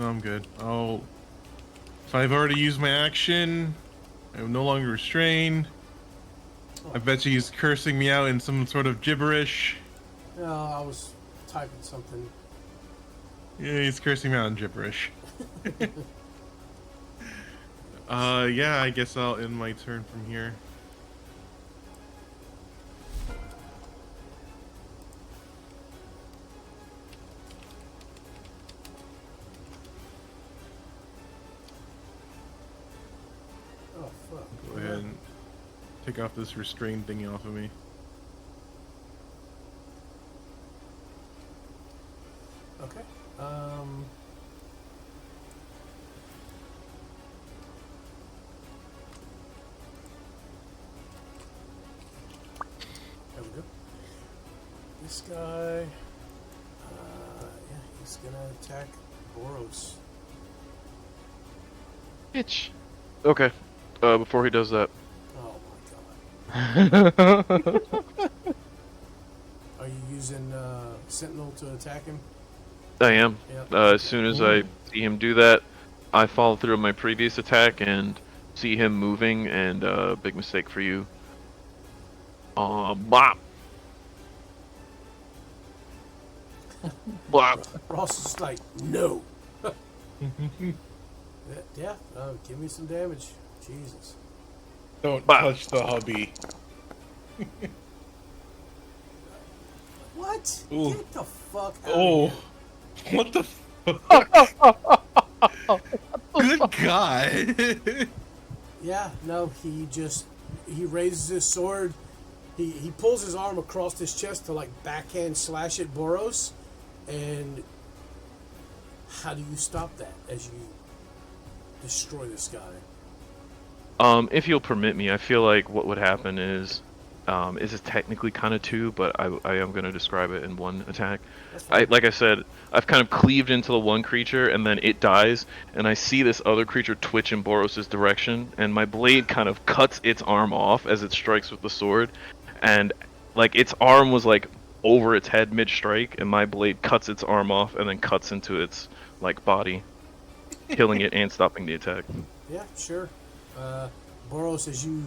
I'm good. If I've already used my action, I'm no longer restrained. I bet you he's cursing me out in some sort of gibberish. No, I was typing something. Yeah, he's cursing me out in gibberish. Yeah, I guess I'll end my turn from here. Oh fuck. Go ahead and take off this restrained thingy off of me. Okay. There we go. This guy, yeah, he's gonna attack Boros. Bitch. Okay. Before he does that, Oh my god. Are you using Sentinel to attack him? I am. Yep. As soon as I see him do that, I follow through on my previous attack and see him moving, and big mistake for you. Bop. Bop. Ross is like, no. Yeah, give me some damage. Jesus. Don't Bah. touch the hubby. What? Ooh. Get the fuck out Oh, of what the good God. Yeah, no, he raises his sword. He pulls his arm across his chest to like backhand slash at Boros. And how do you stop that as you destroy this guy? If you'll permit me, I feel like what would happen is it's technically kind of two, but I am going to describe it in one attack. Like I said, I've kind of cleaved into the one creature, and then it dies, and I see this other creature twitch in Boros' direction, and my blade kind of cuts its arm off as it strikes with the sword, and like its arm was like over its head mid-strike, and my blade cuts its arm off and then cuts into its like body, killing it and stopping the attack. Yeah, sure. Boros, as you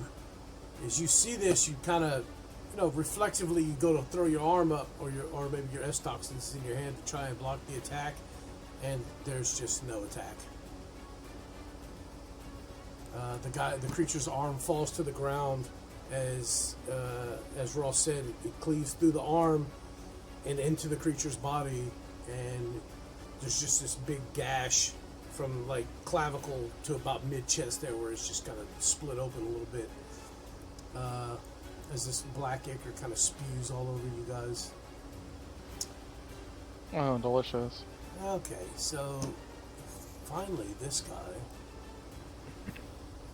see this, you kind of, reflexively you go to throw your arm up, or maybe your S-Toxins in your hand to try and block the attack, and there's just no attack. The creature's arm falls to the ground as Ross said. It cleaves through the arm and into the creature's body, and there's just this big gash from like clavicle to about mid-chest there, where it's just kind of split open a little bit. As this black ichor kind of spews all over you guys. Oh, delicious. Okay, so finally this guy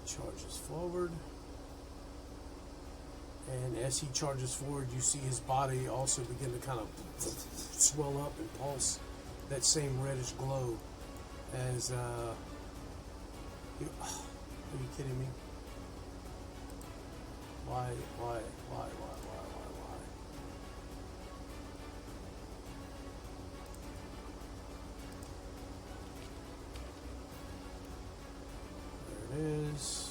charges forward. And as he charges forward, you see his body also begin to kind of swell up and pulse that same reddish glow as are you kidding me? Why? There it is.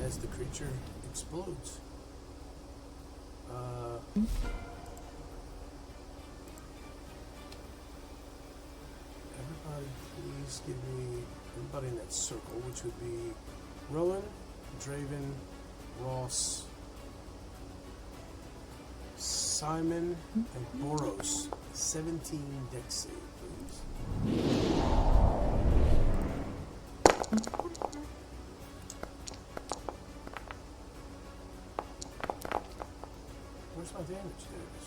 As the creature explodes. Everybody, please give me everybody in that circle, which would be Rowan, Draven, Ross, Simon, and Boros. 17 dex save, please. Where's my damage? There it is.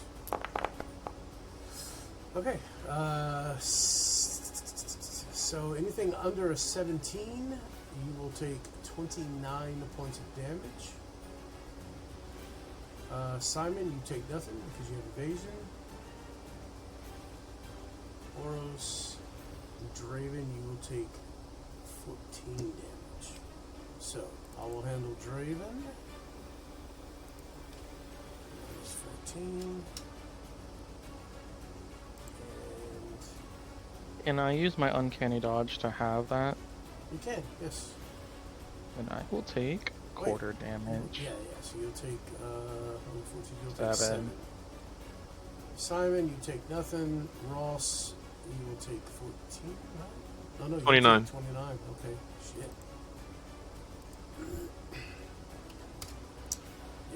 Okay. So anything under a 17, you will take 29 points of damage. Simon, you take nothing because you have evasion. Boros, Draven, you will take 14 damage. So I will handle Draven. Minus 14. Can I use my uncanny dodge to have that? You can, yes. And I will take quarter damage. Yeah, so you'll take 14, you'll take 7. 7. Simon, you take nothing. Ross, you will take 14. No, you 29. Take 29. Okay, shit.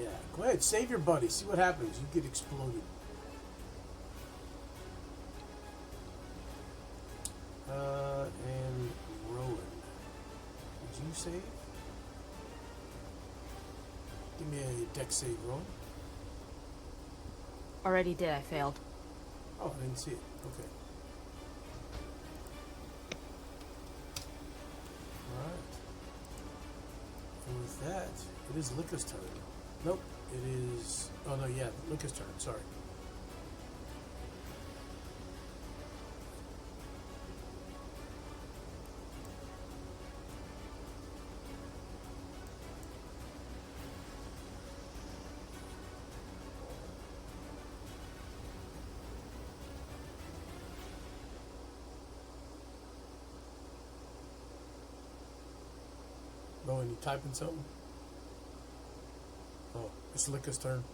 Yeah, go ahead, save your buddy. See what happens. You get exploded. And Rowan, did you save? Give me a dex save, Rowan. Already did. I failed. Oh, I didn't see it. Okay. Alright. And with that, it is Licka's turn. Nope, it is... Oh, no, yeah, Licka's turn. Sorry. Rowan, you typing something? Oh, it's Licka's turn.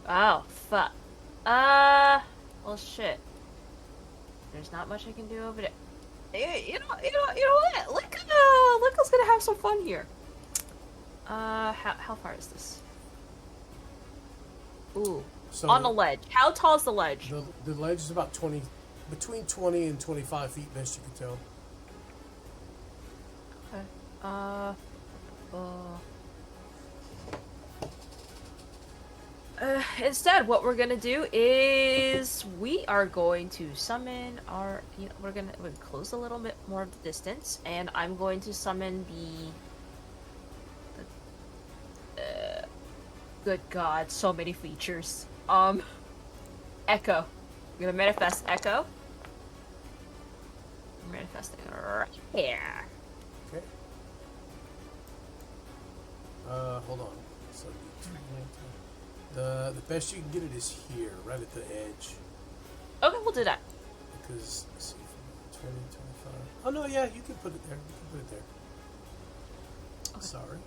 Oh, fuck. Well, shit. There's not much I can do over there. You know what? Licka's gonna have some fun here. How far is this? Ooh, So on the ledge. How tall is the ledge? The ledge is about 20, between 20 and 25 feet, best you can tell. Okay. Instead, what we're gonna do is we are going to summon our. We're gonna close a little bit more of the distance, and I'm going to summon the. Good God, so many features. Echo. I'm gonna manifest Echo. I'm manifesting right here. Okay. Hold on. So the best you can get it is here, right at the edge. Okay, we'll do that. Because let's see, 20, 25. Oh no, yeah, you can put it there. You can put it there. Okay. Sorry.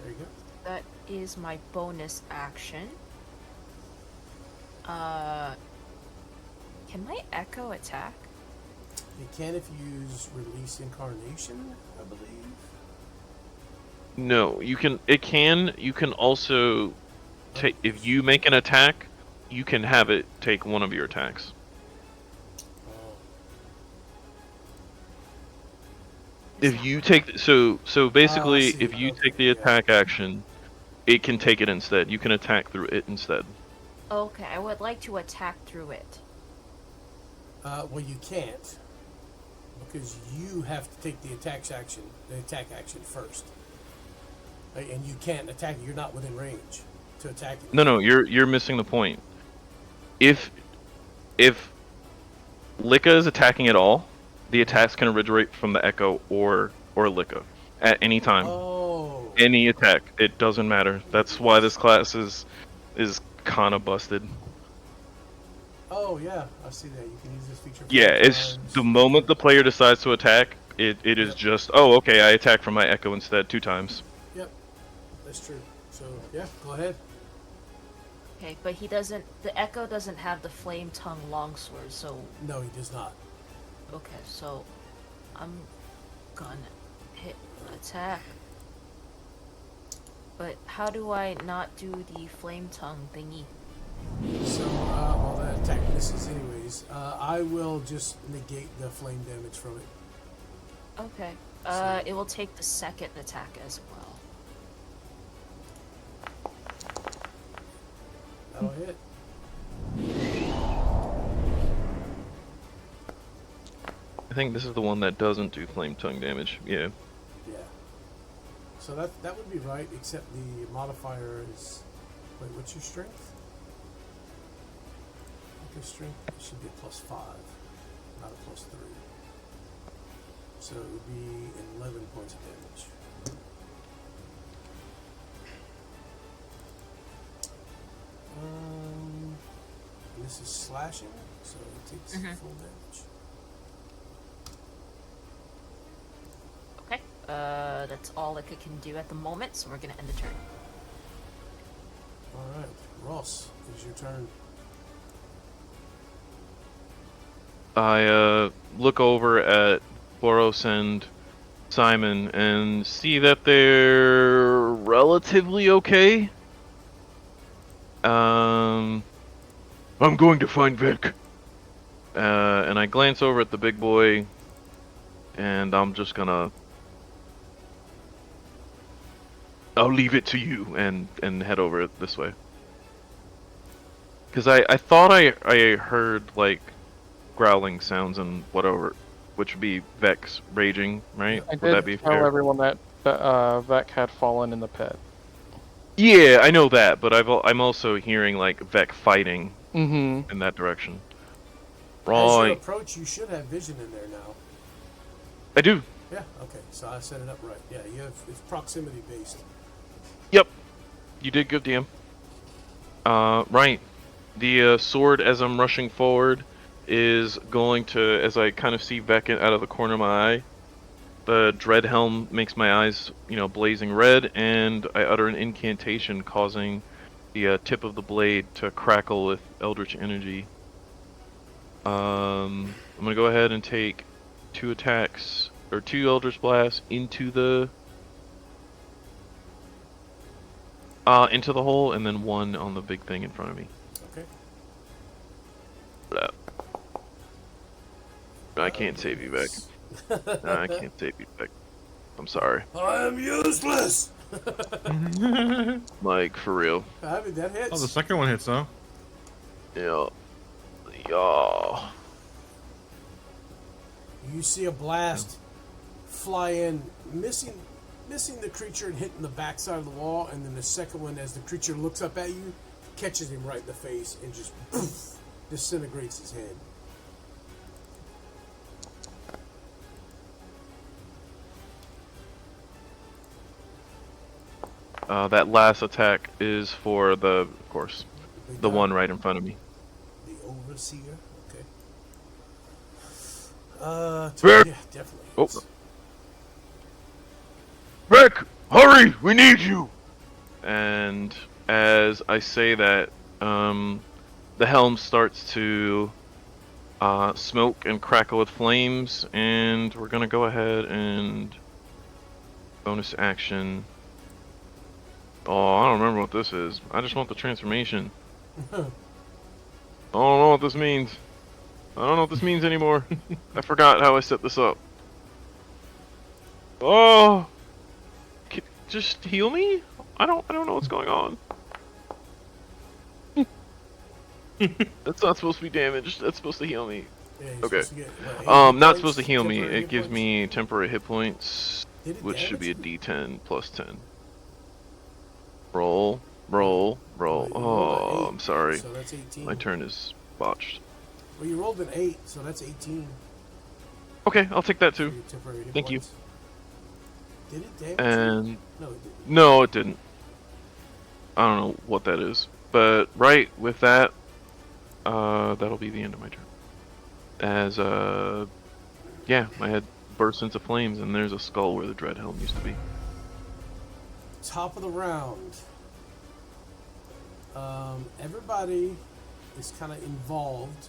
There you go. That is my bonus action. Can my Echo attack? You can if you use Release Incarnation, I believe. No, you can. It can. You can also take. If you make an attack, you can have it take one of your attacks. Oh. If you take so basically, see. if you Okay, take the yeah. attack action, it can take it instead. You can attack through it instead. Okay, I would like to attack through it. Well, you can't. Because you have to take the attack action first. And you can't attack it. You're not within range to attack it. No, you're missing the point. If Licka is attacking at all, the attacks can originate from the Echo or Licka at any time. Oh. Any attack, it doesn't matter. That's why this class is kind of busted. Oh, yeah. I see that. You can use this feature. Yeah, 4 it's times. the moment the player decides to attack, it is Yep. just, oh, okay, I attack from my Echo instead 2 times. Yep. That's true. So, yeah, go ahead. Okay, but the Echo doesn't have the Flame Tongue Longsword, so... No, he does not. Okay, so I'm gonna hit attack. But how do I not do the Flame Tongue thingy? So, well, that attack misses anyways. I will just negate the flame damage from it. Okay. So- It will take the second attack as well. That'll hit. I think this is the one that doesn't do flame tongue damage. Yeah. Yeah. So that would be right, except the modifier is... Wait, what's your strength? Your strength it should be a +5, not a +3. So it would be 11 points of damage. This This is slashing, so it takes full damage. Okay. That's all that it can do at the moment, so we're gonna end the turn. All right, Ross, it's your turn. I look over at Boros and Simon and see that they're relatively okay. I'm going to find Vic. And I glance over at the big boy, and I'm just gonna. I'll leave it to you and head over this way. Because I thought I heard like growling sounds and whatever, which would be Vex raging, right? I Would that did be tell fair? everyone that Vec had fallen in the pit. Yeah, I know that, but I'm also hearing like Vec fighting Mm-hmm. in that direction. As you Right. approach, you should have vision in there now. I do. Yeah, okay, so I set it up right. Yeah, you have, it's proximity based. Yep. You did good, DM. Right. The sword, as I'm rushing forward, is going to, as I kind of see Vec out of the corner of my eye, the dread helm makes my eyes, blazing red, and I utter an incantation causing the tip of the blade to crackle with eldritch energy. I'm gonna go ahead and take 2 attacks, or 2 eldritch blasts into the hole, and then 1 on the big thing in front of me. Okay. I can't save you, Vec. No, I can't save you, Vec. I'm sorry. I am useless! Like, for real. I mean, that hits. Oh, the second one hits though. Yeah. Yeah. You see a blast fly in, missing the creature and hitting the backside of the wall, and then the second one, as the creature looks up at you, catches him right in the face and just poof, disintegrates his head. That last attack is for the The guy, one right in front of me. The overseer. Okay. Vic! Yeah, definitely. Oh. Rick, hurry! We need you! And as I say that, the helm starts to smoke and crackle with flames, and we're gonna go ahead and bonus action. Oh, I don't remember what this is. I just want the transformation. I don't know what this means. I don't know what this means anymore. I forgot how I set this up. Oh, just heal me? I don't know what's going on. That's not supposed to be damaged. That's supposed to heal me. Yeah, you're Okay. supposed to get, what, 80 Not points? supposed to heal me. Temporary It hit gives points? me temporary hit points, Did it which should be a damage D10 plus 10. Roll, roll, roll. Well, you rolled an Oh, 8, I'm sorry. So that's 18. My turn is botched. Well, you rolled an 8, so that's 18. Okay, I'll take that for too. your temporary hit Thank you. points. Did it damage And you? No, it didn't. no, it didn't. I don't know what that is. But right with that, that'll be the end of my turn. As yeah, my head bursts into flames, and there's a skull where the dread helm used to be. Top of the round. Everybody is kind of involved,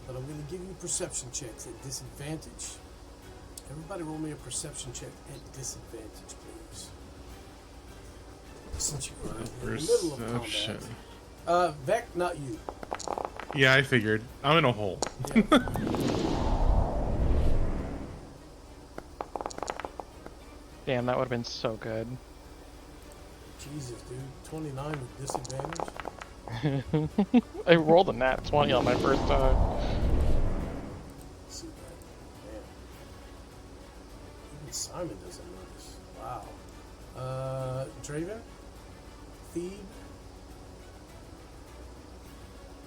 but I'm going to give you perception checks at disadvantage. Everybody roll me a perception check at disadvantage, please. Since you are in the middle of Perception. combat. Vec, not you. Yeah, I figured. I'm in a hole. Yeah. Damn, that would have been so good. Jesus, dude. 29 with disadvantage. I rolled a nat 20 on my first time. Let's see that. Man. Even Simon doesn't notice. Wow. Draven? Thebe?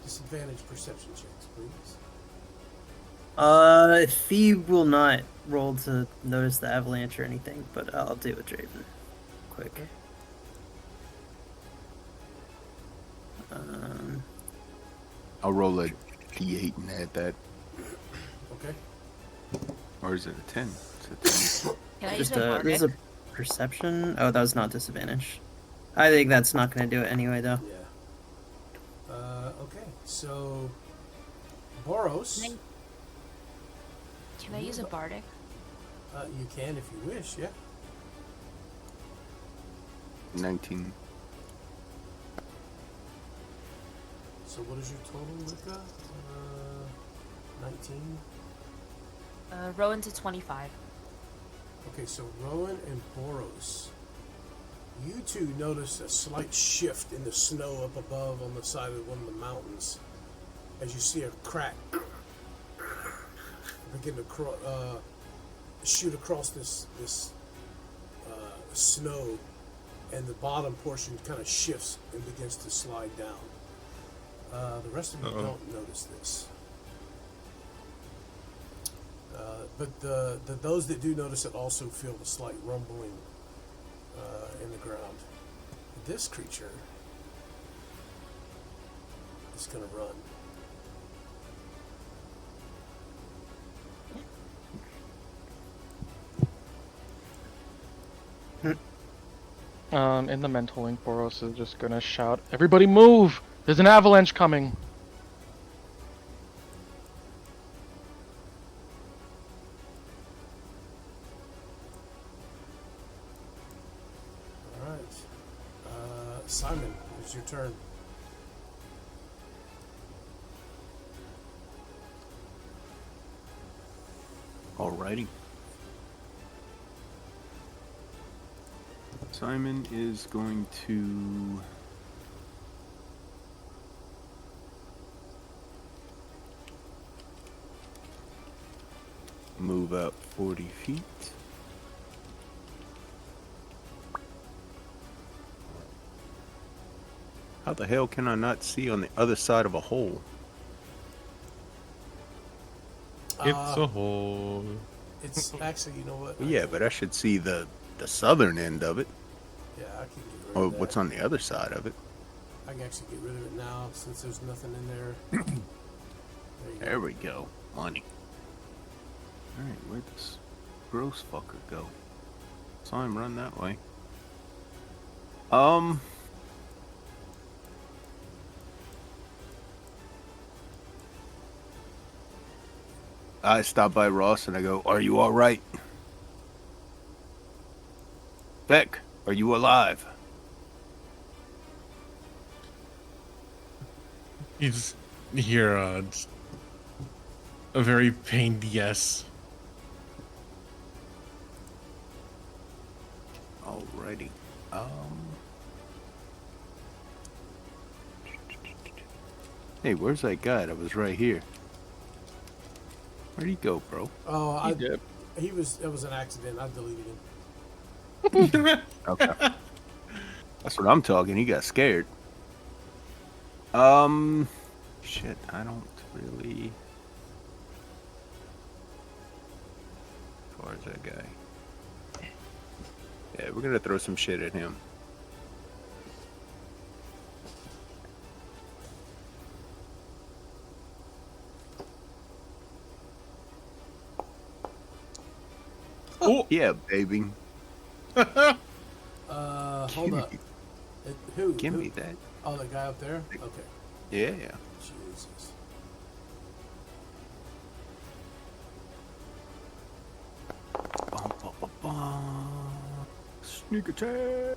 Disadvantage perception checks, please. Thebe will not roll to notice the avalanche or anything, but I'll do it, Draven. Quick. I'll roll a d8 and add that. Okay. Or is it a 10? It's a 10. Can I use Just my a bardic? this is a perception. Oh, that was not disadvantage. I think that's not going to do it anyway, though. Yeah. Okay. So, Boros, Can I use a bardic? you can if you wish. Yeah. 19. So what is your total, Luca? 19. Rowan to 25. Okay, so Rowan and Boros, you two notice a slight shift in the snow up above on the side of one of the mountains as you see a crack begin to shoot across this snow, and the bottom portion kind of shifts and begins to slide down. The rest of you don't notice this. But those that do notice it also feel the slight rumbling in the ground. This creature is going to run. In the mental link, Boros is just gonna shout, "Everybody move! There's an avalanche coming!" All right. Simon, it's your turn. Alrighty. Simon is going to move up 40 feet. How the hell can I not see on the other side of a hole? It's a hole. It's actually, you know what? Yeah, but I should see the southern end of it. Yeah, I can get rid Or of that. what's on the other side of it. I can actually get rid of it now since there's nothing in there. There you go. There we go. Money. Alright, where'd this gross fucker go? Saw him run that way. I stop by Ross and I go, "Are you alright? Beck, are you alive?" He's here, a very pained yes. Alrighty. Hey, where's that guy that was right here? Where'd he go, bro? Oh, He did. it was an accident. I deleted him. Okay. That's what I'm talking. He got scared. Shit, I don't really. As far as that guy. Yeah, we're gonna throw some shit at him. Oh, Yeah, baby. Hold Give up. me- Who? Give who? me that. Oh, the guy up there? Okay. Yeah. Jesus. Bum, bum, bum, bum. Sneak attack.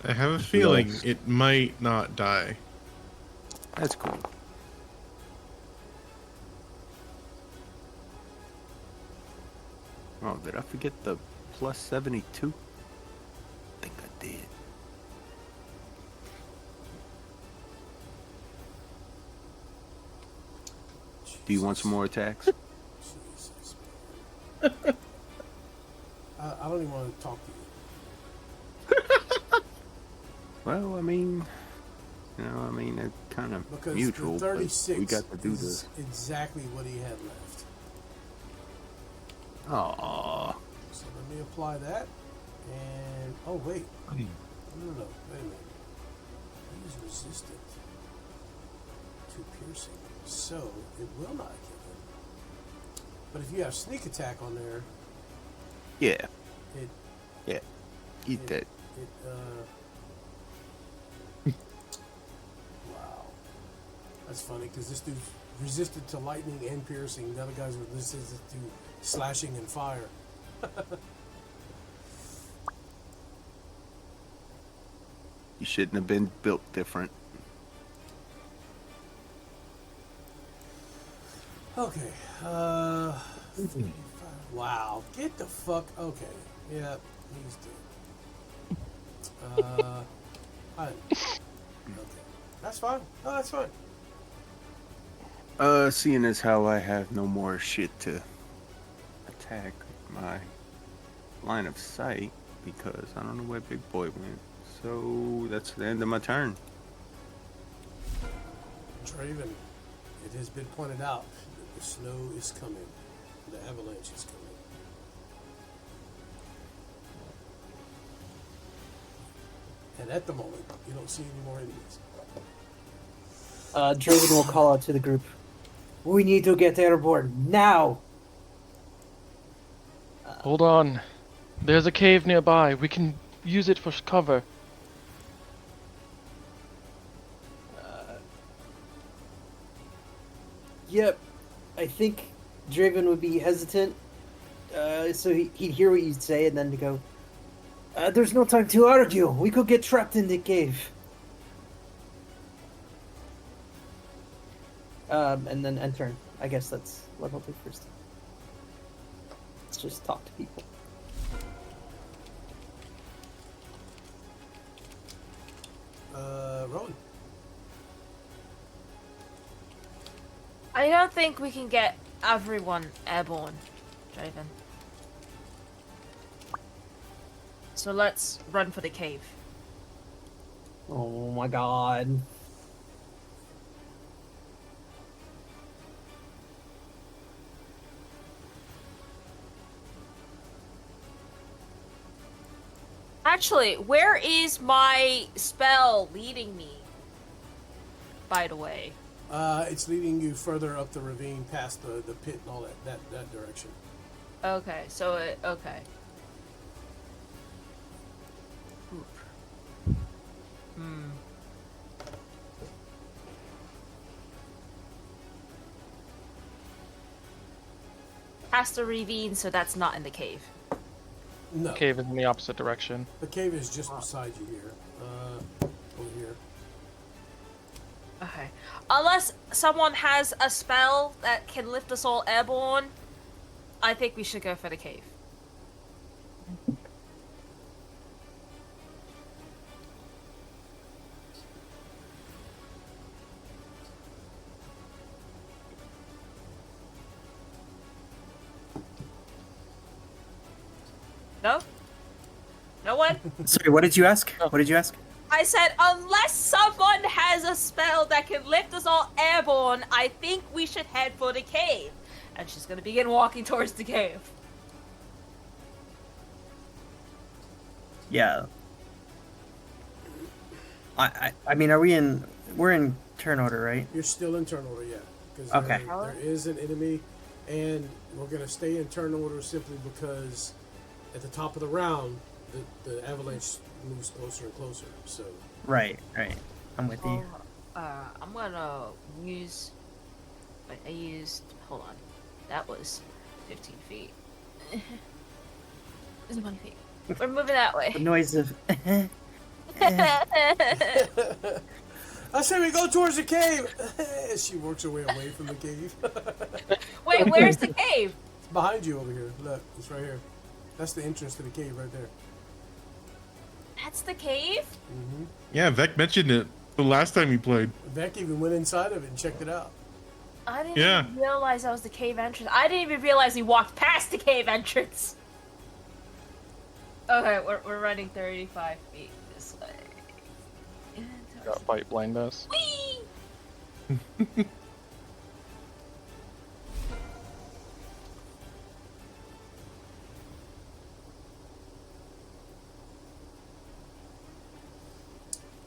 I have a feeling Yes. it might not die. That's cool. Oh, did I forget the plus 72? I think I did. Do you want some more attacks? Jesus, man. I don't even want to talk to you. Well, I mean, it's kind of Because mutual, the but 36 we got to do is this. exactly what he had left. Aww. So me apply that. And oh wait, no, wait a minute. He's resistant to piercing, so it will not kill him. But if you have sneak attack on there, Yeah. it Yeah. Eat it, that. wow, that's funny because this dude's resistant to lightning and piercing. The other guys were resistant to slashing and fire. You shouldn't have been built different. Okay. 55. Wow. Get the fuck. Okay. Yeah, he's dead. Okay. That's fine. No, that's fine. Seeing as how I have no more shit to attack my line of sight because I don't know where Big Boy went. So that's the end of my turn. Draven, it has been pointed out that the snow is coming. The avalanche is coming. And at the moment, you don't see any more enemies. Draven will call out to the group. We need to get airborne now. Hold on. There's a cave nearby. We can use it for cover. Yep. I think Draven would be hesitant. So he'd hear what you'd say and then to go, there's no time to argue. We could get trapped in the cave. And then end turn. I guess that's what I'll do first. Let's just talk to people. Rowan. I don't think we can get everyone airborne, Draven. So let's run for the cave. Oh my god. Actually, where is my spell leading me? By the way. It's leading you further up the ravine past the pit and all that direction. Okay, so okay. Oop. Past the ravine, so that's not in the cave. No. Cave is in the opposite direction. The cave is just beside you here. Over here. Okay. Unless someone has a spell that can lift us all airborne, I think we should go for the cave. No? No one? Sorry, what did you ask? What did you ask? I said, unless someone has a spell that can lift us all airborne, I think we should head for the cave. And she's gonna begin walking towards the cave. Yeah. I mean, we're in turn order, right? You're still in turn order, yeah. Because Okay. there is an enemy, and we're going to stay in turn order simply because at the top of the round, the avalanche moves closer and closer. So Right. I'm with you. I'm gonna use... Wait, I used... Hold on. That was 15 feet. This is 1 feet. We're moving that way. The noise of. I say we go towards the cave. She works her way away from the cave. Wait, where's the cave? It's behind you over here. Look, it's right here. That's the entrance to the cave right there. That's the cave? Yeah, Vec mentioned it the last time we played. Beck even went inside of it and checked it out. I didn't Yeah. even realize that was the cave entrance. I didn't even realize we walked past the cave entrance. Okay, we're running 35 feet this way. Got bite blind us. Whee!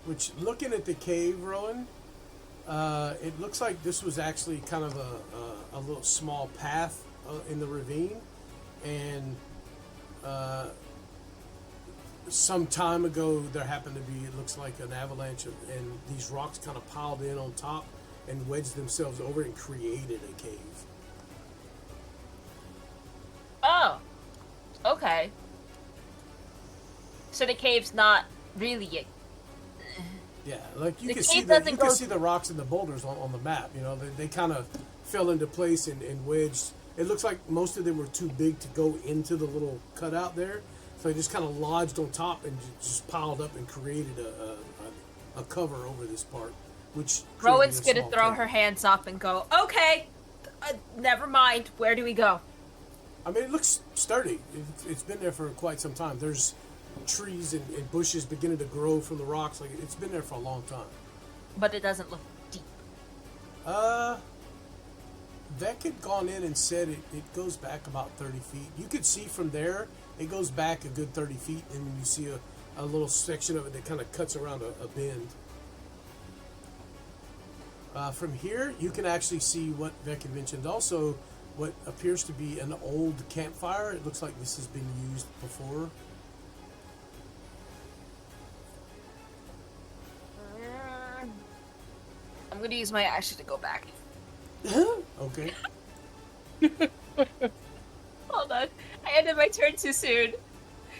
Which, looking at the cave, Rowan, it looks like this was actually kind of a little small path in the ravine, and some time ago there happened to be, it looks like, an avalanche, and these rocks kind of piled in on top and wedged themselves over and created a cave. Oh, okay. So the cave's not really a... Yeah, like you The can see cave the doesn't you can go- see the rocks and the boulders on the map. You know, they kind of fell into place and wedged. It looks like most of them were too big to go into the little cutout there, so they just kind of lodged on top and just piled up and created a cover over this part. Which Rowan's created a gonna small throw cave. her hands up and go, okay, never mind, where do we go? I mean, it looks sturdy. It's been there for quite some time. There's trees and bushes beginning to grow from the rocks. Like, it's been there for a long time. But it doesn't look deep. Vec had gone in and said it goes back about 30 feet. You could see from there, it goes back a good 30 feet, and you see a little section of it that kind of cuts around a bend. From here, you can actually see what Vec had mentioned. Also, what appears to be an old campfire. It looks like this has been used before. I'm gonna use my action to go back. Okay. Hold on, I ended my turn too soon.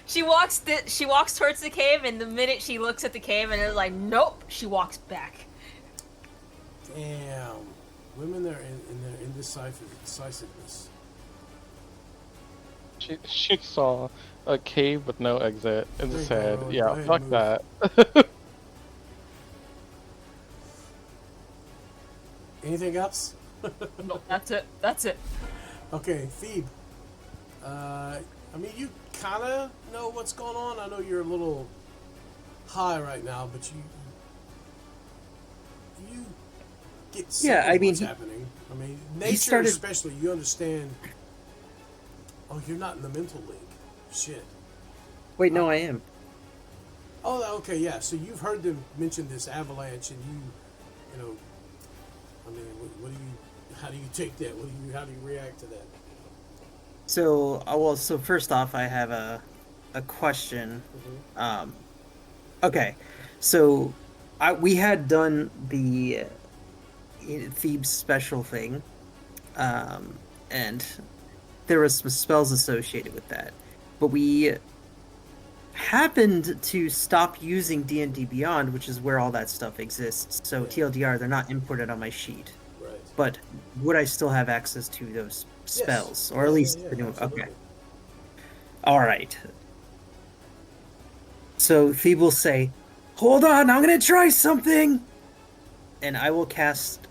She walks towards the cave, and the minute she looks at the cave, and it's like, nope, she walks back. Damn. Women are in their indecisiveness. She saw a cave with no exit and There you said, go, "Yeah, go ahead, fuck move." that." Anything else? Nope, that's it. That's it. Okay, Phoebe. I mean, you kind of know what's going on. I know you're a little high right now, but you get sick Yeah, of I mean, what's happening. I mean, nature started- especially. You understand. Oh, you're not in the mental link. Shit. Wait, no, I am. Oh, okay, yeah. So you've heard them mention this avalanche, and you know. I mean, what do you? How do you take that? How do you react to that? So, so first off, I have a question. Okay, so we had done the Thebes special thing, and there was some spells associated with that, but we happened to stop using D&D Beyond, which is where all that stuff exists. So TLDR, they're not imported on my sheet. Right. But would I still have access to those spells, or at least the new? Absolutely. Okay. All right. So Thebe will say, "Hold on, I'm gonna try something," and I will cast.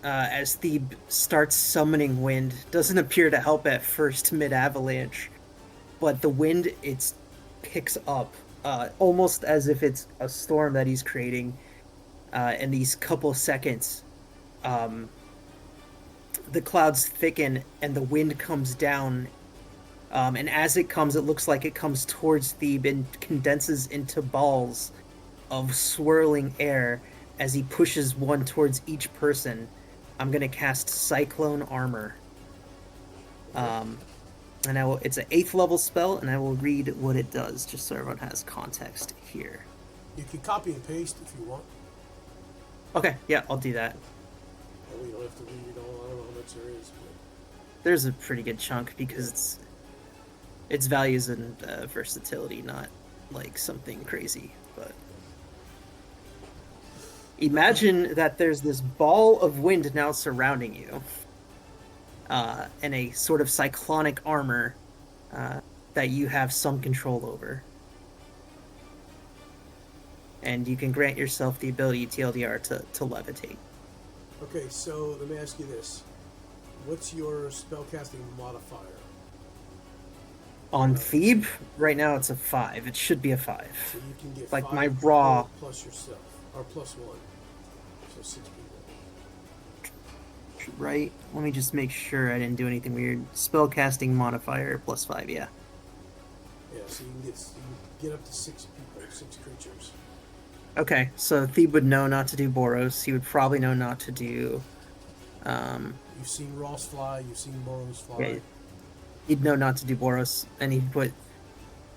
As Thebe starts summoning wind, doesn't appear to help at first mid-avalanche, but the wind picks up, almost as if it's a storm that he's creating. In these couple seconds, the clouds thicken and the wind comes down. And as it comes, it looks like it comes towards Thebe and condenses into balls of swirling air as he pushes one towards each person. I'm gonna cast Cyclone Armor. And it's an 8th level spell, and I will read what it does, just so everyone has context here. You can copy and paste if you want. Okay, yeah, I'll do that. We don't have to read it all. I don't know how much there is. But... There's a pretty good chunk because it's values and versatility, not like something crazy. But imagine that there's this ball of wind now surrounding you, and a sort of cyclonic armor that you have some control over. And you can grant yourself the ability, TLDR, to levitate. Okay, so let me ask you this. What's your spellcasting modifier? On Thebe, right now it's a 5. It should be a 5. So you can get Like 5 my raw... plus yourself, or plus 1. So 6 people. Right? Let me just make sure I didn't do anything weird. Spellcasting modifier plus 5, yeah. Yeah, so you can get up to 6 people. 6 creatures. Okay, so Thebe would know not to do Boros. He would probably know not to do. You've seen Ross fly. You've seen Boros fly. Yeah, he'd know not to do Boros, and he put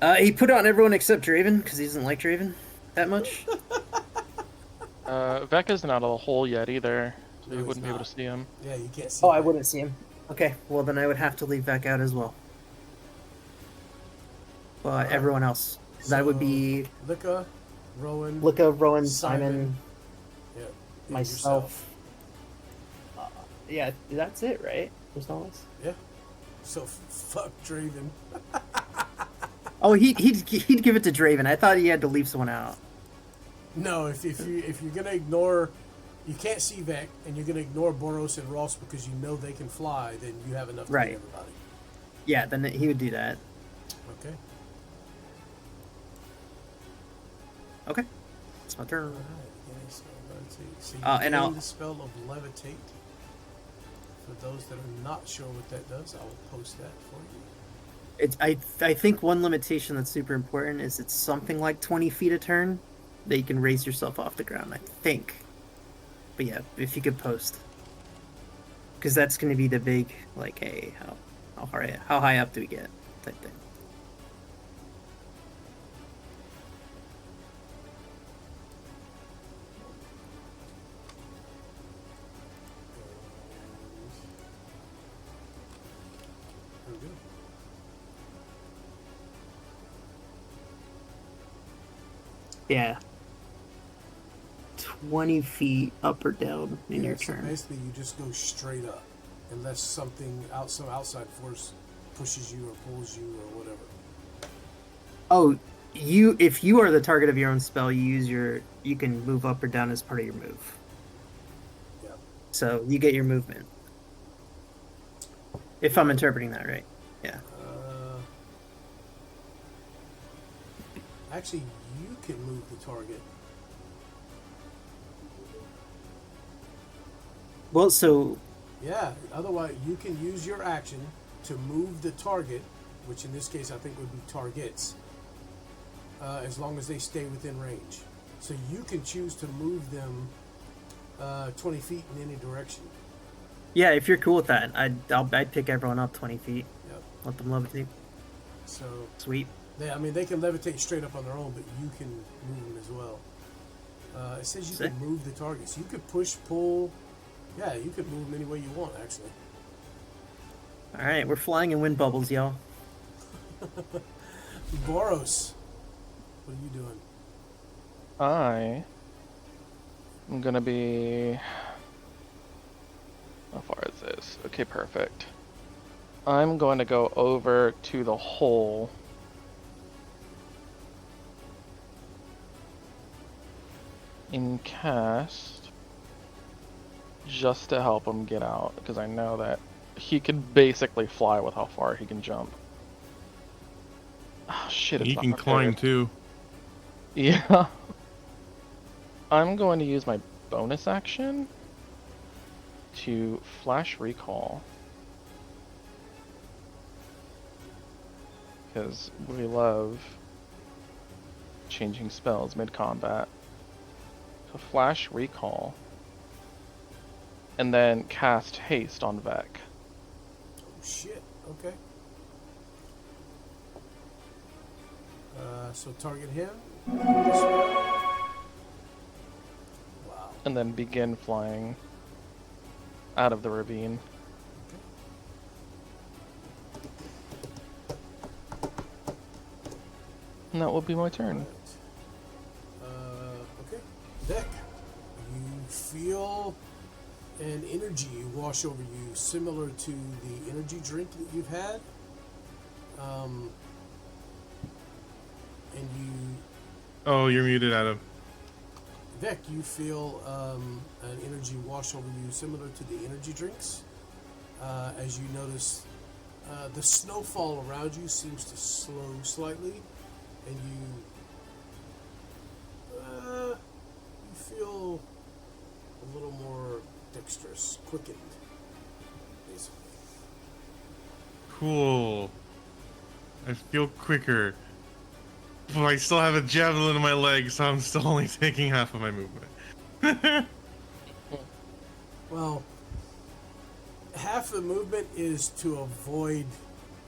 it on everyone except Draven because he doesn't like Draven that much. Vecca's not a hole yet either, so No, you he's wouldn't be able not. to see him. Yeah, you can't see. Oh, I that. wouldn't see him. Okay, well then I would have to leave Vec out as well. But Alright. everyone else, that would be Lika, Rowan, Luca, Rowan, Simon, Simon, yeah, and myself. Yeah, that's it, right? There's no else. Yeah. So fuck Draven. Oh, he'd give it to Draven. I thought he had to leave someone out. No, if you're gonna ignore, you can't see Vec, and you're gonna ignore Boros and Ross because you know they can fly, then you have enough to Right. get everybody. Yeah, then he would do that. Okay. Okay, it's my turn. All right. Yeah, so levitate. So you And gain I'll- the spell of levitate. For those that are not sure what that does, I will post that for you. I think one limitation that's super important is it's something like 20 feet a turn that you can raise yourself off the ground, I think. But yeah, if you could post. Because that's going to be the big, like, hey, how high up do we get type thing. Very good. Yeah. 20 feet up or down in your So turn. basically, you just go straight up, unless some outside force pushes you or pulls you or whatever. Oh, if you are the target of your own spell, you can move up or down as part of your move. Yeah. So you get your movement. If I'm interpreting that right. Yeah. Actually, you can move the target. Well, so Yeah. Otherwise, you can use your action to move the target, which in this case I think would be targets, as long as they stay within range. So you can choose to move them 20 feet in any direction. yeah, if you're cool with that, I'd pick everyone up 20 feet. Yep. Let them levitate. So Sweet. they can levitate straight up on their own, but you can move them as well. It says you Sick. can move the targets. You could push, pull. Yeah, you could move them any way you want, actually. All right, we're flying in wind bubbles, y'all. Boros, what are you doing? I am gonna be. How far is this? Okay, perfect. I'm going to go over to the hole. And cast just to help him get out, because I know that he can basically fly with how far he can jump. Oh shit, it's He not can climb prepared. too. Yeah. I'm going to use my bonus action to flash recall. Because we love changing spells mid-combat. So flash recall. And then cast haste on Vec. Oh shit. Okay. So target him. Wow. And then begin flying out of the ravine. And that will be my turn. Okay. Deck. You feel an energy wash over you, similar to the energy drink that you've had. And you, Oh, you're muted, Adam. Vec, you feel an energy wash over you, similar to the energy drinks. As you notice, the snowfall around you seems to slow slightly, and you feel a little more dexterous, quickened, basically. Cool. I feel quicker. But I still have a javelin in my leg, so I'm still only taking half of my movement. Well, half the movement is to avoid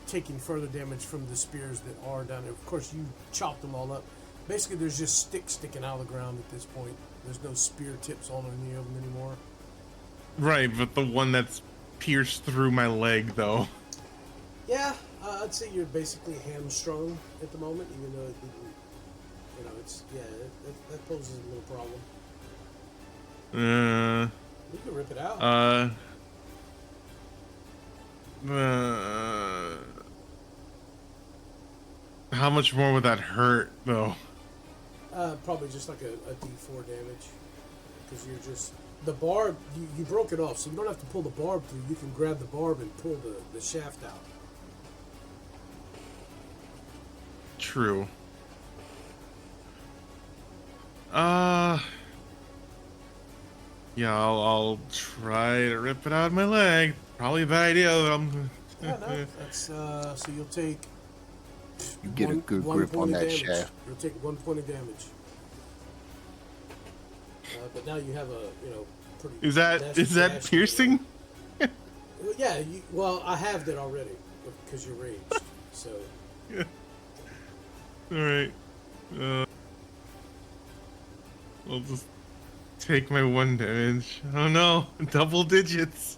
taking further damage from the spears that are down there. Of course, you chopped them all up. Basically, there's just sticks sticking out of the ground at this point. There's no spear tips on any of them anymore. Right, but the one that's pierced through my leg, though. Yeah, I'd say you're basically hamstrung at the moment, even though it didn't. You know, it's that poses a little problem. You can rip it out. How much more would that hurt, though? Probably just like a D4 damage, because you're just the barb. You broke it off, so you don't have to pull the barb through. You can grab the barb and pull the shaft out. True. Yeah, I'll try to rip it out of my leg. Probably a bad idea, though. Yeah, no, that's so you'll take. You get a good one grip on point of that damage. shaft. You'll take 1 point of damage. But now you have a pretty. Is that gash piercing? Well, yeah. Well, I have that already because you're raged. So. Yeah. All right. I'll just take my 1 damage. Oh no, double digits.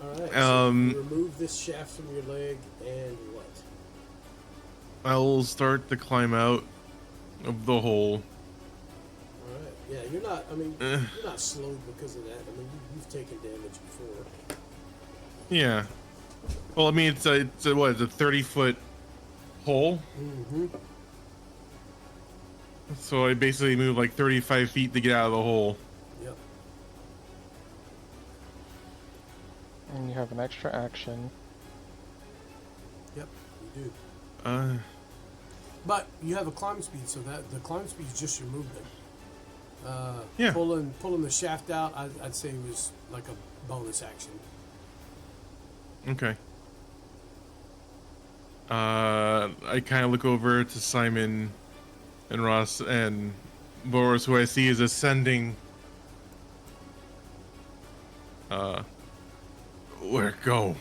Alright, so you remove this shaft from your leg and what? I'll start to climb out of the hole. Alright, yeah, you're not, you're not slowed because of that. I mean, you've taken damage before. Yeah. Well, I mean, it's a 30-foot hole. Mm-hmm. So I basically move like 35 feet to get out of the hole. Yep. And you have an extra action. Yep, you do. But you have a climb speed, so that the climb speed is just your movement. Yeah. Pulling the shaft out, I'd say was like a bonus action. Okay. I kind of look over to Simon and Ross and Boris, who I see is ascending. Where go?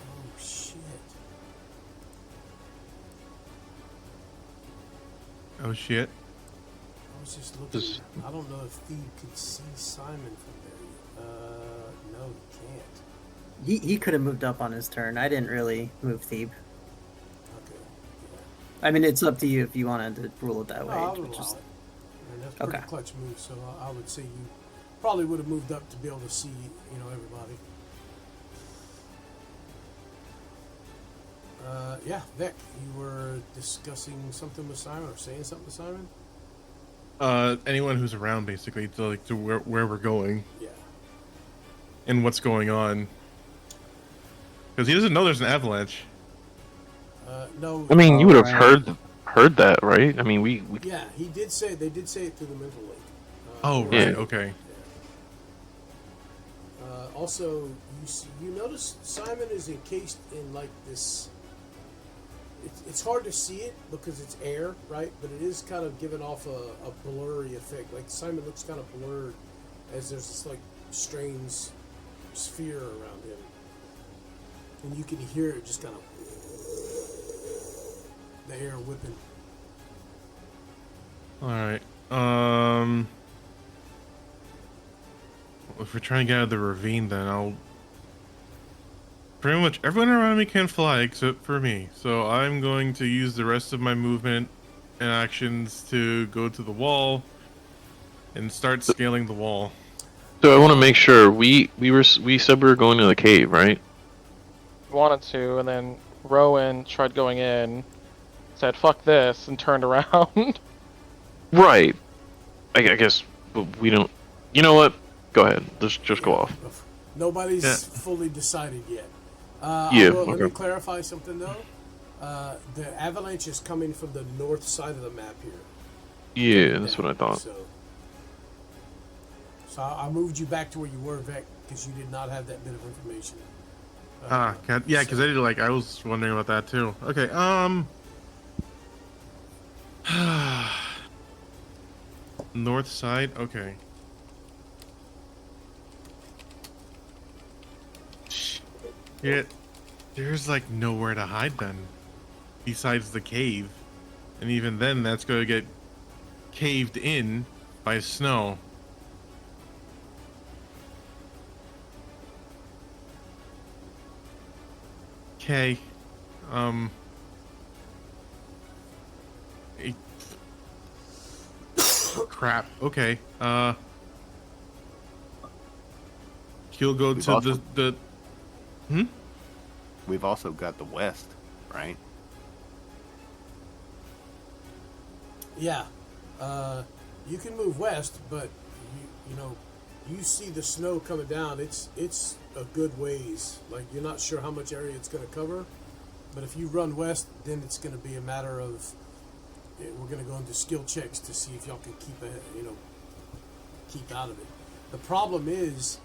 Oh shit! Oh shit! I was just looking. I don't know if Thebe could see Simon from there. No, he can't. He could have moved up on his turn. I didn't really move Thebe. Okay. I mean, it's up to you if you wanted to rule it that way. I'll which allow is- it. I mean, that's a pretty Okay. clutch move, so I would say you probably would have moved up to be able to see, everybody. Yeah, Vec, you were discussing something with Simon or saying something to Simon? Anyone who's around, basically, to where we're going Yeah. and what's going on, because he doesn't know there's an avalanche. No. I mean, you would have Alright. heard that, right? I mean, we Yeah, they did say it through the mental link. Oh, you're right. Yeah. Okay. Also, you notice Simon is encased in like this. It's hard to see it because it's air, right? But it is kind of giving off a blurry effect. Like Simon looks kind of blurred as there's this like strange sphere around him, and you can hear it just kind of the air whipping. All right. If we're trying to get out of the ravine, then I'll. Pretty much everyone around me can fly except for me, so I'm going to use the rest of my movement and actions to go to the wall and start scaling the wall. So I want to make sure we said we were going to the cave, right? Wanted to, and then Rowan tried going in, said "fuck this," and turned around. Right. I guess, but we don't. You know what? Go ahead. Just go off. Nobody's Yeah. fully decided yet. Yeah, Let me okay. clarify something though. The avalanche is coming from the north side of the map here. Yeah, that's what I thought. So I moved you back to where you were, Vec, because you did not have that bit of information. Yeah, because I was wondering about that too. Okay, north side. Okay. Yeah, there's like nowhere to hide then, besides the cave, and even then, that's gonna get caved in by snow. Okay. eh, Crap. Okay. He'll go We've to also- the. Hmm. We've also got the west, right? Yeah. You can move west, but you see the snow coming down. It's a good ways. Like, you're not sure how much area it's going to cover, but if you run west, then it's going to be a matter of we're going to go into skill checks to see if y'all can keep out of it. The problem is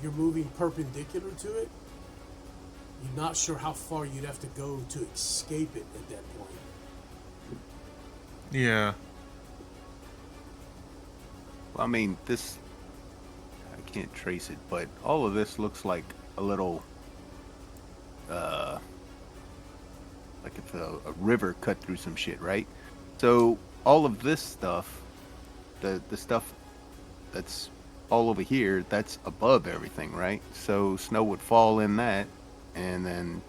you're moving perpendicular to it. You're not sure how far you'd have to go to escape it at that point. Yeah. Well, I mean, I can't trace it, but all of this looks like a little, like if a river cut through some shit, right? So all of this stuff, the stuff that's all over here, that's above everything, right? So snow would fall in that and then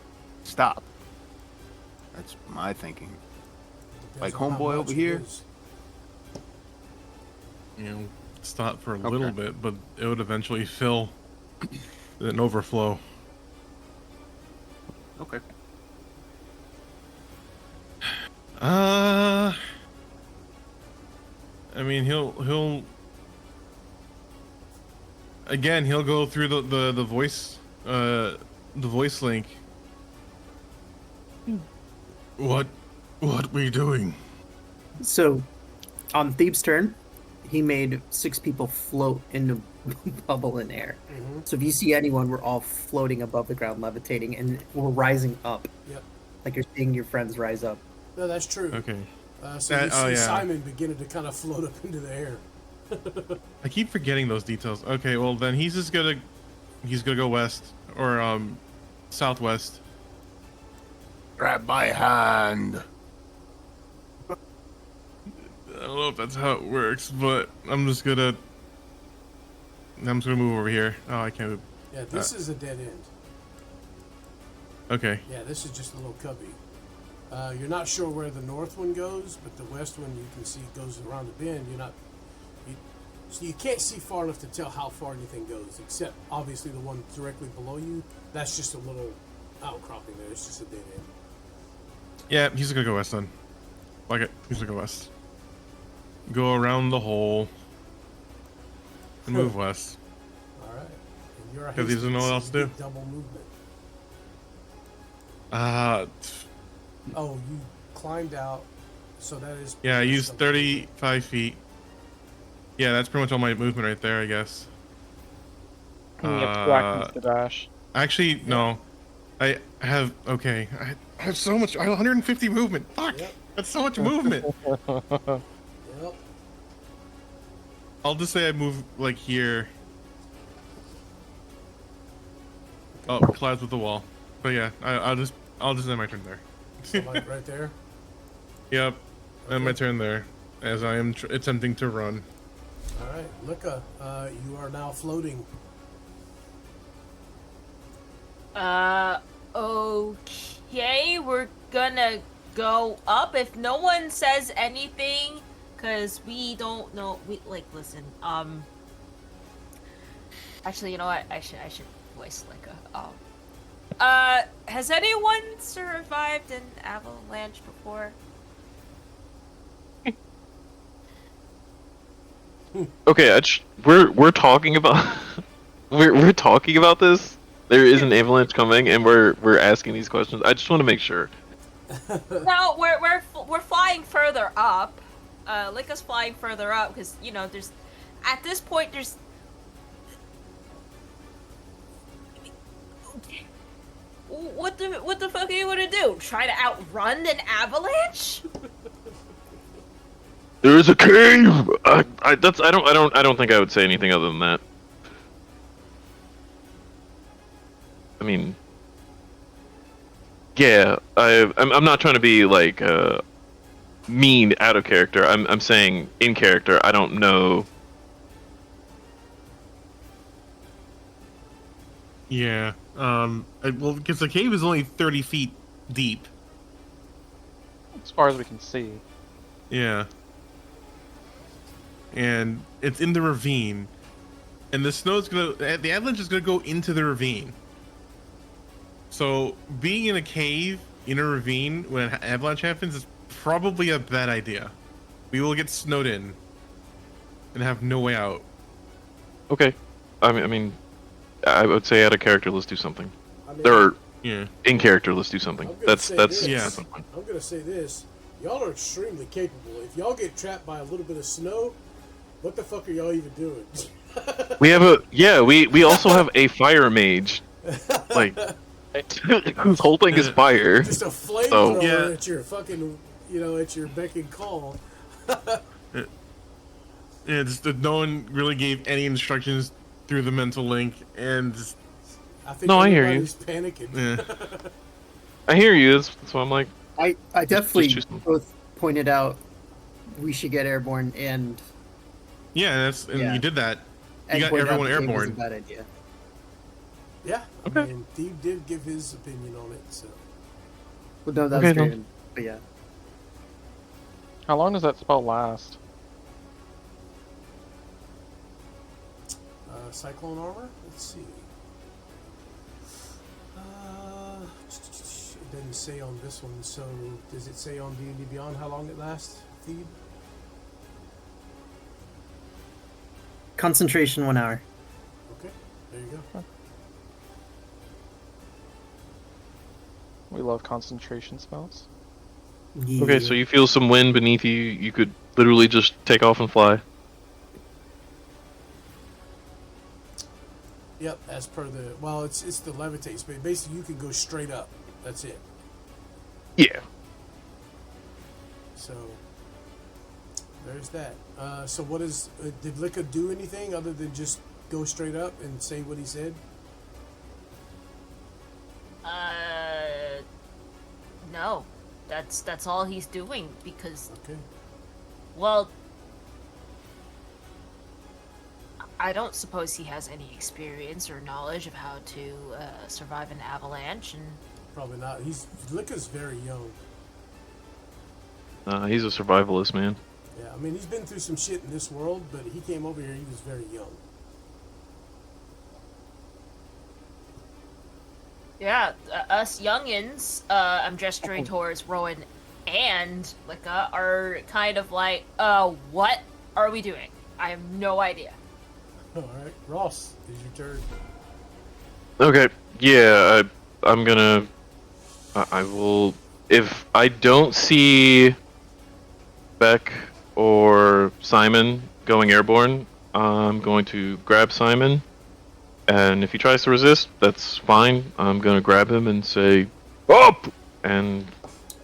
stop. That's my thinking. Depends Like on how homeboy much over it here? is. Stop for a Okay. little bit, but it would eventually fill and overflow. Okay. I mean, he'll go through the voice link. What we doing? So, on Thebes' turn, he made 6 people float in a bubble in air. Mhm. So if you see anyone, we're all floating above the ground, levitating, and we're rising up. Yep. Like you're seeing your friends rise up. No, that's true. Okay. So you see oh, yeah. Simon beginning to kind of float up into the air. I keep forgetting those details. Okay, well then he's gonna go west or southwest. Grab my hand. I don't know if that's how it works, but I'm just gonna move over here. Oh, I can't. Yeah, this is a dead end. Okay. Yeah, this is just a little cubby. You're not sure where the north one goes, but the west one you can see goes around the bend. So you can't see far enough to tell how far anything goes, except obviously the one directly below you. That's just a little outcropping there. It's just a dead end. Yeah, he's gonna go west then. Like it. He's gonna go west. Go around the hole. And move west. All right. And you're a 'Cause he doesn't know what else to do. Double movement. Oh, you climbed out, so that is. Yeah, I used 35 feet. Yeah, that's pretty much all my movement right there, I guess. You have to practice the dash. Actually, no. I have, okay. I have so much, I have 150 movement. Fuck! Yep. That's so much movement. Yep. I'll just say I move, like, here. Oh, clouds with the wall. But yeah, I'll just end my turn there. So like right there. Yep, end my Okay. turn there. As I am attempting to run. All right, Lika, you are now floating. Okay, we're gonna go up if no one says anything, cause we don't know. Listen. Actually, you know what? I should voice Lika. Has anyone survived an avalanche before? Okay, we're talking about we're talking about this. There is an avalanche coming, and we're asking these questions. I just want to make sure. No, we're flying further up. Lika's flying further up because at this point there's What the fuck are you gonna do? Try to outrun an avalanche? There is a cave. I don't think I would say anything other than that. I mean, yeah, I'm not trying to be like mean out of character. I'm saying in character. I don't know. Yeah. Well, because the cave is only 30 feet deep. As far as we can see. Yeah. And it's in the ravine, and the avalanche is gonna go into the ravine. So being in a cave in a ravine when an avalanche happens is probably a bad idea. We will get snowed in and have no way out. Okay, I mean, I would say out of character. Let's do something. I mean, Or Yeah. in character. Let's do something. I'm gonna That's say that's this. Yeah. that's fine. I'm gonna say this: y'all are extremely capable. If y'all get trapped by a little bit of snow, what the fuck are y'all even doing? We have we also have a fire mage, like whose whole thing is fire. Just a flamethrower Yeah. at your fucking, at your beck and call. Yeah, just that no one really gave any instructions through the mental link, and I think No, I hear you. everybody's panicking. yeah. I hear you. That's why I'm like, I definitely choose them. both pointed out we should get airborne and And Yeah. you did that. You got pointed out everyone the cave was airborne. a bad idea. Yeah, I Okay. mean, Steve did give his opinion on it, so. Well, no, that Okay, was then. Draven. But yeah, How long does that spell last? Cyclone armor? Let's see. It doesn't say on this one, so does it say on D&D Beyond how long it lasts, Thebe? concentration 1 hour. Okay, there you go. We love concentration spells. okay, so you feel some wind beneath you. You could literally just take off and fly. Yep, as per the, well, it's the levitate space. Basically, you can go straight up. That's it. Yeah. So, there's that. So what is, did Licka do anything other than just go straight up and say what he said? No. That's all he's doing because, Okay. well, I don't suppose he has any experience or knowledge of how to survive an avalanche, and Probably not. Licka's very young. He's a survivalist, man. Yeah, I mean, he's been through some shit in this world, but he came over here, he was very young. yeah, us youngins, I'm gesturing towards Rowan and Licka, are kind of like, what are we doing? I have no idea. Alright, Ross, it's your turn. Okay. Yeah, I'm gonna. I will. If I don't see Beck or Simon going airborne, I'm going to grab Simon. And if he tries to resist, that's fine. I'm gonna grab him and say, "Up!" And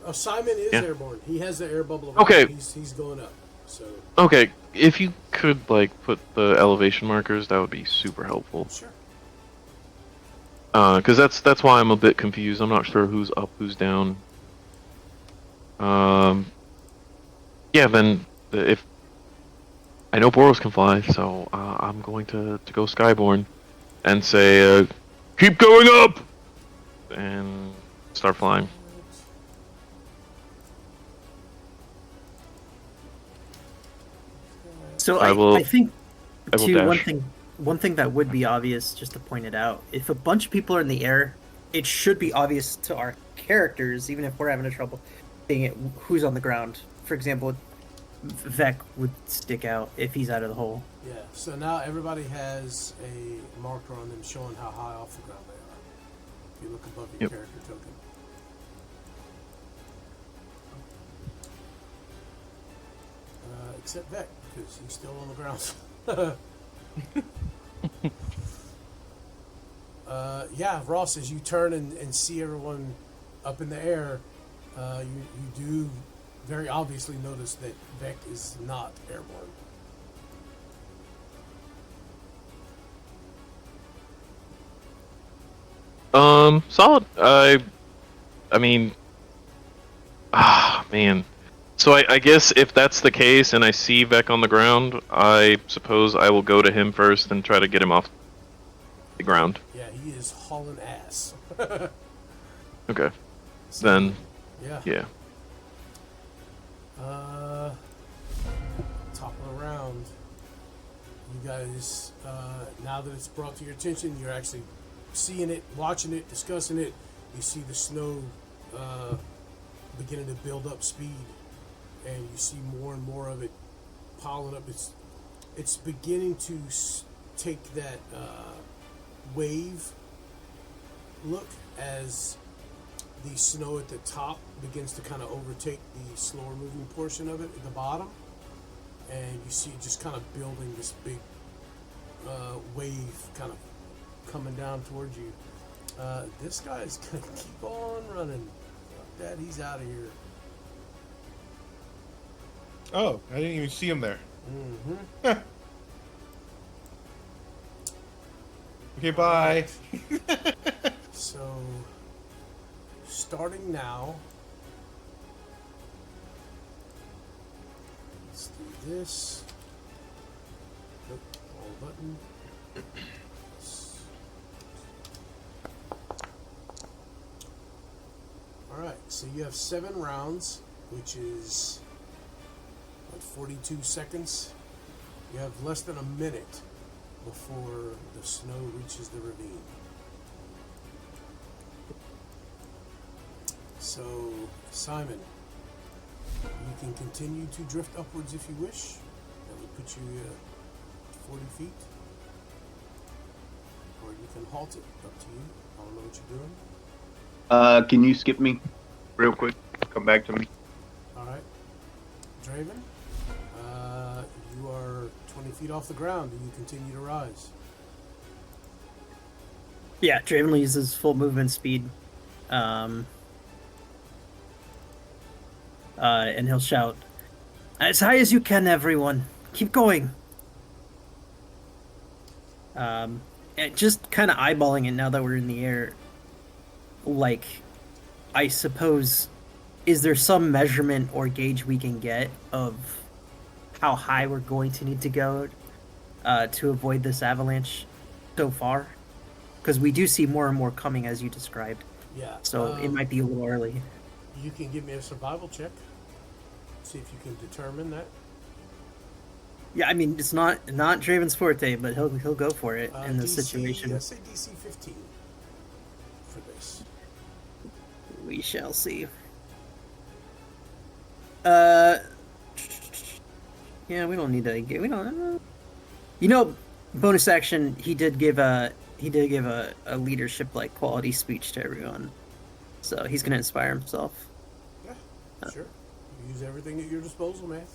Oh, Simon is Yeah. airborne. He has the air bubble. Of Okay. He's going up. So, okay, if you could like put the elevation markers, that would be super helpful. sure. Because that's why I'm a bit confused. I'm not sure who's up, who's down. Yeah, then if I know Boros can fly, so I'm going to go Skyborn and say, keep going up, and start flying. So I I, will- I think I will too, dash. one thing that would be obvious, just to point it out, if a bunch of people are in the air, it should be obvious to our characters, even if we're having a trouble seeing it, who's on the ground. For example, Vec would stick out if he's out of the hole. Yeah, so now everybody has a marker on them showing how high off the ground they are. If you look above your Yep. character token. Except Vec, because he's still on the ground. yeah, Ross, as you turn and see everyone up in the air, you do very obviously notice that Vec is not airborne. Solid. I mean, man. So I guess if that's the case and I see Vec on the ground, I suppose I will go to him first and try to get him off the ground. Yeah, he is hauling ass. Okay. So, Then, yeah. yeah. Top of the round. You guys, now that it's brought to your attention, you're actually seeing it, watching it, discussing it. You see the snow beginning to build up speed, and you see more and more of it piling up. It's beginning to take that wave look as the snow at the top begins to kind of overtake the slower moving portion of it at the bottom, and you see it just kind of building this big wave kind of coming down towards you. This guy's gonna keep on running. Fuck that, he's out of here. Oh, I didn't even see him there. Mm-hmm. Okay, bye. So, starting now, let's do this. Nope, wrong button. Alright, so you have 7 rounds, which is what, 42 seconds. You have less than a minute before the snow reaches the ravine. So, Simon, you can continue to drift upwards if you wish. That would put you at 40 feet. Or you can halt it, up to you. I don't know what you're doing. Can you skip me real quick? Come back to me. Alright. Draven, you are 20 feet off the ground. Do you continue to rise? Yeah, Draven uses full movement speed. And he'll shout, "As high as you can, everyone! Keep going!" And just kind of eyeballing it now that we're in the air. Like, I suppose, is there some measurement or gauge we can get of how high we're going to need to go to avoid this avalanche so far? Because we do see more and more coming, as you described. Yeah. So it might be a little early. You can give me a survival check. See if you can determine that. Yeah, I mean, it's not Draven's forte, but he'll go for it in this DC, situation. Let's say DC 15 for this. We shall see. Yeah, we don't need to get. We don't. You know, bonus action. He did give a leadership like quality speech to everyone, so he's gonna inspire himself. Yeah, sure. Use everything at your disposal, man.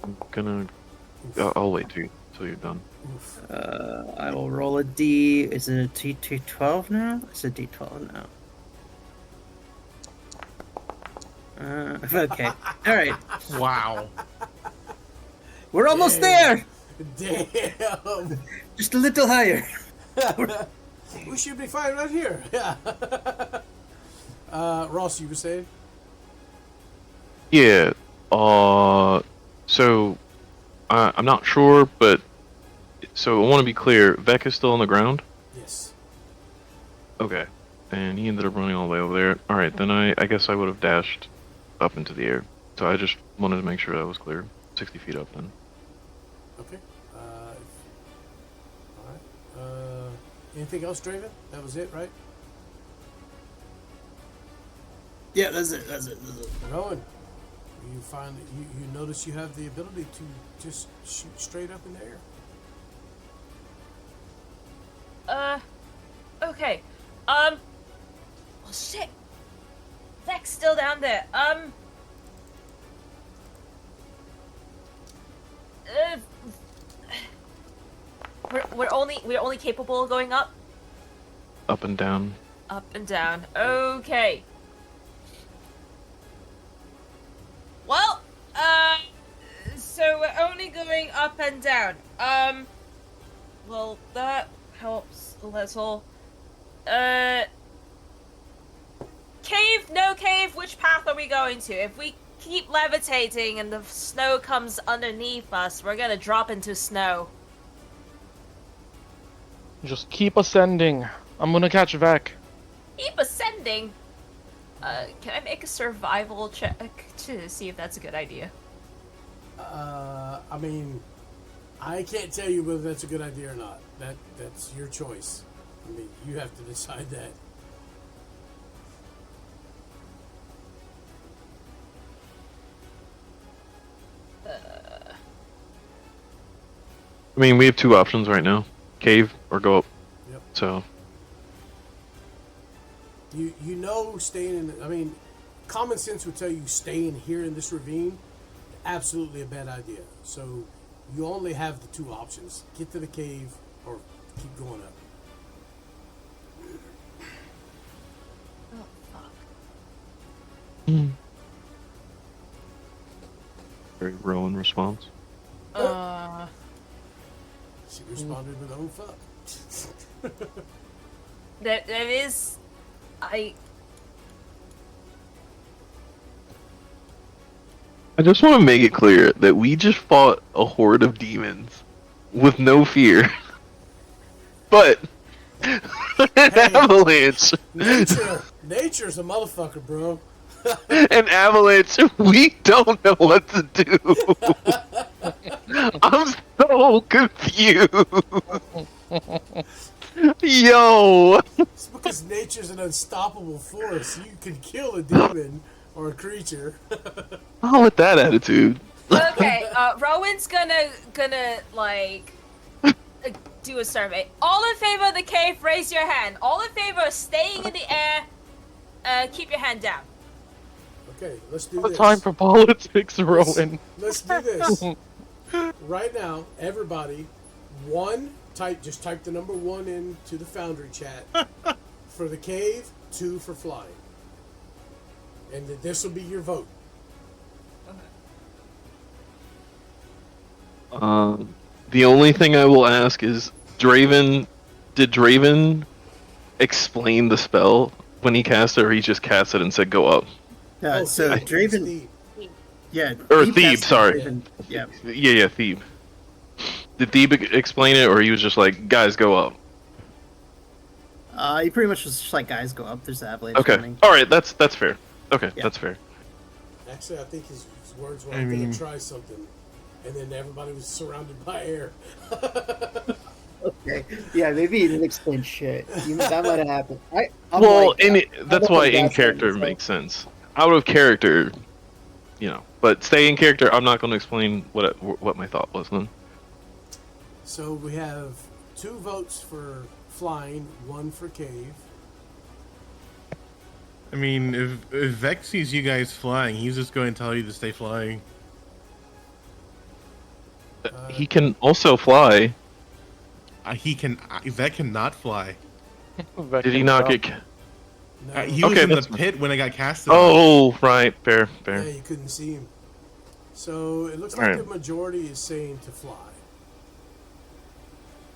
I'm gonna. I'll wait till you're done. Oof. I will roll a D. Is it a D12 now? It's a D12 now. Okay. All right. Wow. We're almost Damn. there. Damn. Just a little higher. We should be fine right here. Yeah. Ross, you were saying? Yeah. So I'm not sure, but so I want to be clear. Vec is still on the ground. Yes. Okay. And he ended up running all the way over there. All right, then I guess I would have dashed up into the air. So I just wanted to make sure that was clear. 60 feet up then. Okay. Alright. Anything else, Draven? That was it, right? Yeah, that's it. Rowan, you find that you notice you have the ability to just shoot straight up in the air. Okay. Well, shit. Vec's still down there. we're only capable of going up. Up and down. Up and down. Okay. Well, so we're only going up and down. Well, that helps a little. Cave, no cave, which path are we going to? If we keep levitating and the snow comes underneath us, we're gonna drop into snow. Just keep ascending. I'm gonna catch Vec. Keep ascending. Can I make a survival check to see if that's a good idea? I mean, I can't tell you whether that's a good idea or not. That's your choice. I mean, you have to decide that. I mean, we have two options right now: cave or go up. Yep. So. You know, staying in. I mean, common sense would tell you staying here in this ravine, absolutely a bad idea. So you only have the two options: get to the cave or keep going up. Oh fuck. Very Rowan response. She responded with, "Oh fuck." There is. I just want to make it clear that we just fought a horde of demons with no fear. But an avalanche, Nature's a motherfucker, bro. an avalanche, we don't know what to do. I'm so confused. Yo. It's because nature's an unstoppable force. You can kill a demon or a creature. How with that attitude? okay. Rowan's gonna like do a survey. All in favor of the cave, raise your hand. All in favor of staying in the air, keep your hand down. Okay, let's do The this. time for politics, Rowan. Let's do this. Right now, everybody, just type the number 1 into the Foundry chat for the cave, 2 for flying. And this will be your vote. The only thing I will ask is, did Draven explain the spell when he cast it, or he just cast it and said go up? So Thebe, Draven, Thebe. yeah, Or Thebe Thebe, cast sorry. Draven, yeah. Yeah, Thebe. Did Thebe explain it, or he was just like, guys, go up? He pretty much was just like, guys, go up. There's the avalanche Okay. coming. Alright, that's fair. Okay, Yeah. that's fair. Actually, I think his words were, I I'm going mean- to try something. And then everybody was surrounded by air. Okay. Yeah, maybe he didn't explain shit. That might have happened. That's why in character makes sense. Out of character, but stay in character. I'm not going to explain what my thought was then. So we have 2 votes for flying, 1 for cave. I mean, if Vex sees you guys flying, he's just going to tell you to stay flying. He can also fly. Vex cannot fly. Vec Did he can not jump. get? No, He was Okay, in the that's fine. pit when I got casted. on. Oh, right, fair. yeah, you couldn't see him. So it looks like Alright. the majority is saying to fly.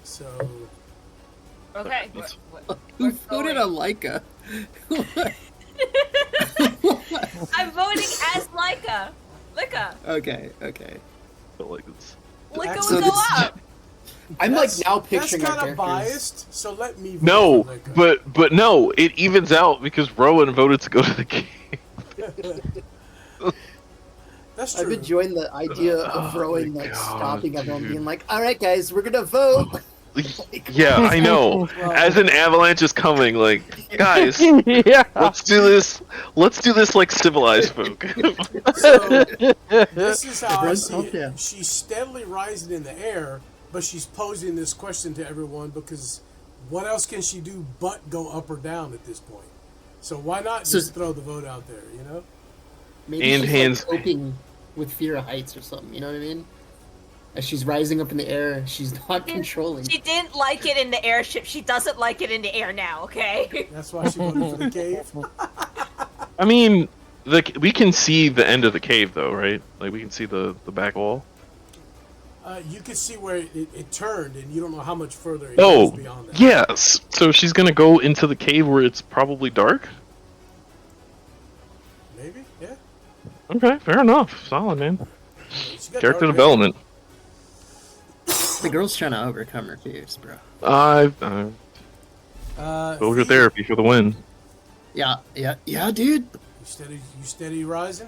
So Okay. Let's- Who voted on Leica? I'm voting as Leica. Leica. Okay. feel like it's. Leica So will go this- up. I'm that's- now picturing that's our kind of characters. biased. So let me vote No, for Leica. but no, it evens out because Rowan voted to go to the cave. That's true. I've enjoying the idea of Oh Rowan my like God, stopping everyone, dude. being like, "All right, guys, we're gonna vote." Yeah, I know. As an avalanche is coming, like, guys, yeah. let's do this. Let's do this like civilized folk. So this is how I Everyone see calm it. down. She's steadily rising in the air, but she's posing this question to everyone because what else can she do but go up or down at this point? So why not So- just throw the vote out there, you know? Maybe And she's hands- like coping with fear of heights or something. You know what I mean? as she's rising up in the air. She's not controlling. She didn't like it in the airship. She doesn't like it in the air now. Okay. That's why she voted for the cave. I mean, we can see the end of the cave, though, right? Like, we can see the back wall. You can see where it turned, and you don't know how much further it goes Oh, beyond that. yes! So she's gonna go into the cave where it's probably dark? Maybe, yeah. Okay, fair enough. Solid, man. She got Character dark development. The girl's trying to overcome her fears, bro. vision. Soldier Thief, therapy for the win. Yeah, dude. You steady rising?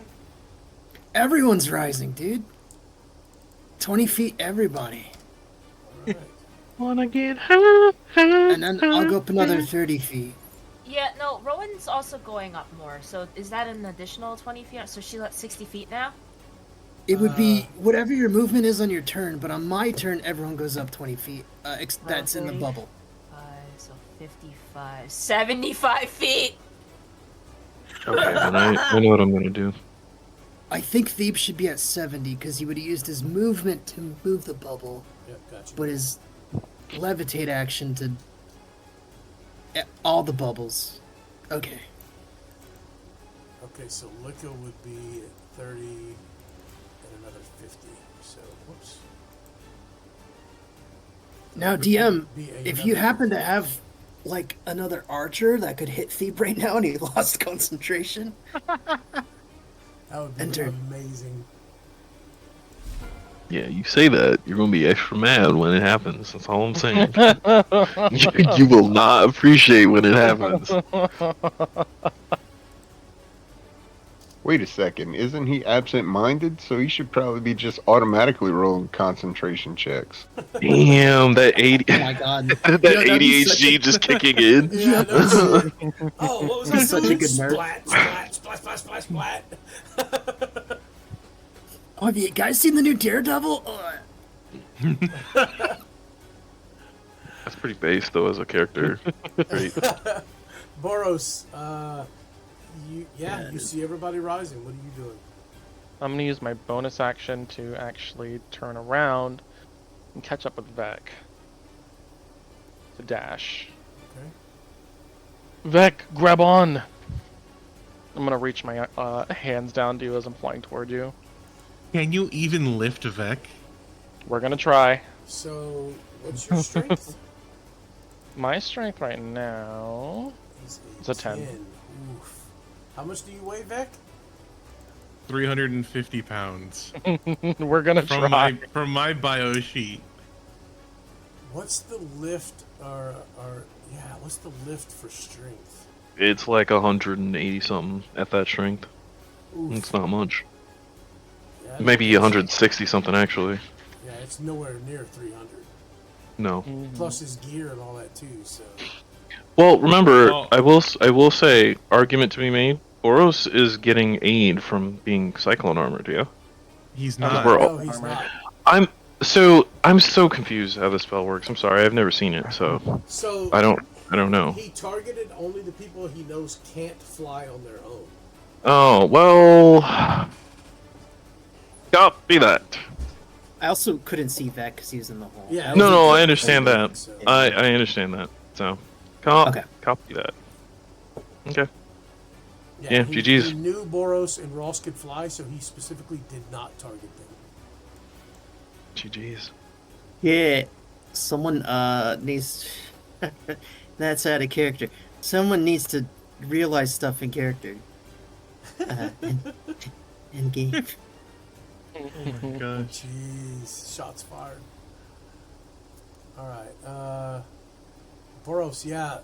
Everyone's rising, dude. 20 feet, everybody. All right. Wanna get high, And then I'll go up another 30 feet. Yeah, no, Rowan's also going up more. So is that an additional 20 feet? So she's at 60 feet now? It would be whatever your movement is on your turn, but on my turn, everyone goes up 20 feet. That's in the Okay. bubble. 5, so 55, 75 feet! Okay, then I know what I'm gonna do. I think Thebe should be at 70 because he would have used his movement to move the bubble, Yep, gotcha. but his levitate action to all the bubbles. Okay. Okay, so Licka would be at 30 and another 50. So, whoops. Now, DM, Be if you another happen to 50. have like another archer that could hit Thebe right now and he lost concentration, That would be Enter. amazing. Yeah, you say that, you're gonna be extra mad when it happens. That's all I'm saying. You will not appreciate when it happens. Wait a second, isn't he absent-minded? So he should probably be just automatically rolling concentration checks. Damn, that oh my god. that You know, that'd be such ADHD a- just kicking in. Yeah, no shit. Oh, what was that? He's such a doing? good nerd. Splat, splat, splat, splat, splat, splat. Oh, have you guys seen the new Daredevil? That's pretty base though as a character. Great. Boros, you see everybody rising. What are you doing? I'm gonna use my bonus action to actually turn around and catch up with Vec. To dash. Okay. Vec, grab on! I'm gonna reach my hands down to you as I'm flying toward you. Can you even lift Vec? We're gonna try. So, what's your strength? My strength right now. Is It's a 10. Oof. How much do you weigh, Vec? 350 pounds. We're gonna try. From my bio sheet. What's the lift what's the lift for strength? It's like 180 something at that strength. Oof. It's not much. Yeah, Maybe 160 something actually. Yeah, it's nowhere near 300. No. Plus his gear and all that too, so. Well, remember, Well- I will say, argument to be made. Boros is getting aid from being cyclone armored. Yeah. He's Because not. we're No, all- he's not. I'm so confused how this spell works. I'm sorry, I've never seen it, so So I don't know. he targeted only the people he knows can't fly on their own. Oh well. Copy that. I also couldn't see Vec because he was in the hole. Yeah. No, I understand that. So- I understand that. So, Okay. copy that. Okay. Yeah, he, GG's. He knew Boros and Ross could fly, so he specifically did not target them. GG's. Yeah. Someone needs. That's out of character. Someone needs to realize stuff in character. In game. Gosh. Jeez, shots fired. All right, Boros. Yeah,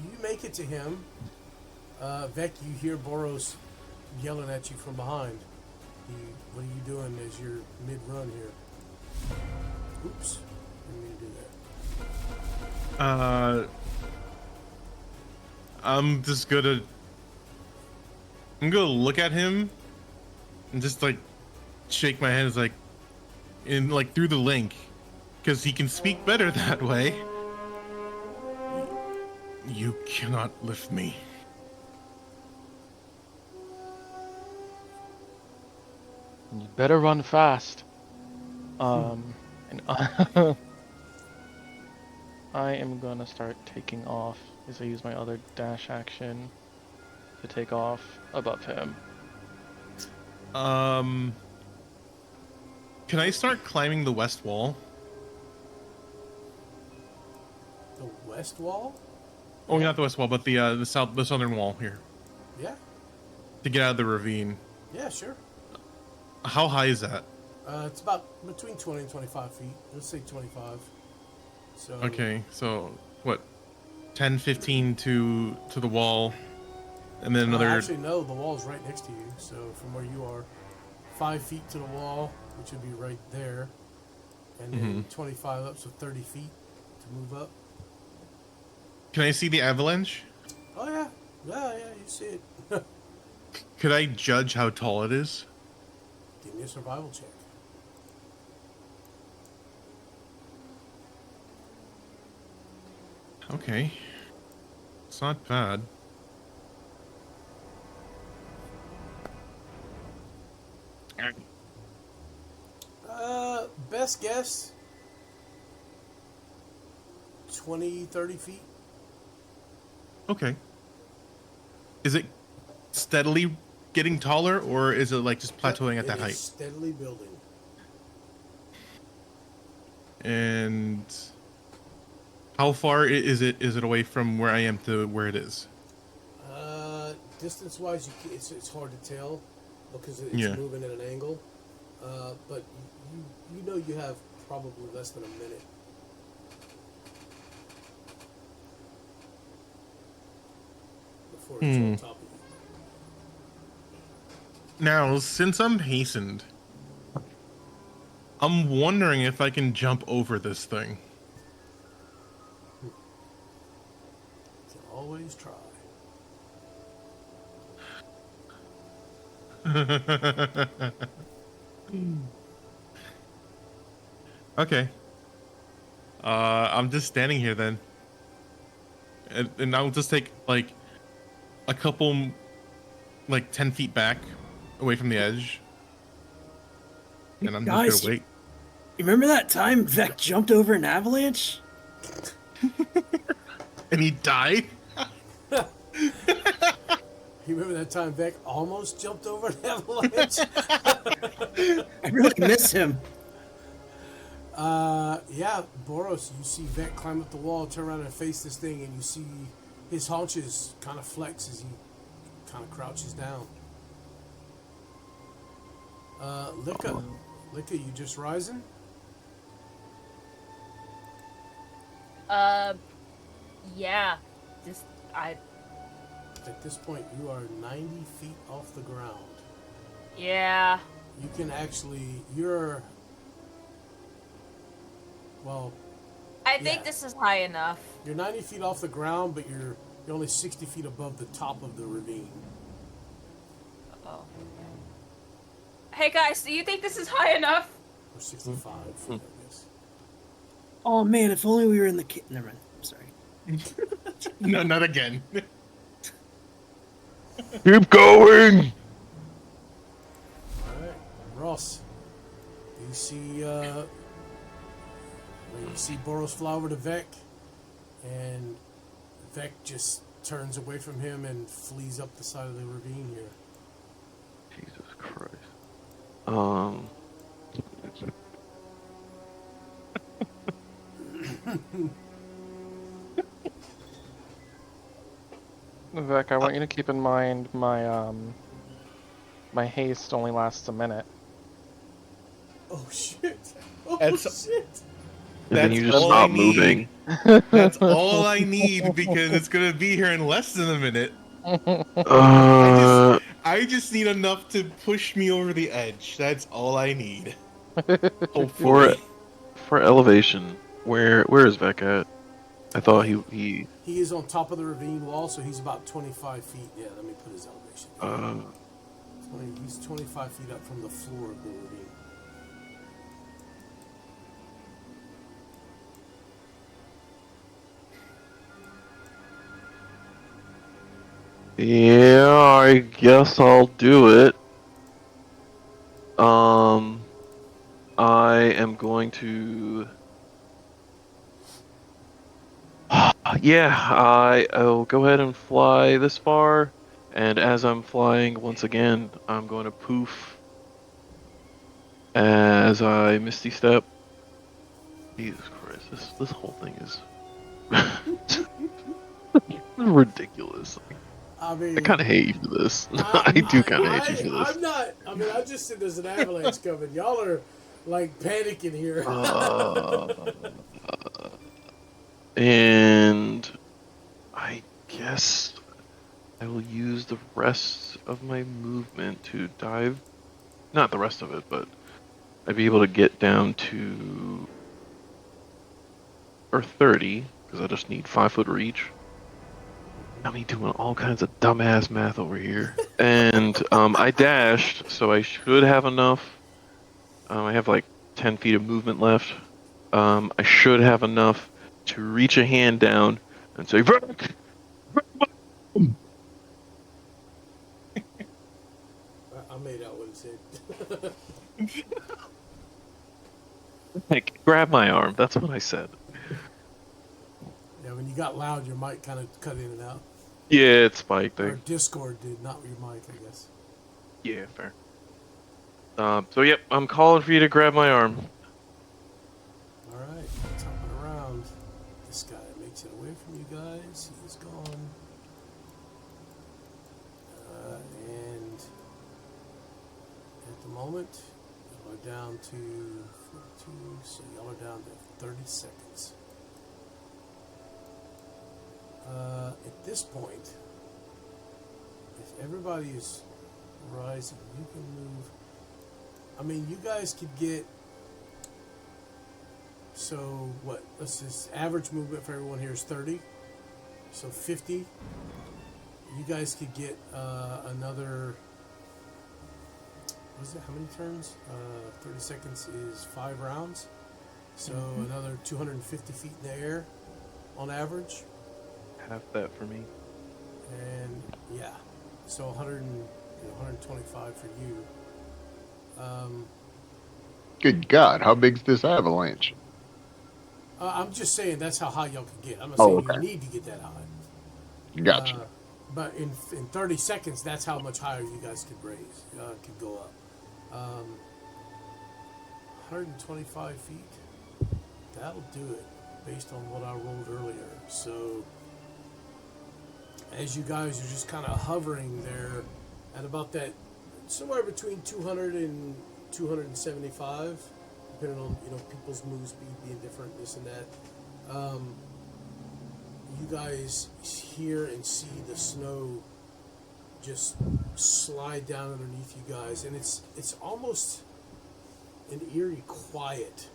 you make it to him. Vec, you hear Boros yelling at you from behind. What are you doing as you're mid-run here? Oops, didn't mean to do that. I'm just gonna. I'm gonna look at him and just like shake my head as like, in like through the link, because he can speak better that way. You cannot lift me. You better run fast. And I am gonna start taking off as I use my other dash action to take off above him. Can I start climbing the west wall? The west wall? Oh, not the west wall, but the southern wall here Yeah. to get out of the ravine. Yeah, sure. How high is that? It's about between 20 and 25 feet. Let's say 25. So. Okay, so what? 10, 15 to the wall, and then another. Actually, no. The wall's right next to you. So from where you are, 5 feet to the wall, which would be right there, and then 25 up, so 30 feet to move up. Can I see the avalanche? Oh yeah, yeah, you see it. Could I judge how tall it is? Give me a survival check. Okay, it's not bad. Best guess, 20, 30 feet. Okay. Is it steadily getting taller, or is it like just plateauing at that It is height? steadily building. And how far is it away from where I am to where it is? Distance-wise, it's hard to tell because it's Yeah. moving at an angle. But you know you have probably less than a minute. Before it's on top of you. Now, since I'm hastened, I'm wondering if I can jump over this thing. You can always try. Okay. I'm just standing here then. And I'll just take, like, a couple, like, 10 feet back away from the edge. And I'm Guys, just gonna wait. You remember that time Vec jumped over an avalanche? And he died? You remember that time Vec almost jumped over an avalanche? I really miss him. Yeah, Boros, you see Vec climb up the wall, turn around and face this thing, and you see his haunches kind of flex as he kind of crouches down. Licka, you just rising? Yeah. Just, At this point, you are 90 feet off the ground. yeah. You can actually, you're, well, I think Yeah. this is high enough. you're 90 feet off the ground, but you're only 60 feet above the top of the ravine. Oh. Hey guys, do you think this is high enough? Or 65 feet, I guess. Oh man, if only we were in the Never mind. I'm sorry. No, not again. Keep going! Alright, Ross. You see Boros fly over to Vec, and Vec just turns away from him and flees up the side of the ravine here. Jesus Christ. Vec, I want you to keep in mind my my haste only lasts a minute. Oh shit! Oh That's- shit! And then you That's just all I stop need. moving. That's all I need because it's gonna be here in less than a minute. I just need enough to push me over the edge. That's all I need. Hopefully. For elevation, where is Vec at? I thought he He is on top of the ravine wall, so he's about 25 feet. Yeah, let me put his elevation. He's 25 feet up from the floor of the ravine. Yeah, I guess I'll do it. I am going to. Yeah, I'll go ahead and fly this far, and as I'm flying, once again, I'm going to poof as I misty step. Jesus Christ, this whole thing is ridiculous. I mean, I kind of hate you for this. I do kind of hate you for this. I'm not. I mean, I just said there's an avalanche coming. Y'all are like panicking here. And I guess I will use the rest of my movement to dive. Not the rest of it, but I'd be able to get down to or 30 because I just need 5-foot reach. Got me doing all kinds of dumbass math over here. And I dashed, so I should have enough. I have like 10 feet of movement left. I should have enough to reach a hand down and say, "Vec!" I made out what it said. Like, grab my arm. That's what I said. Yeah, when you got loud, your mic kind of cut in and out. Yeah, it's spiked. Or Discord did, not your mic, I guess. Yeah, fair. So yep, I'm calling for you to grab my arm. All right, hopping around. This guy makes it away from you guys. He's gone. And at the moment, y'all are down to 42, so y'all are down to 30 seconds. At this point, if everybody is rising, you can move. I mean, you guys could get. So what? Let's just average movement for everyone here is 30. So 50. You guys could get another. What is it? How many turns? 30 seconds is 5 rounds. So another 250 feet in the air, on average. Half that for me. And yeah, so 125 for you. Good God, how big's this avalanche? I'm just saying that's how high y'all can get. I'm not Oh, saying okay. you need to get that high. Gotcha. But in 30 seconds, that's how much higher you guys could raise, could go up. 125 feet. That'll do it, based on what I rolled earlier. So, as you guys are just kind of hovering there at about that, somewhere between 200 and 275, depending on people's move speed being different, this and that. You guys hear and see the snow just slide down underneath you guys, and it's almost an eerie quiet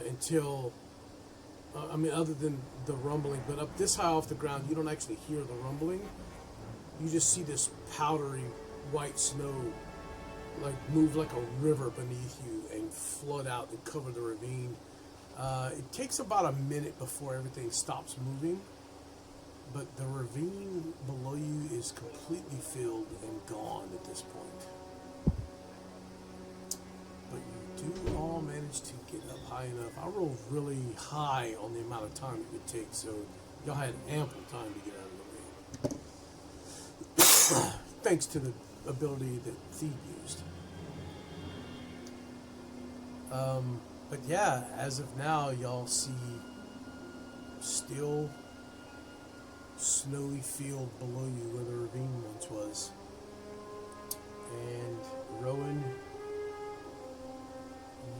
until. I mean, other than the rumbling, but up this high off the ground, you don't actually hear the rumbling. You just see this powdery white snow, like move like a river beneath you and flood out and cover the ravine. It takes about a minute before everything stops moving, but the ravine below you is completely filled and gone at this point. But you do all manage to get up high enough. I rolled really high on the amount of time it would take, so y'all had ample time to get out of the way. Thanks to the ability that Thief used. But yeah, as of now, y'all see still snowy field below you where the ravine once was. And Rowan,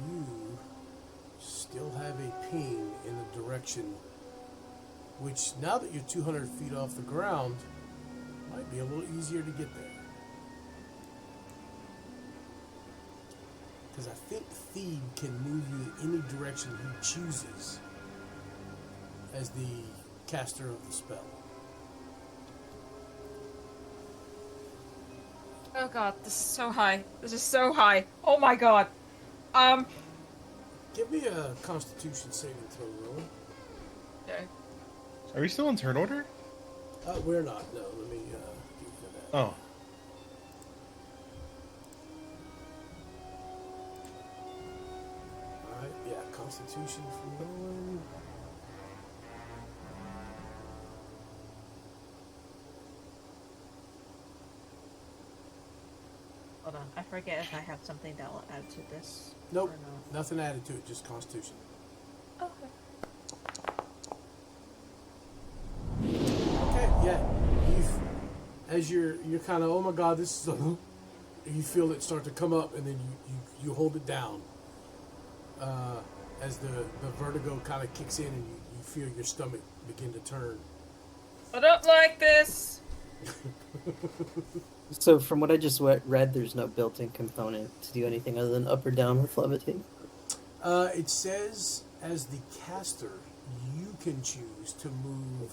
you still have a ping in the direction which, now that you're 200 feet off the ground, might be a little easier to get there. Because I think Thebe can move you in any direction he chooses as the caster of the spell. Oh god, this is so high. This is so high. Oh my god. Give me a Constitution saving throw roll. Okay. Are we still in turn order? We're not. No, let me give you that. Oh. Constitution for Rowan. Hold on, I forget if I have something that will add to this. Nope, Or no. nothing added to it, just Constitution. Okay. Okay, yeah. As you're kind of, oh my god, this is you feel it start to come up, and then you hold it down. As the vertigo kind of kicks in, and you feel your stomach begin to turn. I don't like this. So from what I just read, there's no built-in component to do anything other than up or down with levitate. It says, as the caster, you can choose to move.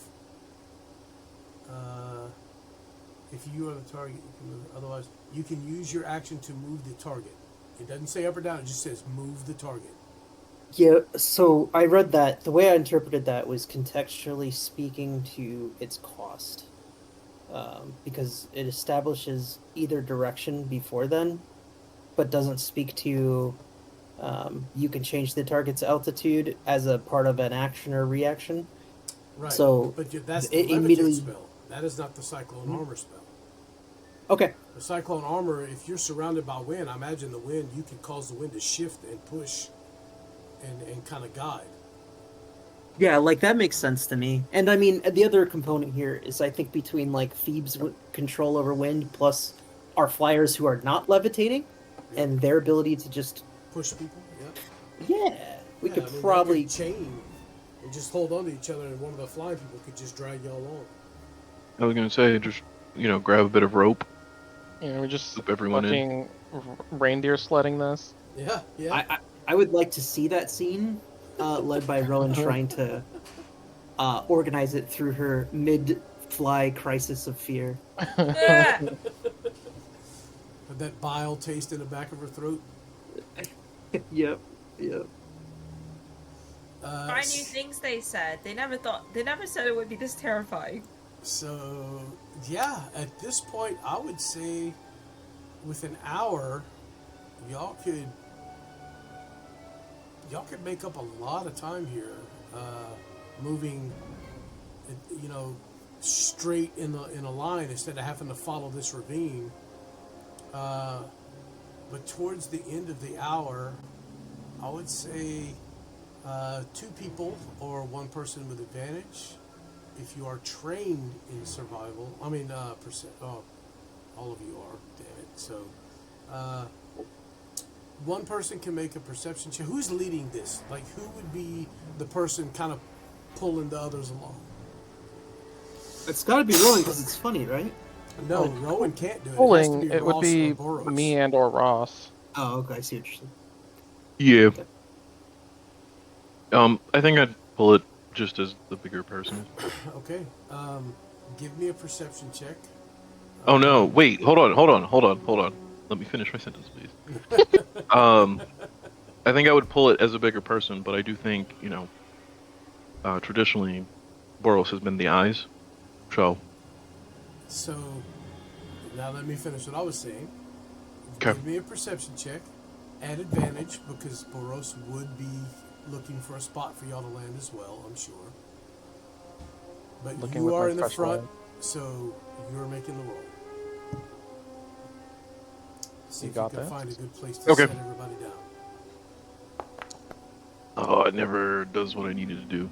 If you are the target, you can move. Otherwise, you can use your action to move the target. It doesn't say up or down. It just says move the target. Yeah, so I read that. The way I interpreted that was contextually speaking to its cost. Because it establishes either direction before then, but doesn't speak to you can change the target's altitude as a part of an action or reaction. Right. So but that's the it levitate immediately spell. That is not the Cyclone Armor spell. Okay. The Cyclone Armor, if you're surrounded by wind, I imagine the wind, you can cause the wind to shift and push and kind of guide. Yeah, like that makes sense to me. And I mean, the other component here is I think between like Phoebe's control over wind plus our flyers who are not levitating and their ability to just push people. Yeah, we could they probably could chain and just hold on to each other, and one of the flying people could just drag y'all along. I was gonna say, just grab a bit of rope. We just Loop everyone in. fucking reindeer sledding this. Yeah, yeah. I would like to see that scene, led by Rowan trying to organize it through her mid-fly crisis of fear. Yeah. With that bile taste in the back of her throat. Yep. Try new things, they said. They never said it would be this terrifying. So, yeah, at this point, I would say with an hour, y'all could make up a lot of time here, moving, straight in a line instead of having to follow this ravine. But towards the end of the hour, I would say 2 people or 1 person with advantage. If you are trained in survival, all of you are, damn it. So, 1 person can make a perception check. Who's leading this? Like, who would be the person kind of pulling the others along? It's got to be Rowan because it's funny, right? No, Rowan can't do it. Pulling, it would be me and or Ross. Oh, okay, I see what you're saying. Yeah. Okay. I think I'd pull it just as the bigger person. Okay. Give me a perception check. Oh no! Wait, hold on. Let me finish my sentence, please. I think I would pull it as a bigger person, but I do think traditionally, Boros has been the eyes. So now let me finish what I was saying. Okay. Give me a perception check at advantage because Boros would be looking for a spot for y'all to land as well, I'm sure. But Looking you with are my in the special front, eye. so you're making the roll. See You if you got can that? find a good place to Okay. set everybody down. Oh, it never does what I needed to do.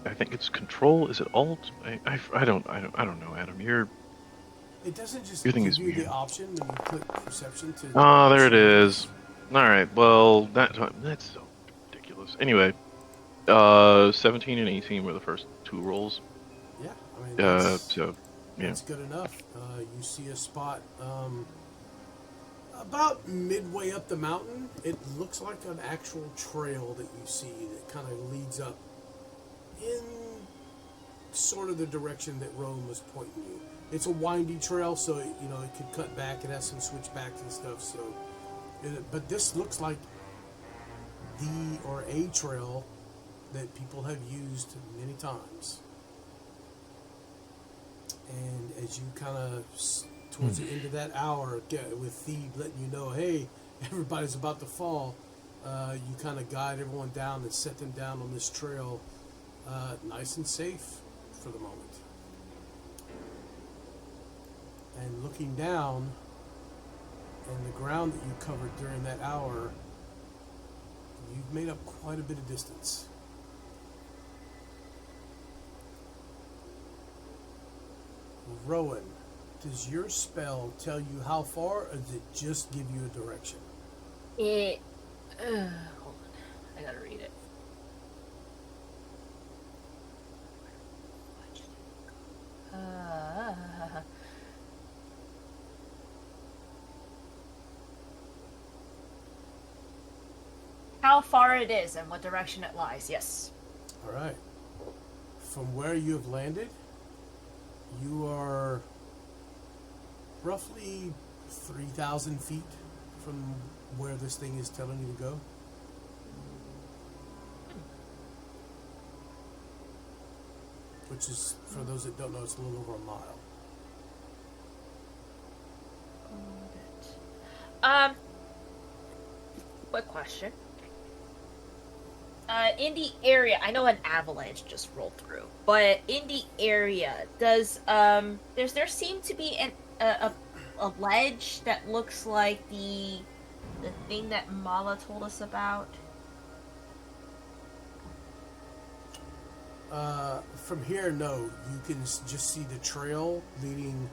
I think it's control. Is it alt? I don't know, Adam. It doesn't just Your thing give is you the weird. option when you click perception to... Ah, there it is. All right. Well, that's so ridiculous. Anyway, 17 and 18 were the first 2 rolls. Yeah, I mean, that's Yeah. good enough. You see a spot about midway up the mountain. It looks like an actual trail that you see that kind of leads up in sort of the direction that Rome was pointing you. It's a windy trail, so it could cut back. It has some switchbacks and stuff. So, but this looks like a trail that people have used many times. And as you kind of towards the end of that hour, with Thebe letting you know, hey, everybody's about to fall, You kind of guide everyone down and set them down on this trail, nice and safe for the moment. And looking down, and the ground that you covered during that hour, you've made up quite a bit of distance. Rowan, does your spell tell you how far, or does it just give you a direction? It. Hold on. I gotta read it. How far it is and what direction it lies, yes. All right. From where you have landed, you are roughly 3,000 feet from where this thing is telling you to go. Which is, for those that don't know, it's a little over a mile. Quick question. In the area, I know an avalanche just rolled through, but in the area, does there seem to be a ledge that looks like the thing that Mala told us about? From here, no. You can just see the trail leading.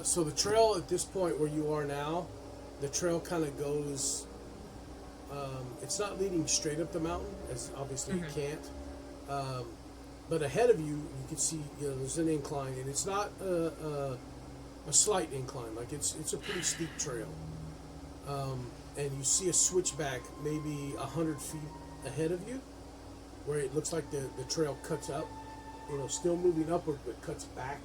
So the trail at this point where you are now, the trail kind of goes. It's not leading straight up the mountain, as obviously you can't. But ahead of you, you can see there's an incline, and it's not a slight incline. Like it's a pretty steep trail. And you see a switchback maybe 100 feet ahead of you, where it looks like the trail cuts up, still moving upward, but cuts back.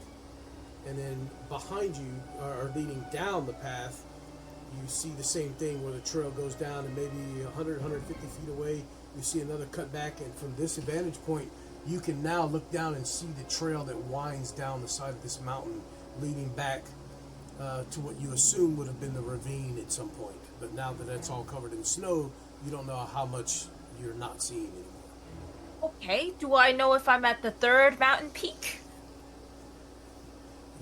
And then behind you, or leading down the path, you see the same thing where the trail goes down, and maybe 100, 150 feet away, you see another cut back. And from this vantage point, you can now look down and see the trail that winds down the side of this mountain, leading back to what you assume would have been the ravine at some point. But now that it's all covered in snow, you don't know how much you're not seeing anymore. Okay, do I know if I'm at the third mountain peak?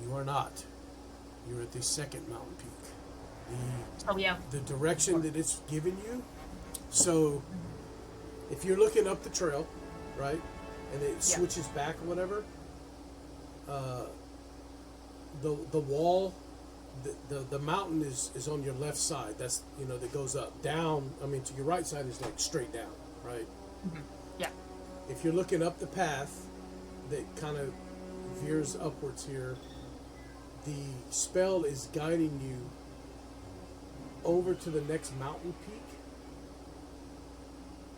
You are not. You're at the second mountain peak. Yeah. The direction that it's given you. So, if you're looking up the trail, right, and it switches back or whatever, the wall, the mountain is on your left side. That's that goes up. Down. I mean, to your right side is like straight down, right? Mm-hmm. Yeah. If you're looking up the path that kind of veers upwards here, the spell is guiding you over to the next mountain peak.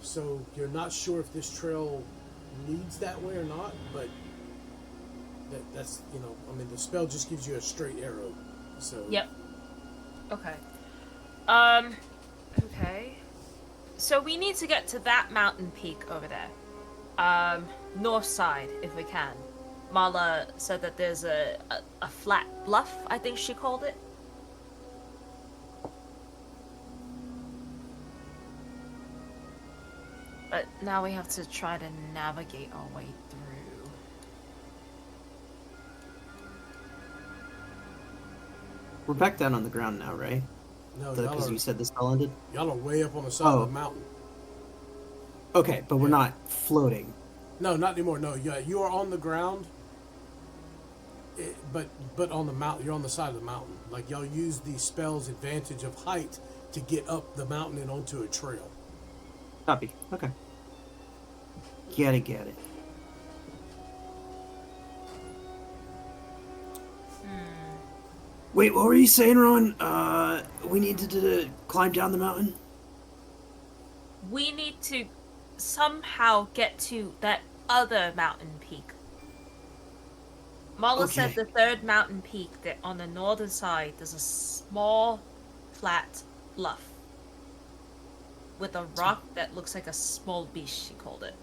So you're not sure if this trail leads that way or not, but that's the spell just gives you a straight arrow. So Yep. Okay. Okay. So we need to get to that mountain peak over there. North side, if we can. Mala said that there's a flat bluff, I think she called it. But now we have to try to navigate our way through. We're back down on the ground now, right? no, Because you said this all ended? y'all are way up on the side of the mountain. Okay, but we're not floating. No, not anymore. No, you are on the ground. But on the mountain, you're on the side of the mountain. Like y'all use the spell's advantage of height to get up the mountain and onto a trail. Copy. Okay. Get it. Wait, what were you saying, Ron? We needed to climb down the mountain? We need to somehow get to that other mountain peak. Mala said the third mountain peak, that on the northern side, there's a small, flat bluff with a rock that looks like a small beast, she called it.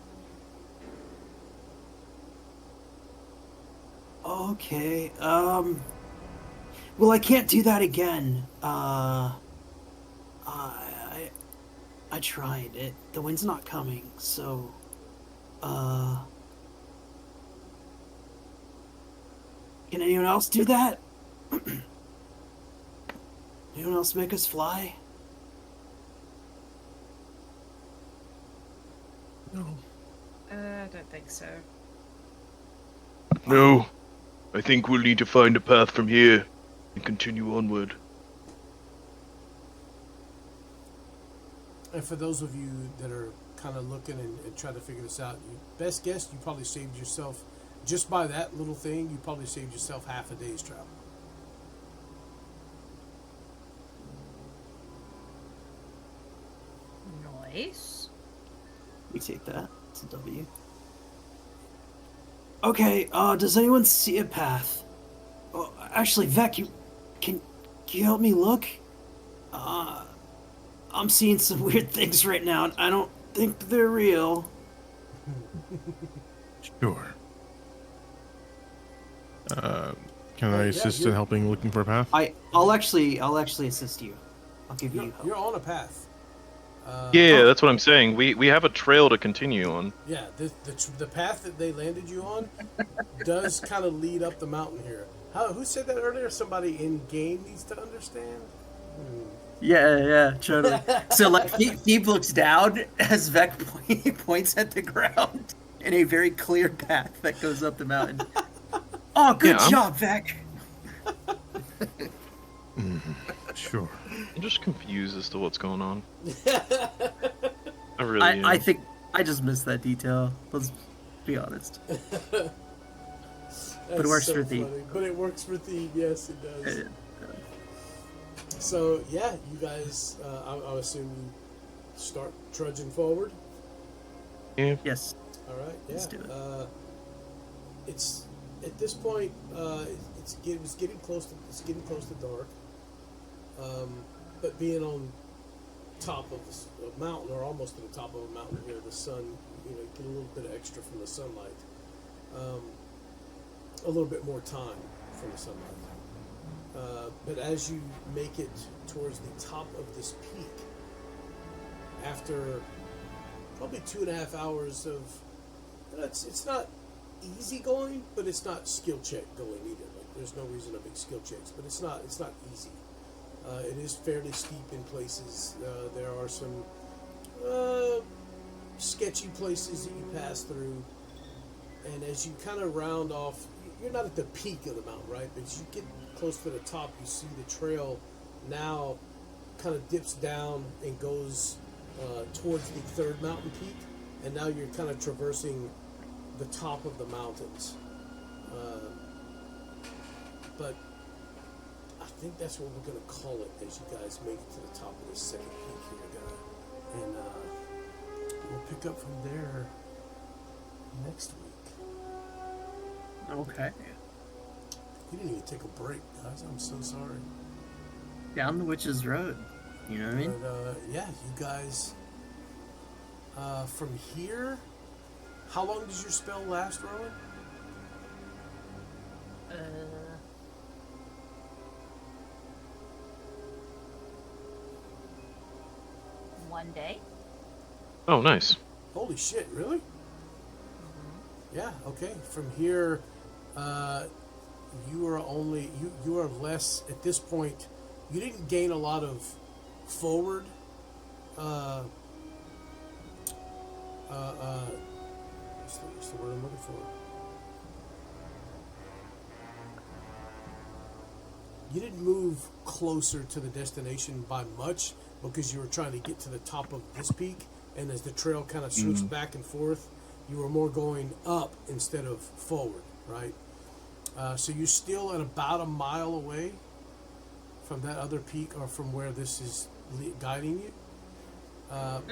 Okay, well, I can't do that again. I tried it. The wind's not coming, so... Can anyone else do that? Anyone else make us fly? No. I don't think so. No. I think we'll need to find a path from here and continue onward. And for those of you that are kind of looking and trying to figure this out, best guess, you probably saved yourself, just by that little thing, you probably saved yourself half a day's travel. Nice. We take that. It's a W. Okay, does anyone see a path? Oh, actually, Vec, can you help me look? I'm seeing some weird things right now. I don't think they're real. Sure. Can I assist in helping looking for a path? I'll actually assist you. I'll give you help. You're on a path. Yeah, that's what I'm saying. We have a trail to continue on. Yeah, the path that they landed you on does kind of lead up the mountain here. Who said that earlier? Somebody in game needs to understand. Yeah, totally. So, like, Phoebe looks down as Vec points at the ground in a very clear path that goes up the mountain. Oh, good job, Vec! Sure. I'm just confused as to what's going on. I really am. I think I just missed that detail. Let's be honest. But it works for Thief. But it works for Thief, yes, it does. So, yeah, you guys, I assume you start trudging forward? Yeah. Yes. All right, yeah. Let's do it. It's, at this point, it's getting close to dark. But being on top of a mountain, or almost to the top of a mountain here, the sun, you get a little bit of extra from the sunlight. A little bit more time from the sunlight. But as you make it towards the top of this peak, after probably 2.5 hours of, it's not easy going, but it's not skill check going either. Like, there's no reason to make skill checks, but it's not easy. It is fairly steep in places. There are some sketchy places that you pass through, and as you kind of round off, you're not at the peak of the mountain, right? But as you get close to the top, you see the trail now kind of dips down and goes towards the third mountain peak, and now you're kind of traversing the top of the mountains. But I think that's what we're going to call it as you guys make it to the top of this second peak here, guy. And we'll pick up from there next week. Okay. We didn't even take a break, guys. I'm so sorry. Down the Witch's Road. You know what I mean? But, yeah, you guys, from here, how long does your spell last, Rowan? One day. Oh, nice. Holy shit, really? Mm-hmm. Yeah, okay. From here, you are less, at this point, you didn't gain a lot of forward, what's the word I'm looking for? You didn't move closer to the destination by much because you were trying to get to the top of this peak, and as the trail kind of switched back and forth, you were more going up instead of forward, right? So you're still at about a mile away from that other peak, or from where this is guiding you.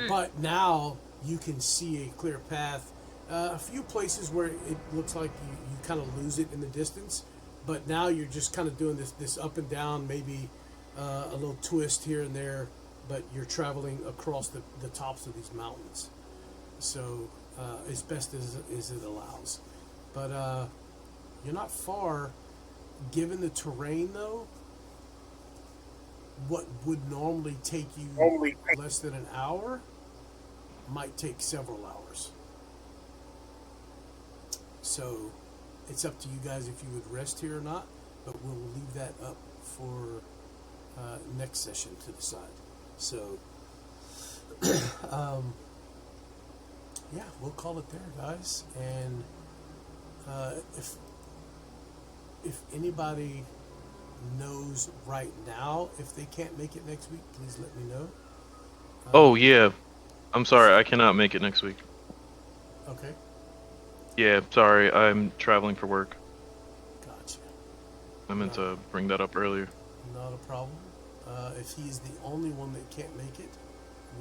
But now you can see a clear path. A few places where it looks like you kind of lose it in the distance, but now you're just kind of doing this up and down, maybe a little twist here and there, but you're traveling across the tops of these mountains. So as best as it allows. But you're not far. Given the terrain, though, what would normally take you less than an hour might take several hours. So it's up to you guys if you would rest here or not, but we'll leave that up for next session to decide. So yeah, we'll call it there, guys. And if anybody knows right now if they can't make it next week, please let me know. Oh yeah, I'm sorry, I cannot make it next week. Okay, Yeah, sorry, I'm traveling for work. gotcha. I meant to bring that up earlier. Not a problem. If he's the only one that can't make it,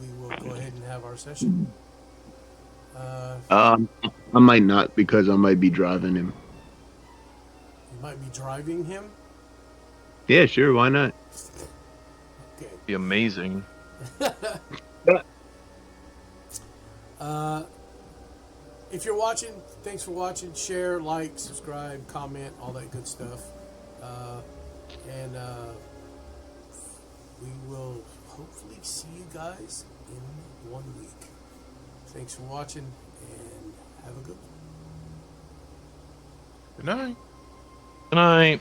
we will go ahead and have our session. I might not because I might be driving him. You might be driving him. Yeah, sure. Why not? Okay. Be amazing. If you're watching, thanks for watching. Share, like, subscribe, comment, all that good stuff. And we will hopefully see you guys in 1 week. Thanks for watching, and have a good one. Good night. Good night.